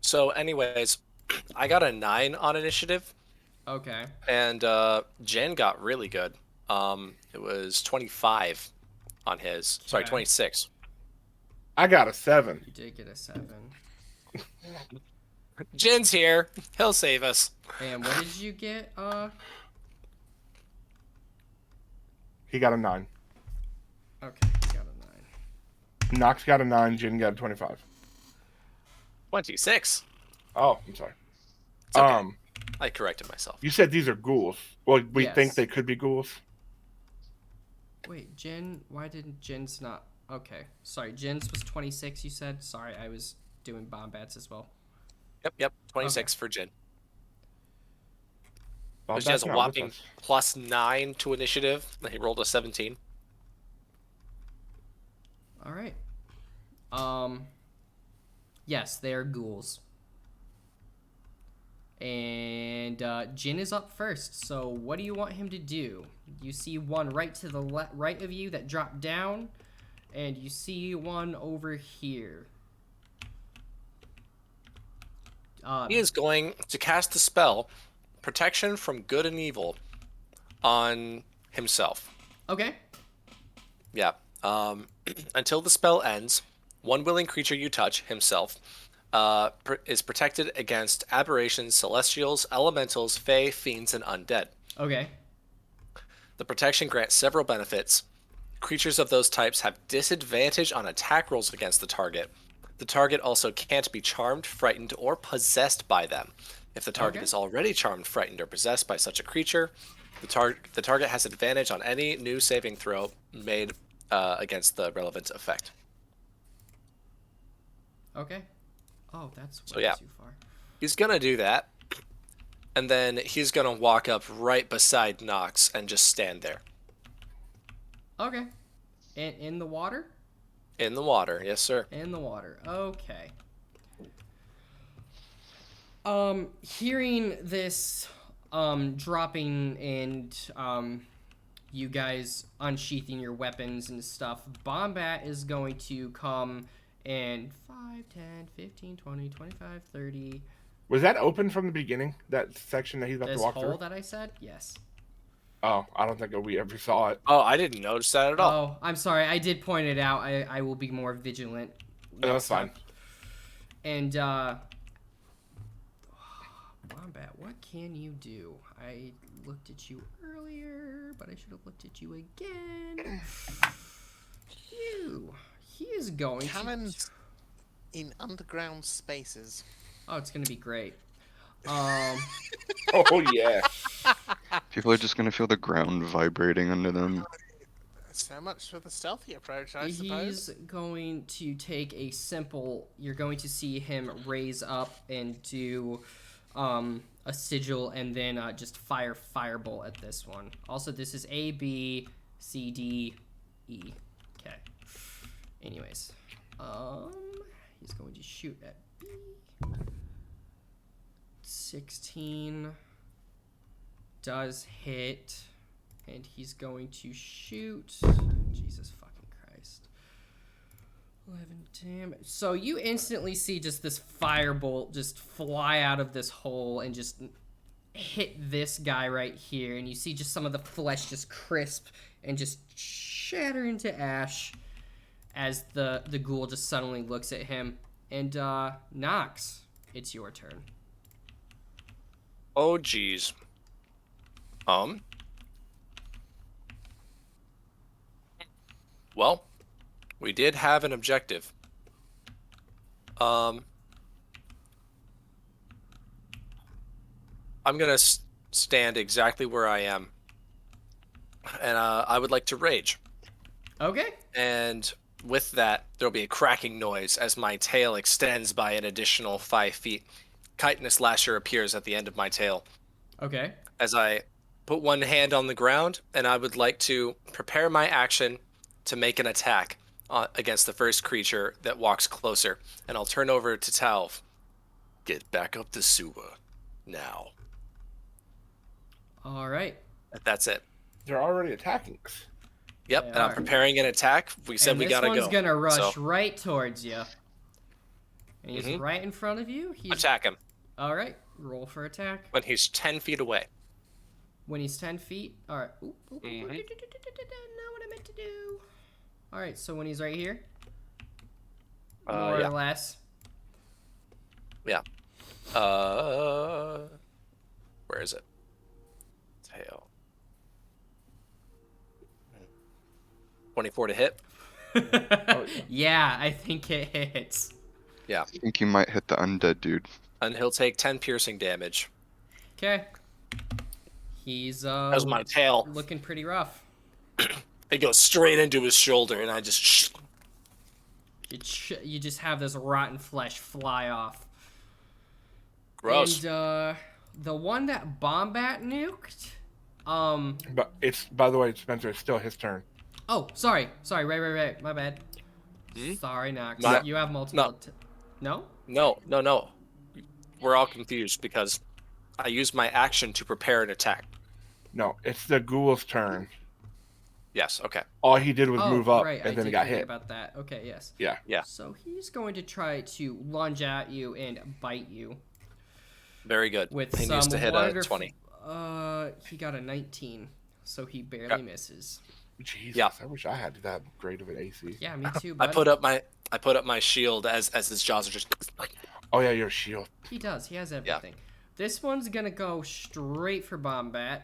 So, anyways, I got a 9 on initiative, Okay. and Jen got really good. It was 25 on his. Sorry, Okay. 26. I got a 7. You did get a 7. Jen's here. He'll save us. And what did you get? He got a 9. Okay, you got a 9. Nox got a 9. Jin got a 25. 26. Oh, I'm sorry. It's okay. I corrected myself. You said these are ghouls. Well, we Yes. think they could be ghouls. Wait, Jin. Why didn't Jin's not? Okay, sorry. Jin's was 26. You said. Sorry, I was doing bombats as well. Yep. 26 for Jin. Well, So she has that's a not with whopping us. +9 to initiative. He rolled a 17. All right. Yes, they are ghouls. And Jin is up first. So what do you want him to do? You see one right to the right of you that dropped down, and you see one over here. He is going to cast the spell, Protection from Good and Evil, on himself. Okay. Yeah. Until the spell ends, one willing creature you touch, himself, is protected against aberrations, celestials, elementals, fae, fiends, and undead. Okay. The protection grants several benefits. Creatures of those types have disadvantage on attack rolls against the target. The target also can't be charmed, frightened, or possessed by them. If the target Okay. is already charmed, frightened, or possessed by such a creature, the target has advantage on any new saving throw made against the relevant effect. Okay. Oh, that's So, way yeah. too far. He's gonna do that, and then he's gonna walk up right beside Nox and just stand there. Okay. In the water? In the water, yes, sir. In the water. Okay. Hearing this, dropping and, you guys unsheathing your weapons and stuff, Bombat is going to come and 5, 10, 15, 20, 25, 30. Was that open from the beginning? That section that he's about This to walk hole through? that I said? Yes. Oh, I don't think we ever saw it. Oh, I didn't notice that at all. Oh, I'm sorry. I did point it out. I will be more vigilant. No, next that's fine. time. And, Wombat, what can you do? I looked at you earlier, but I should have looked at you again. He is going Cannons in underground spaces. Oh, it's gonna be great. Oh yeah. People are just gonna feel the ground vibrating under them. So much for the stealthy approach, I He's suppose. going to take a simple. You're going to see him raise up and do a sigil and then just fire firebolt at this one. Also, this is A, B, C, D, E. Okay. Anyways, he's going to shoot at B. 16 does hit, and he's going to shoot. Jesus fucking Christ. 11 damage. So you instantly see just this firebolt just fly out of this hole and just hit this guy right here, and you see just some of the flesh just crisp and just shatter into ash as the ghoul just suddenly looks at him. And Nox, it's your turn. Oh, geez. Well, we did have an objective. I'm gonna stand exactly where I am, and I would like to rage. Okay. And with that, there'll be a cracking noise as my tail extends by an additional 5 feet. Chitinous Lasher appears at the end of my tail. Okay. As I put one hand on the ground, and I would like to prepare my action to make an attack against the first creature that walks closer. And I'll turn over to Talv. Get back up the sewer now. All right. That's it. They're already attacking us. Yep, They and I'm are. preparing an attack. We said And we this gotta one's go. gonna rush So, right towards you. And he's Mhm. right in front of you. He's attack him all right. Roll for attack. when he's 10 feet away. When he's 10 feet. All right. Oop, oop, oop, Mhm. Not what I meant to do. All right. So when he's right here, more Yeah. or less. Yeah. Where is it? Tail. 24 to hit. Yeah, I think it hits. Yeah. I think you might hit the undead dude. And he'll take 10 piercing damage. Okay. He's That was my tail. looking pretty rough. It goes straight into his shoulder, and I just. You just have this rotten flesh fly off. Gross. And the one that Bombat nuked. But it's, by the way, Spencer, it's still his turn. Oh, sorry. Right. My bad. Hmm? Sorry, Nox. My- You have multiple. no. No? No. We're all confused because I used my action to prepare an attack. No, it's the ghoul's turn. Yes. Okay. All he did was Oh, move up, right. and I then he did got forget hit. about that. Okay, yes. Yeah. Yeah. So he's going to try to lunge at you and bite you Very good. with He some needs to hit a wonderful. 20. He got a 19, so he barely misses. Jesus, Yeah. I wish I had that great of an AC. Yeah, me too. I Bud. put up my shield as his jaws are just. Oh yeah, your shield. He does. He has everything. This one's gonna go straight for Bombat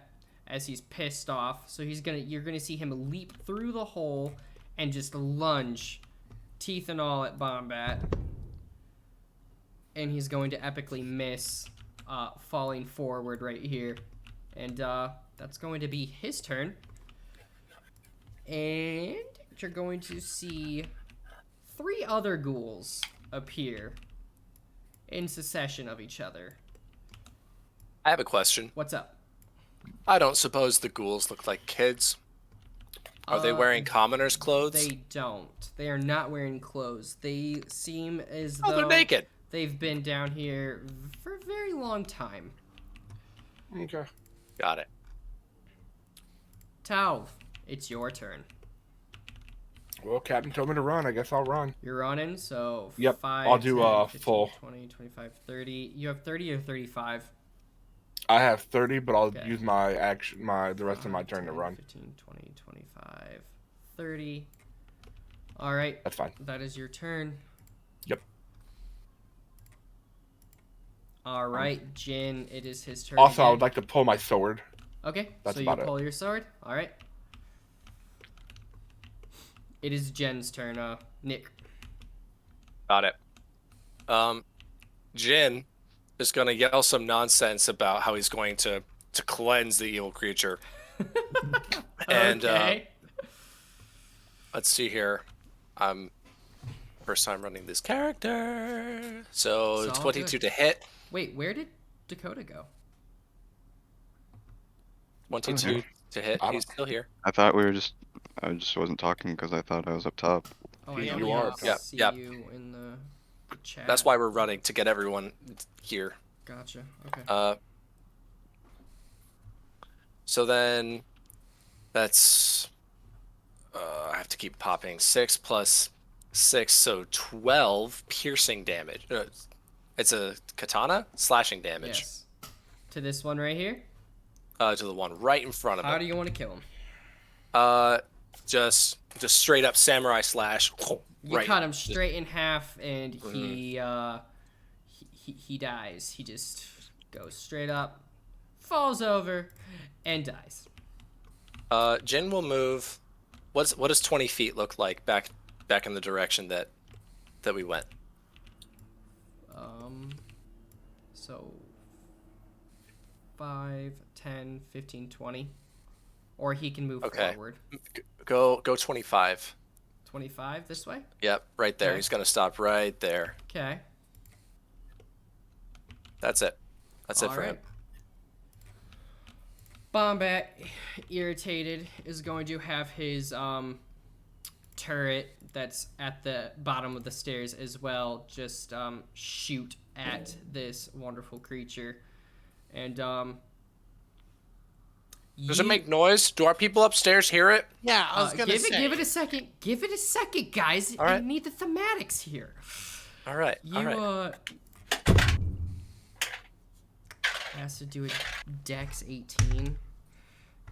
as he's pissed off. So you're gonna see him leap through the hole and just lunge, teeth and all, at Bombat. And he's going to epically miss, falling forward right here. And that's going to be his turn. And you're going to see 3 other ghouls appear in succession of each other. I have a question. What's up? I don't suppose the ghouls look like kids. Are they wearing commoners' clothes? They don't. They are not wearing clothes. They seem as Oh, though they're naked. they've been down here for a very long time. Okay. Got it. Tau, it's your turn. Well, Captain told me to run. I guess I'll run. You're running, so Yep, 5, I'll do 10, 15, full. 20, 25, 30. You have 30 or 35? I have 30, but I'll Okay. use my action, the rest of my 5, turn to 10, run. 15, 20, 25, 30. All right. That's fine. That is your turn. Yep. All right, Jin, it is his turn. Also, I again. would like to pull my sword. Okay, That's so you about it. pull your sword. All right. It is Jen's turn. Nick. Got it. Jin is gonna yell some nonsense about how he's going to cleanse the evil creature. And Okay. let's see here. First time running this character. So It's all 22 good. to hit. Wait, where did Dakota go? 22 to hit. I He's still here. I thought I just wasn't talking because I thought I was up top. Oh, Yeah, I you only are. see Yep. you in the chat. That's why we're running to get everyone here. Gotcha. Okay. So then that's I have to keep popping 6 plus 6, so 12 piercing damage. It's a katana slashing damage Yes. To this one right here. to the one right in front of How him. do you want to kill him? Just straight up samurai slash. You right. cut him straight in half, and he dies. He just goes straight up, falls over, and dies. Jin will move. What does 20 feet look like back in the direction that we went? So 5, 10, 15, 20. Or he can move Okay. forward. Go 25. 25 this way? Yep, right there. Okay. He's gonna stop right there. Okay. That's it. That's it All for right. him. Bombat, irritated, is going to have his turret that's at the bottom of the stairs as well just shoot at this wonderful creature. And Does it make noise? Do our people upstairs hear it? Yeah, I was gonna give say. it a second. Give it a second, guys. All right. I need the thematics here. All right. You all right. Has to do a Dex 18.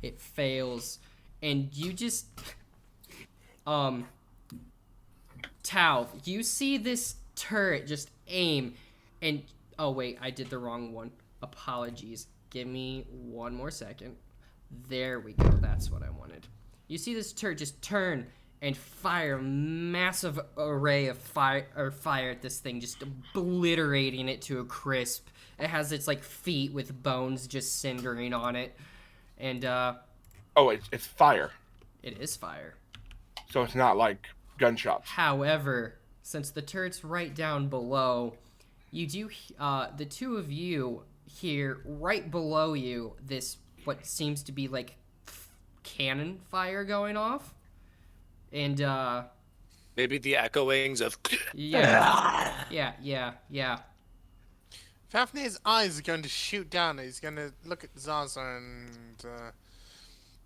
It fails, and you just Tau, you see this turret just aim, and oh wait, I did the wrong one. Apologies. Give me one more second. There we go. That's what I wanted. You see this turret just turn and fire a massive array of fire at this thing, just obliterating it to a crisp. It has its like feet with bones just cindering on it, and Oh, it's fire. It is fire. So it's not like gunshots. However, since the turret's right down below, you do the two of you hear right below you this what seems to be like cannon fire going off, and Maybe the echoings of. yeah. Fafnir's eyes are going to shoot down. He's going to look at Zaza and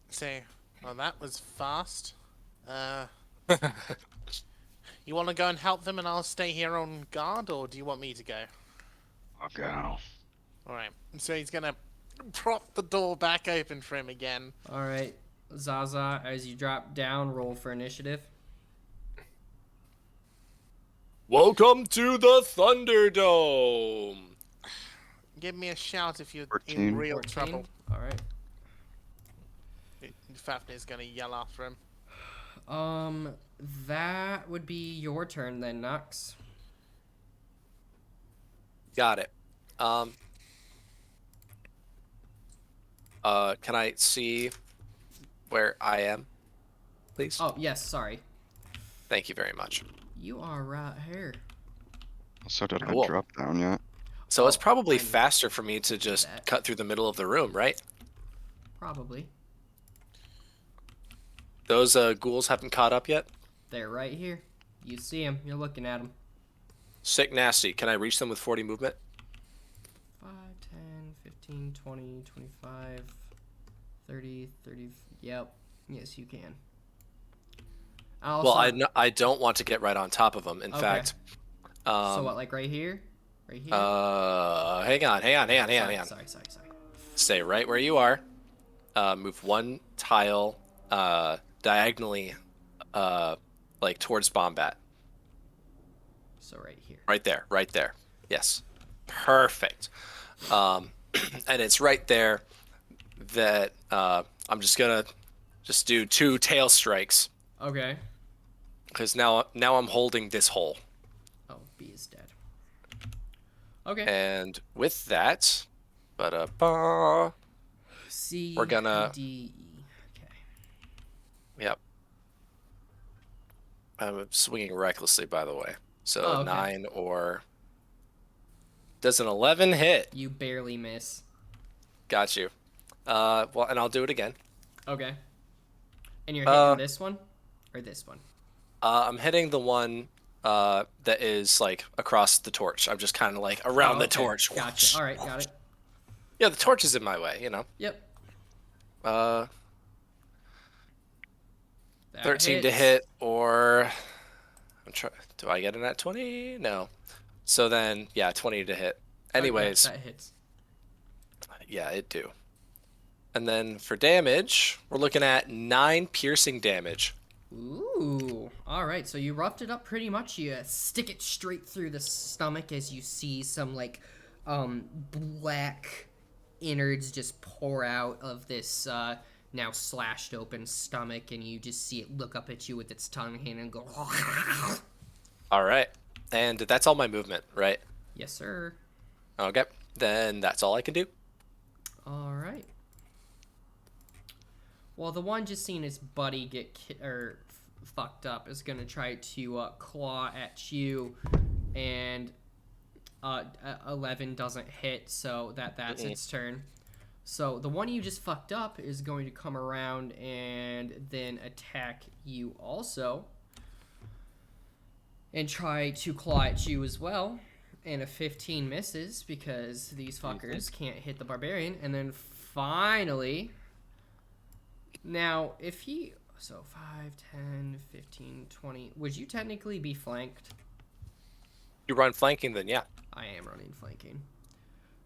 say, "Well, that was fast. You want to go and help them, and I'll stay here on guard, or do you want me to go?" I'll go. All right. So he's going to prop the door back open for him again. All right, Zaza, as you drop down, roll for initiative. Welcome to the Thunderdome. Give me a shout if you're 14. in real 14. trouble. All right. Fafnir's going to yell after him. That would be your turn then, Nux. Got it. Can I see where I am, please? Oh, yes, sorry. Thank you very much. You are right here. So did Cool. I drop down yet? So it's probably fine. faster for me to just That. cut through the middle of the room, right? Probably. Those ghouls haven't caught up yet? They're right here. You see them. You're looking at them. Sick nasty. Can I reach them with 40 movement? 5, 10, 15, 20, 25, 30, 30. Yep. Yes, you can. Also, Well, I don't want to get right on top of them. In Okay. fact, so what, like right here? Right here? hang on. Sorry. Stay right where you are. Move one tile diagonally, like towards Bombat. So right here. Right there. Yes. Perfect. And it's right there that I'm just gonna do 2 tail strikes Okay. because now I'm holding this hole. Oh, B is dead. Okay. And with that, ba-da-ba, C. we're gonna- D. E. Okay. yep. I'm swinging recklessly, by the way. So Oh, okay. 9 or does an 11 hit? You barely miss. Got you. Well, and I'll do it again. Okay. And you're hitting this one? Or this one? I'm hitting the one that is like across the torch. I'm just kind of like around Oh, the okay. torch. Gotcha. All right, got it. Yeah, the torch is in my way, you know. Yep. Uh, That 13 to hits. hit, or do I get a nat 20? No. So then, yeah, 20 to hit. Okay, Anyways, that hits. yeah, it do. And then for damage, we're looking at 9 piercing damage. Ooh. All right, so you roughed it up pretty much. You stick it straight through the stomach as you see some like black innards just pour out of this now slashed open stomach, and you just see it look up at you with its tongue hanging and go. All right. And that's all my movement, right? Yes, sir. Okay. Then that's all I can do. All right. Well, the one just seeing his buddy get fucked up is gonna try to claw at you, and 11 doesn't hit, so that's its turn. So the one you just fucked up is going to come around and then attack you also, and try to claw at you as well. And a 15 misses because these fuckers can't hit the barbarian. And then finally, now if he, so 5, 10, 15, 20, would you technically be flanked? You run flanking, then yeah. I am running flanking.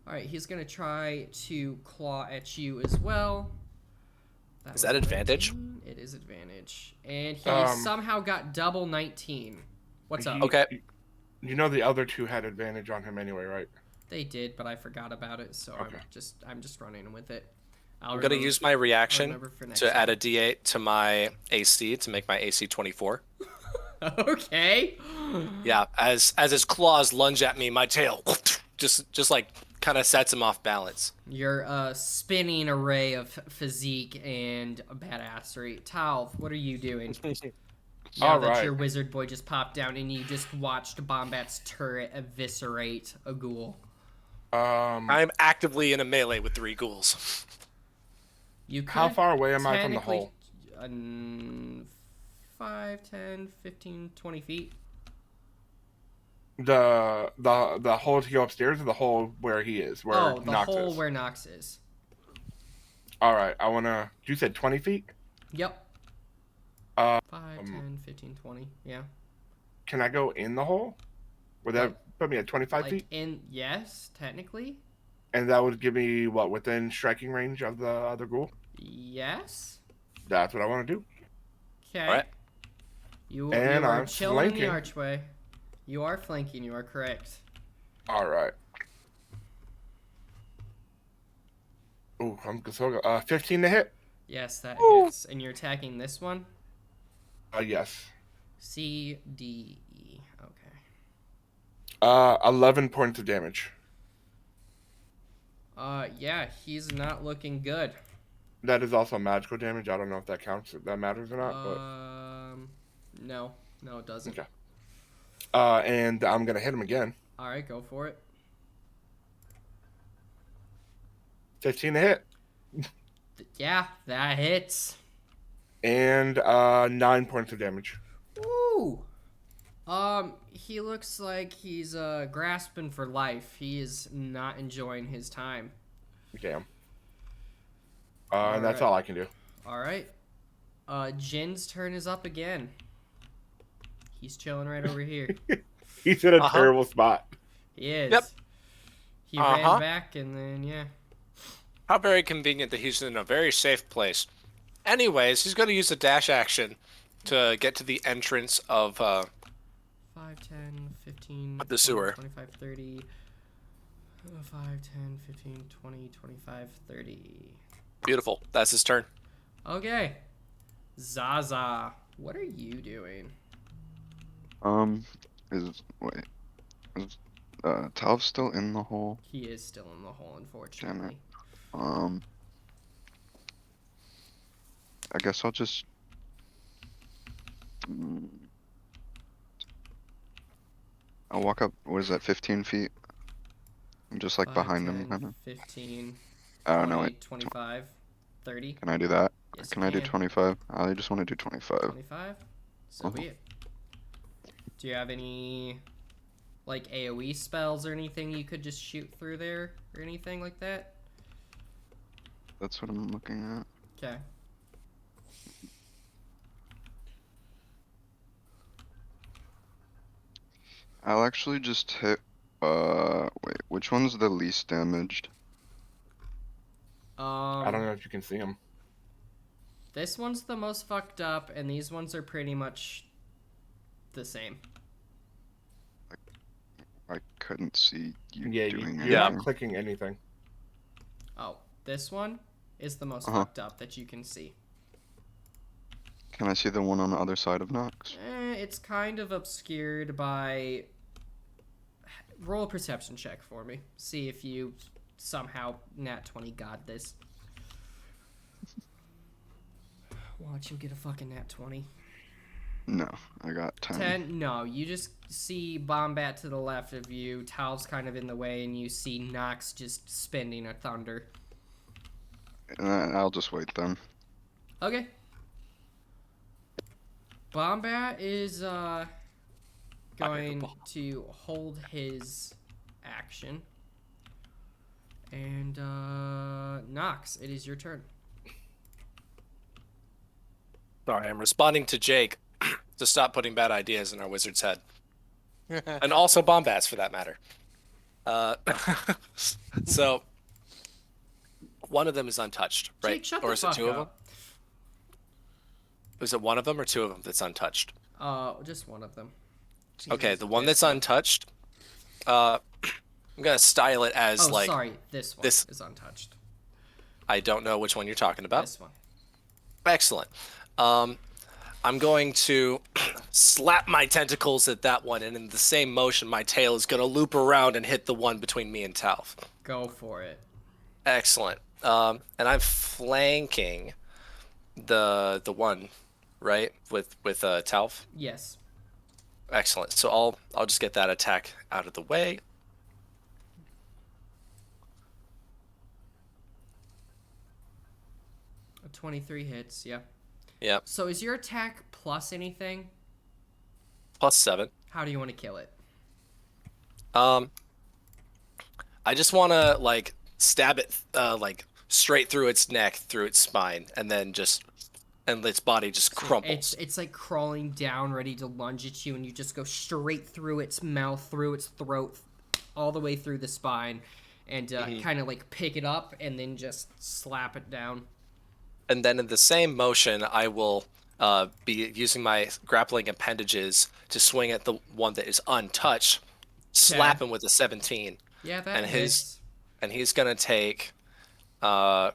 Alright, he's going to try to claw at you as well. Is that was advantage? 19. It is advantage. And he somehow got double 19. What's up? Okay. You know the other 2 had advantage on him anyway, right? They did, but I forgot about it, so Okay. I'm just running with it. I'm going to use my reaction remember for next to add time. a d8 to my AC to make my AC 24. Okay. Yeah, as his claws lunge at me, my tail just like kind of sets him off balance. Your spinning array of physique and badassery. Talv, what are you doing? Now All that right. your wizard boy just popped down and you just watched Bombat's turret eviscerate a ghoul. I'm actively in a melee with 3 ghouls. You could How far away am I from the technically, hole? 5, 10, 15, 20 feet. The hole to go upstairs, or the hole where he is, where Oh, the Nox hole is? where Nox is. All right, I wanna. You said 20 feet. Yep. Uh, 5, 10, 15, 20. Yeah. Can I go in the hole? Would that put me at 25 Like feet? in, yes, technically. And that would give me what, within striking range of the other ghoul? Yes. That's what I want to do. Okay. Alright. You And are I'm chilling in the flanking. archway. You are flanking. You are correct. All right. Ooh, I'm so 15 to hit. Yes, that Ooh. hits. And you're attacking this one. Yes. C, D, E. Okay. 11 points of damage. Yeah, he's not looking good. That is also magical damage. I don't know if that counts, if that matters or not. No, it doesn't. Okay. And I'm gonna hit him again. All right, go for it. 15 to hit. Yeah, that hits. And 9 points of damage. Ooh. He looks like he's grasping for life. He is not enjoying his time. Damn. And that's right. all I can do. All right. Jin's turn is up again. He's chilling right over here. He's in a terrible spot. He is. Yep. He ran back and then yeah. How very convenient that he's in a very safe place. Anyways, he's going to use a dash action to get to the entrance of 5, 10, 15, the sewer. 25, 30. 5, 10, 15, 20, 25, 30. Beautiful. That's his turn. Okay. Zaza, what are you doing? Is Talv still in the hole? He is still in the hole, unfortunately. I guess I'll just. I'll walk up. What is that? 15 feet. I'm just like 5, behind 10, him, kind of. 15, I don't 20, know. Wait. 25, 30. Can I do that? Yes, Can you I do can. 25? I just want to do 25. 25? So be it. Do you have any, like, AoE spells or anything you could just shoot through there? Or anything like that? That's what I'm looking at. Okay. I'll actually just hit. Wait. Which one's the least damaged? I don't know if you can see him. This one's the most fucked up, and these ones are pretty much the same. I couldn't see you Yeah, doing you're not anything. clicking anything. Oh, this one is the most Uh-huh. fucked up that you can see. Can I see the one on the other side of Nox? It's kind of obscured by... Roll a perception check for me. See if you somehow nat 20 got this. Watch him get a fucking nat 20. No, I got 10. 10? No, you just see Bombat to the left of you, Tal's kind of in the way, and you see Nox just spinning a thunder. I'll just wait then. Okay. Bombat is going to hold his action. And Nox, it is your turn. Sorry, I'm responding to Jake to stop putting bad ideas in our wizard's head. And also Bombats, for that matter. So, one of them is untouched, right? Jake, shut or the is fuck it two of them? up. Is it one of them or two of them that's untouched? Just one of them. Okay, Jesus, the one this that's untouched, I'm gonna style it as Oh, like sorry, this one this- is untouched. I don't know which one you're talking about. This one. Excellent. I'm going to slap my tentacles at that one, and in the same motion, my tail is gonna loop around and hit the one between me and Talf. Go for it. Excellent. And I'm flanking the one, right? With Talf. Yes. Excellent. So I'll just get that attack out of the way. A 23 hits, yeah. Yep. So is your attack plus anything? +7. How do you want to kill it? I just want to like stab it like straight through its neck, through its spine, and then its body just crumples. It's like crawling down, ready to lunge at you, and you just go straight through its mouth, through its throat, all the way through the spine, and kind of like pick it up and then just slap it down. And then in the same motion, I will be using my grappling appendages to swing at the one that is untouched, slap him with a 17. Yeah, that and hits. he's gonna take 9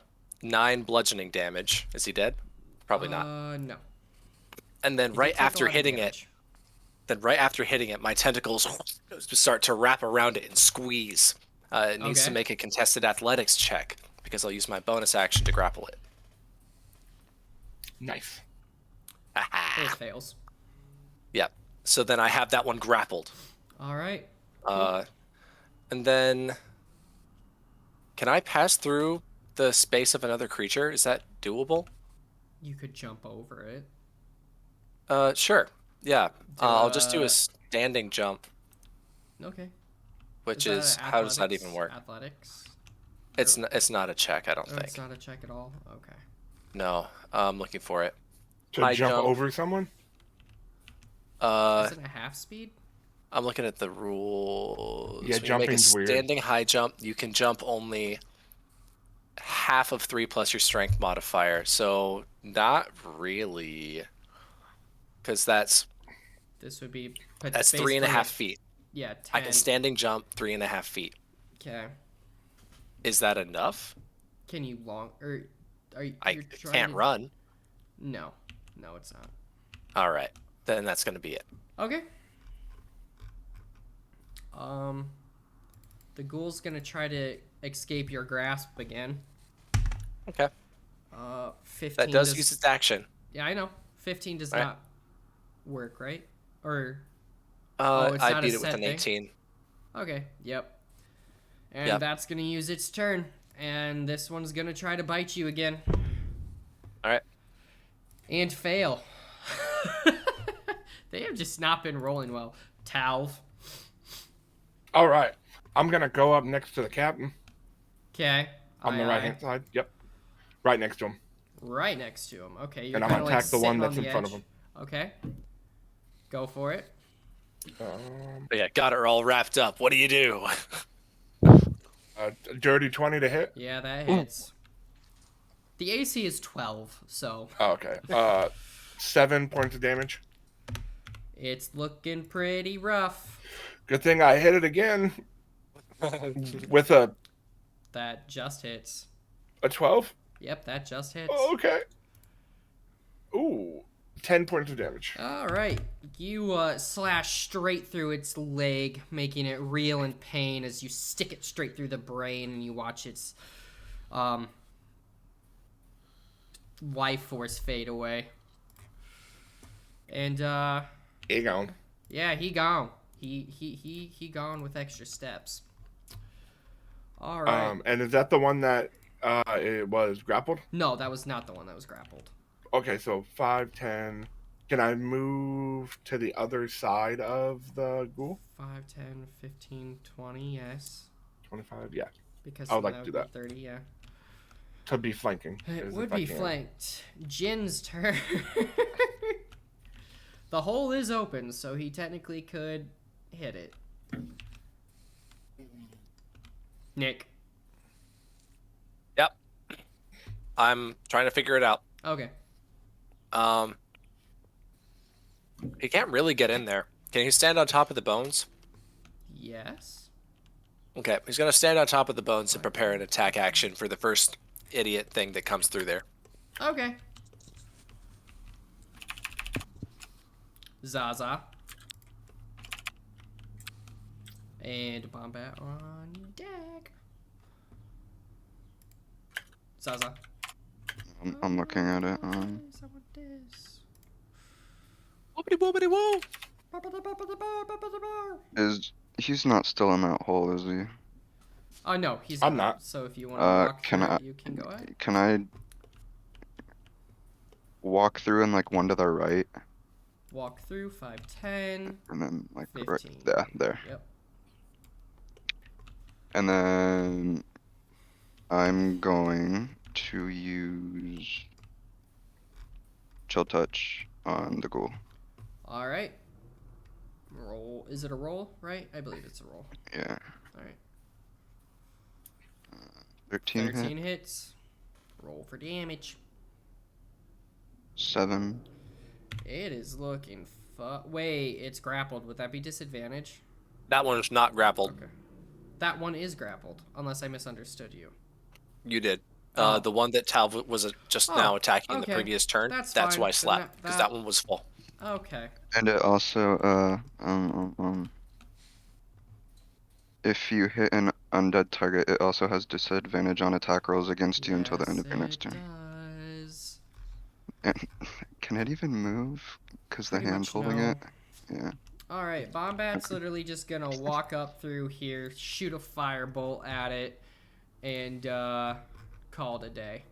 bludgeoning damage. Is he dead? Probably not. No. And then He right did take a after lot of hitting damage. my tentacles start to wrap around it and squeeze. It needs to Okay. make a contested athletics check because I'll use my bonus action to grapple it. Nice. It fails. Yep. So then I have that one grappled. All right. And then, can I pass through the space of another creature? Is that doable? You could jump over it. Sure. Yeah. I'll just do a- a standing jump, Okay. which that is a how does that even athletics- work? Athletics? It's not a check, I don't Oh, think. it's not a check at all? Okay. No, I'm looking for it. To High jump jump. over someone? Is it a half speed? I'm looking at the rules. Yeah, When you make a jumping's weird. standing high jump, you can jump only half of 3 plus your strength modifier. So not really, because that's This would be... that's 3.5 feet. Yeah, 10. I can standing jump 3.5 feet. Okay. Is that enough? Can you long... Or are you... I you're trying can't to- run. No. No, it's not. All right, then that's gonna be it. Okay. The ghoul's gonna try to escape your grasp again. Okay. 15 That does use its action. Yeah, I know. 15 does Right. not work, right? Or... it's I not a beat it with set an thing? 18. Okay, yep. And Yep. that's gonna use its turn. And this one's gonna try to bite you again. All right. And fail. They have just not been rolling well. Talv. All right. I'm going to go up next to the captain Okay. on the right hand side. Yep. Right next to him. Right next to him. Okay, you're And I'm kind going of to like attack the one sitting on that's in the front of edge. him. Okay. Go for it. But yeah, got her all wrapped up. What do you do? Dirty 20 to hit. Yeah, that hits. The AC is 12, so Oh, okay. 7 points of damage. it's looking pretty rough. Good thing I hit it again with a That just hits. 12. Yep, that just hits. Oh, okay. Ooh, 10 points of damage. All right, you slash straight through its leg, making it reel in pain as you stick it straight through the brain, and you watch its life force fade away. And Here you go. yeah, he gone. He gone with extra steps. All right. And is that the one that it was grappled? No, that was not the one that was grappled. Okay, so 5, 10. Can I move to the other side of the ghoul? 5, 10, 15, 20, yes. 25, yeah. Because I would then like to would do be 30, yeah. To be flanking. It is would if I be can. flanked. Jin's turn. The hole is open, so he technically could hit it. Nick. Yep. I'm trying to figure it out. Okay. He can't really get in there. Can he stand on top of the bones? Yes. Okay, he's gonna stand on top of the bones and prepare an attack action for the first idiot thing that comes through there. Okay. Zaza. And Bombat on deck. Zaza. I'm looking at it. I want this. Whoopity whoopity woo! He's not still in that hole, is he? No, he's I'm not. not. So if you want to walk Can through, I- you can go ahead. Can I walk through and like one to the right, Walk through 5'10". and then like 15. right there. Yep. And then I'm going to use chill touch on the ghoul. All right. Roll. Is it a roll? Right? I believe it's a roll. Yeah. All right. 13 hit. 13 hits. Roll for damage. 7. It is looking Wait, it's grappled. Would that be disadvantage? That one is not grappled. Okay. That one is grappled, unless I misunderstood you. You did. Oh. The one that Tal was just now attacking in the okay. previous turn. That's That's fine. why I Then slapped because that one was full. Okay. And it also, if you hit an undead target, it also has disadvantage on attack rolls against you until the end of your next turn. Does. And can it even move? Because the Pretty hand's much holding no. it? Yeah. Alright, Bombat's literally just gonna walk up through here, shoot a firebolt at it, and call it a day.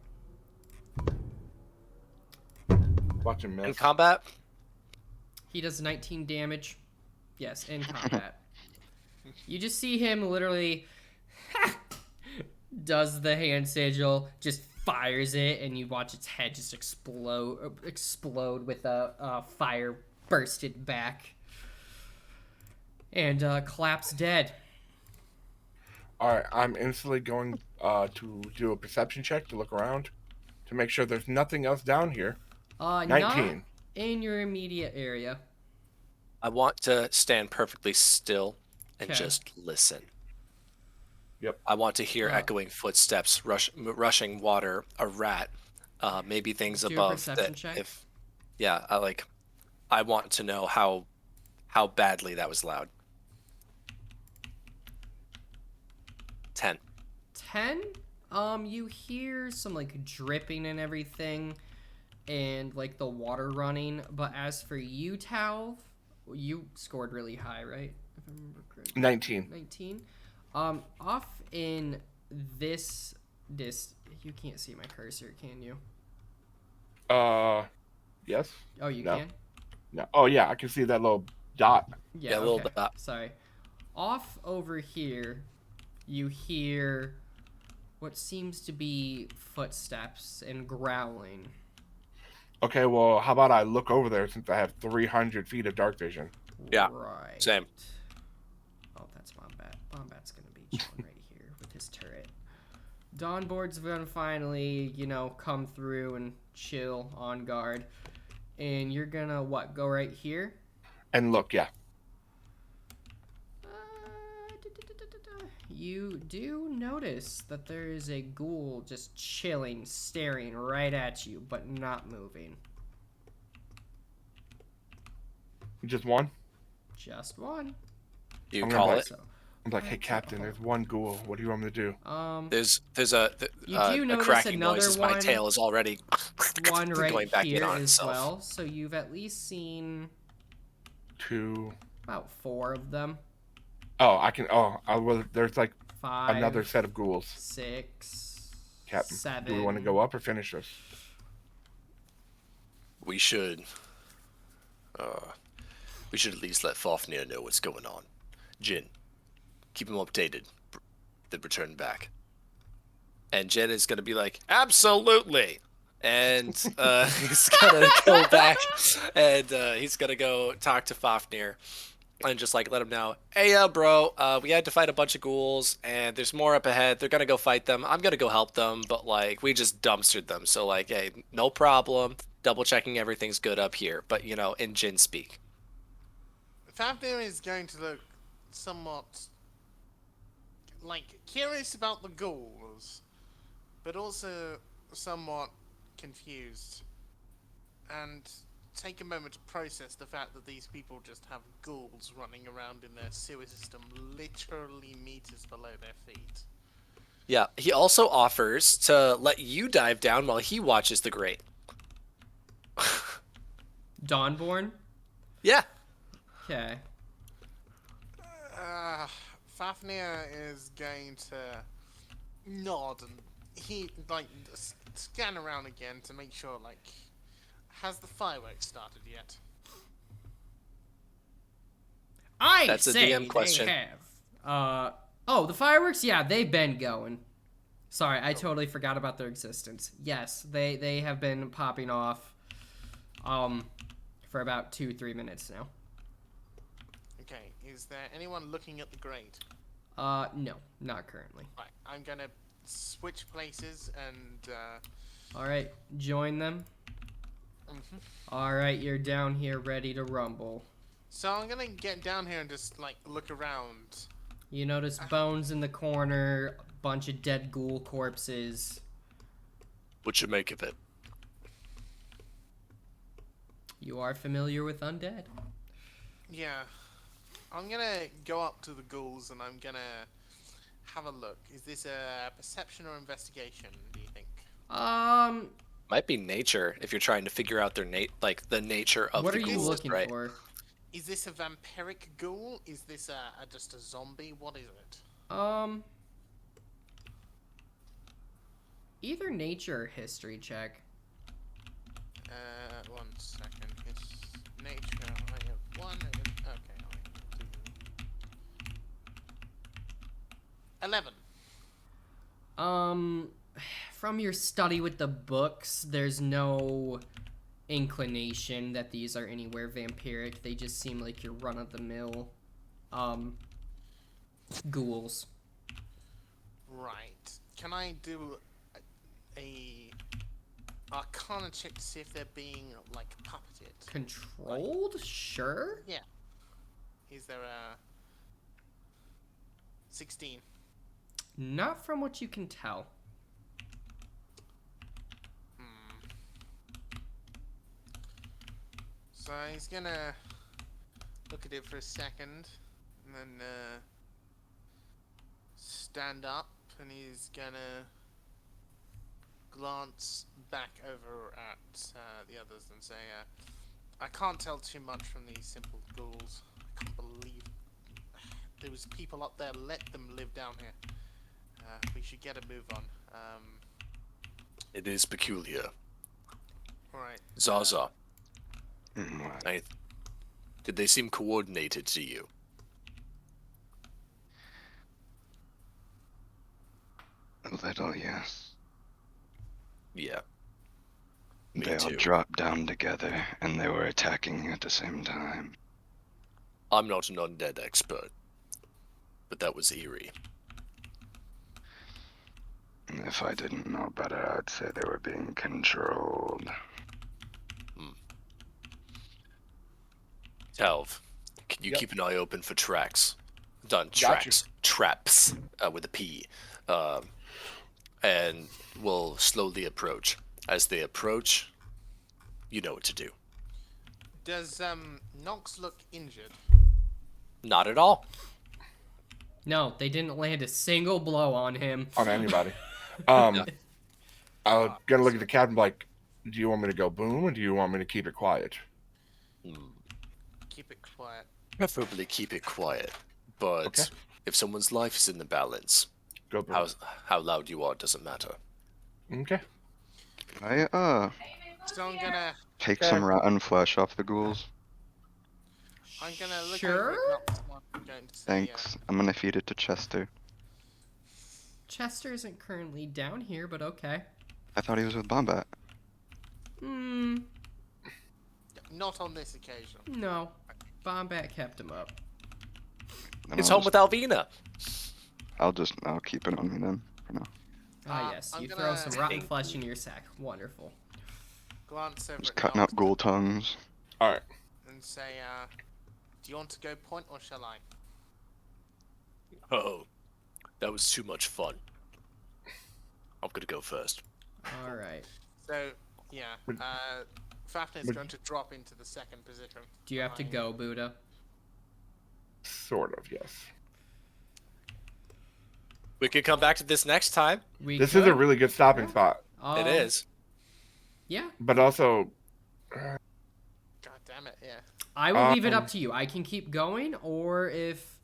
Watch him In miss. combat, He does 19 damage. Yes, in combat. You just see him literally does the hand sigil, just fires it, and you watch its head just explode with a fire bursted back. And collapse dead. All right, I'm instantly going to do a perception check to look around to make sure there's nothing else down here. 19. Not in your immediate area. I want to stand perfectly still and 'Kay. just listen. Yep. I want to hear echoing footsteps, rushing water, a rat, maybe things Do a above. perception check. I want to know how badly that was loud. 10. 10? You hear some like dripping and everything, and like the water running. But as for you, Tal, you scored really high, right? If I remember correctly. 19. 19. Off in this you can't see my cursor, can you? Yes. Oh, you No. can. No. Oh yeah, I can see that little dot. Yeah, a little okay. dot. Sorry. Off over here, you hear what seems to be footsteps and growling. Okay, well, how about I look over there since I have 300 feet of dark vision? Yeah, Right. same. Oh, that's Bombat. Bombat's gonna be chilling right here with his turret. Dawnboard's gonna finally, come through and chill on guard. And you're gonna, go right here? And look, yeah. You do notice that there is a ghoul just chilling, staring right at you, but not moving. Just one? Just one. You I'm call gonna it. So, I'm like, hey, Captain, there's one ghoul. What do you want me to do? There's a You do notice cracking noise another as my one- tail is already one right going back here in on as itself. well. So you've at least seen 2. about 4 of them. Oh, I can. Oh, there's like 5. another set of ghouls. 6. Captain, 7. do we want to go up or finish this? We should at least let Fafnir know what's going on. Jin, keep him updated. Then return back. And Jin is gonna be like, absolutely. And he's gonna go back and he's gonna go talk to Fafnir and just like let him know, hey, bro, we had to fight a bunch of ghouls and there's more up ahead. They're gonna go fight them. I'm gonna go help them, but like we just dumpstered them. So like, hey, no problem. Double checking everything's good up here, but in Jin speak. Fafnir is going to look somewhat curious about the ghouls, but also somewhat confused, and take a moment to process the fact that these people just have ghouls running around in their sewer system literally meters below their feet. Yeah, he also offers to let you dive down while he watches the grate. Dawnborn? Yeah. Okay. Fafnir is going to nod and he like scan around again to make sure like has the fireworks started yet? I That's a say DM question. they have. Oh, the fireworks? Yeah, they've been going. Sorry, I totally forgot about their existence. Yes, they have been popping off for about 2-3 minutes now. Okay, is there anyone looking at the grate? No, not currently. Right, I'm gonna switch places and All right, join them. All right, you're down here ready to rumble. so I'm gonna get down here and just like look around. You notice bones in the corner, bunch of dead ghoul corpses. What you make of it? You are familiar with undead. Yeah. I'm gonna go up to the ghouls and I'm gonna have a look. Is this a perception or investigation, do you think? Might be nature if you're trying to figure out their the nature of What the are you ghouls, looking right? for? Is this a vampiric ghoul? Is this just a zombie? What is it? Either nature or history check. 1 second. It's nature. I have 1. Okay, I have 2. 11. From your study with the books, there's no inclination that these are anywhere vampiric. They just seem like your run-of-the-mill, ghouls. Right. Can I do a Arcana check to see if they're being like puppeted? Controlled? Sure. Yeah. Is there a 16? Not from what you can tell. So he's gonna look at it for a second, and then stand up, and he's gonna glance back over at the others and say, I can't tell too much from these simple ghouls. I can't believe there was people up there. Let them live down here. We should get a move on. It is peculiar. Alright. Zaza, What? did they seem coordinated to you? A little, yes. Yeah. Me They all too. dropped down together, and they were attacking at the same time. I'm not an undead expert, but that was eerie. If I didn't know better, I'd say they were being controlled. Talv, can you Yep. keep an eye open for tracks? Done. Gotcha. Tracks. Traps. With a P. And we'll slowly approach. As they approach, you know what to do. Does Nox look injured? Not at all. No, they didn't land a single blow on him. On anybody. I'm gonna look at the captain like, do you want me to go boom or do you want me to keep it quiet? Keep it quiet. Preferably keep it quiet. But Okay. if someone's life is in the balance, Go boom. how loud you are doesn't matter. Okay. So I'm gonna Take some rotten flesh off the ghouls. look Sure. over at Nox. I'm going to say, Thanks. I'm gonna feed it to Chester. Chester isn't currently down here, but okay. I thought he was with Bombat. not on this occasion. No. Bombat kept him up. Then It's I'll home just- with Alvina. I'll keep it on me then, for now. Ah, yes. I'm You gonna- throw some rotten Thank flesh in your sack. Wonderful. Glance over Just at cutting Nox up ghoul tongues. Alright. and say, do you want to go point or shall I? Oh, that was too much fun. I'm gonna go first. All right. So, yeah, Fafnir's going to drop into the second position. Do you have to go, Buddha? Sort of, yes. We could come back to this next time. This is a really good stopping spot, It is. Yeah. but also God damn it, yeah. I will leave it up to you. I can keep going, or if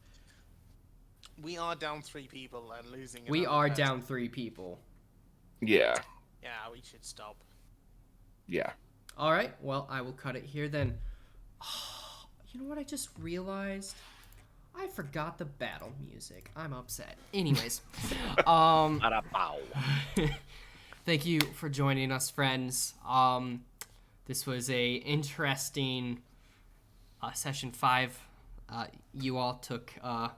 We are down 3 people and losing. we another are person. down 3 people. yeah. Yeah, we should stop. Yeah. All right. Well, I will cut it here then. You know what I just realized? I forgot the battle music. I'm upset. Anyways, Ba-da-bow. thank you for joining us, friends. This was a interesting session 5. You all took a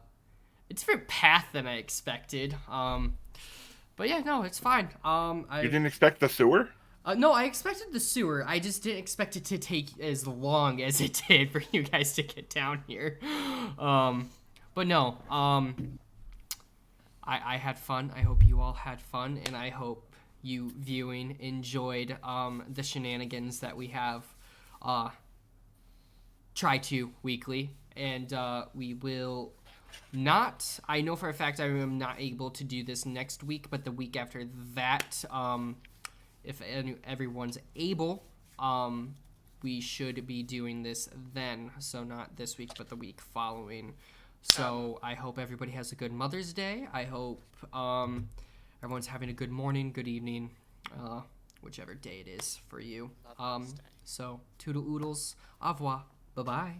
different path than I expected. But yeah, no, it's fine. You didn't expect the sewer? No, I expected the sewer. I just didn't expect it to take as long as it did for you guys to get down here. But no, I had fun. I hope you all had fun, and I hope you viewing enjoyed the shenanigans that we have try to weekly. And we will not, I know for a fact I am not able to do this next week, but the week after that, if everyone's able, we should be doing this then. So not this week, but the week following. So I hope everybody has a good Mother's Day. I hope everyone's having a good morning, good evening, whichever day it is for you. So toodle oodles, au revoir, bye-bye.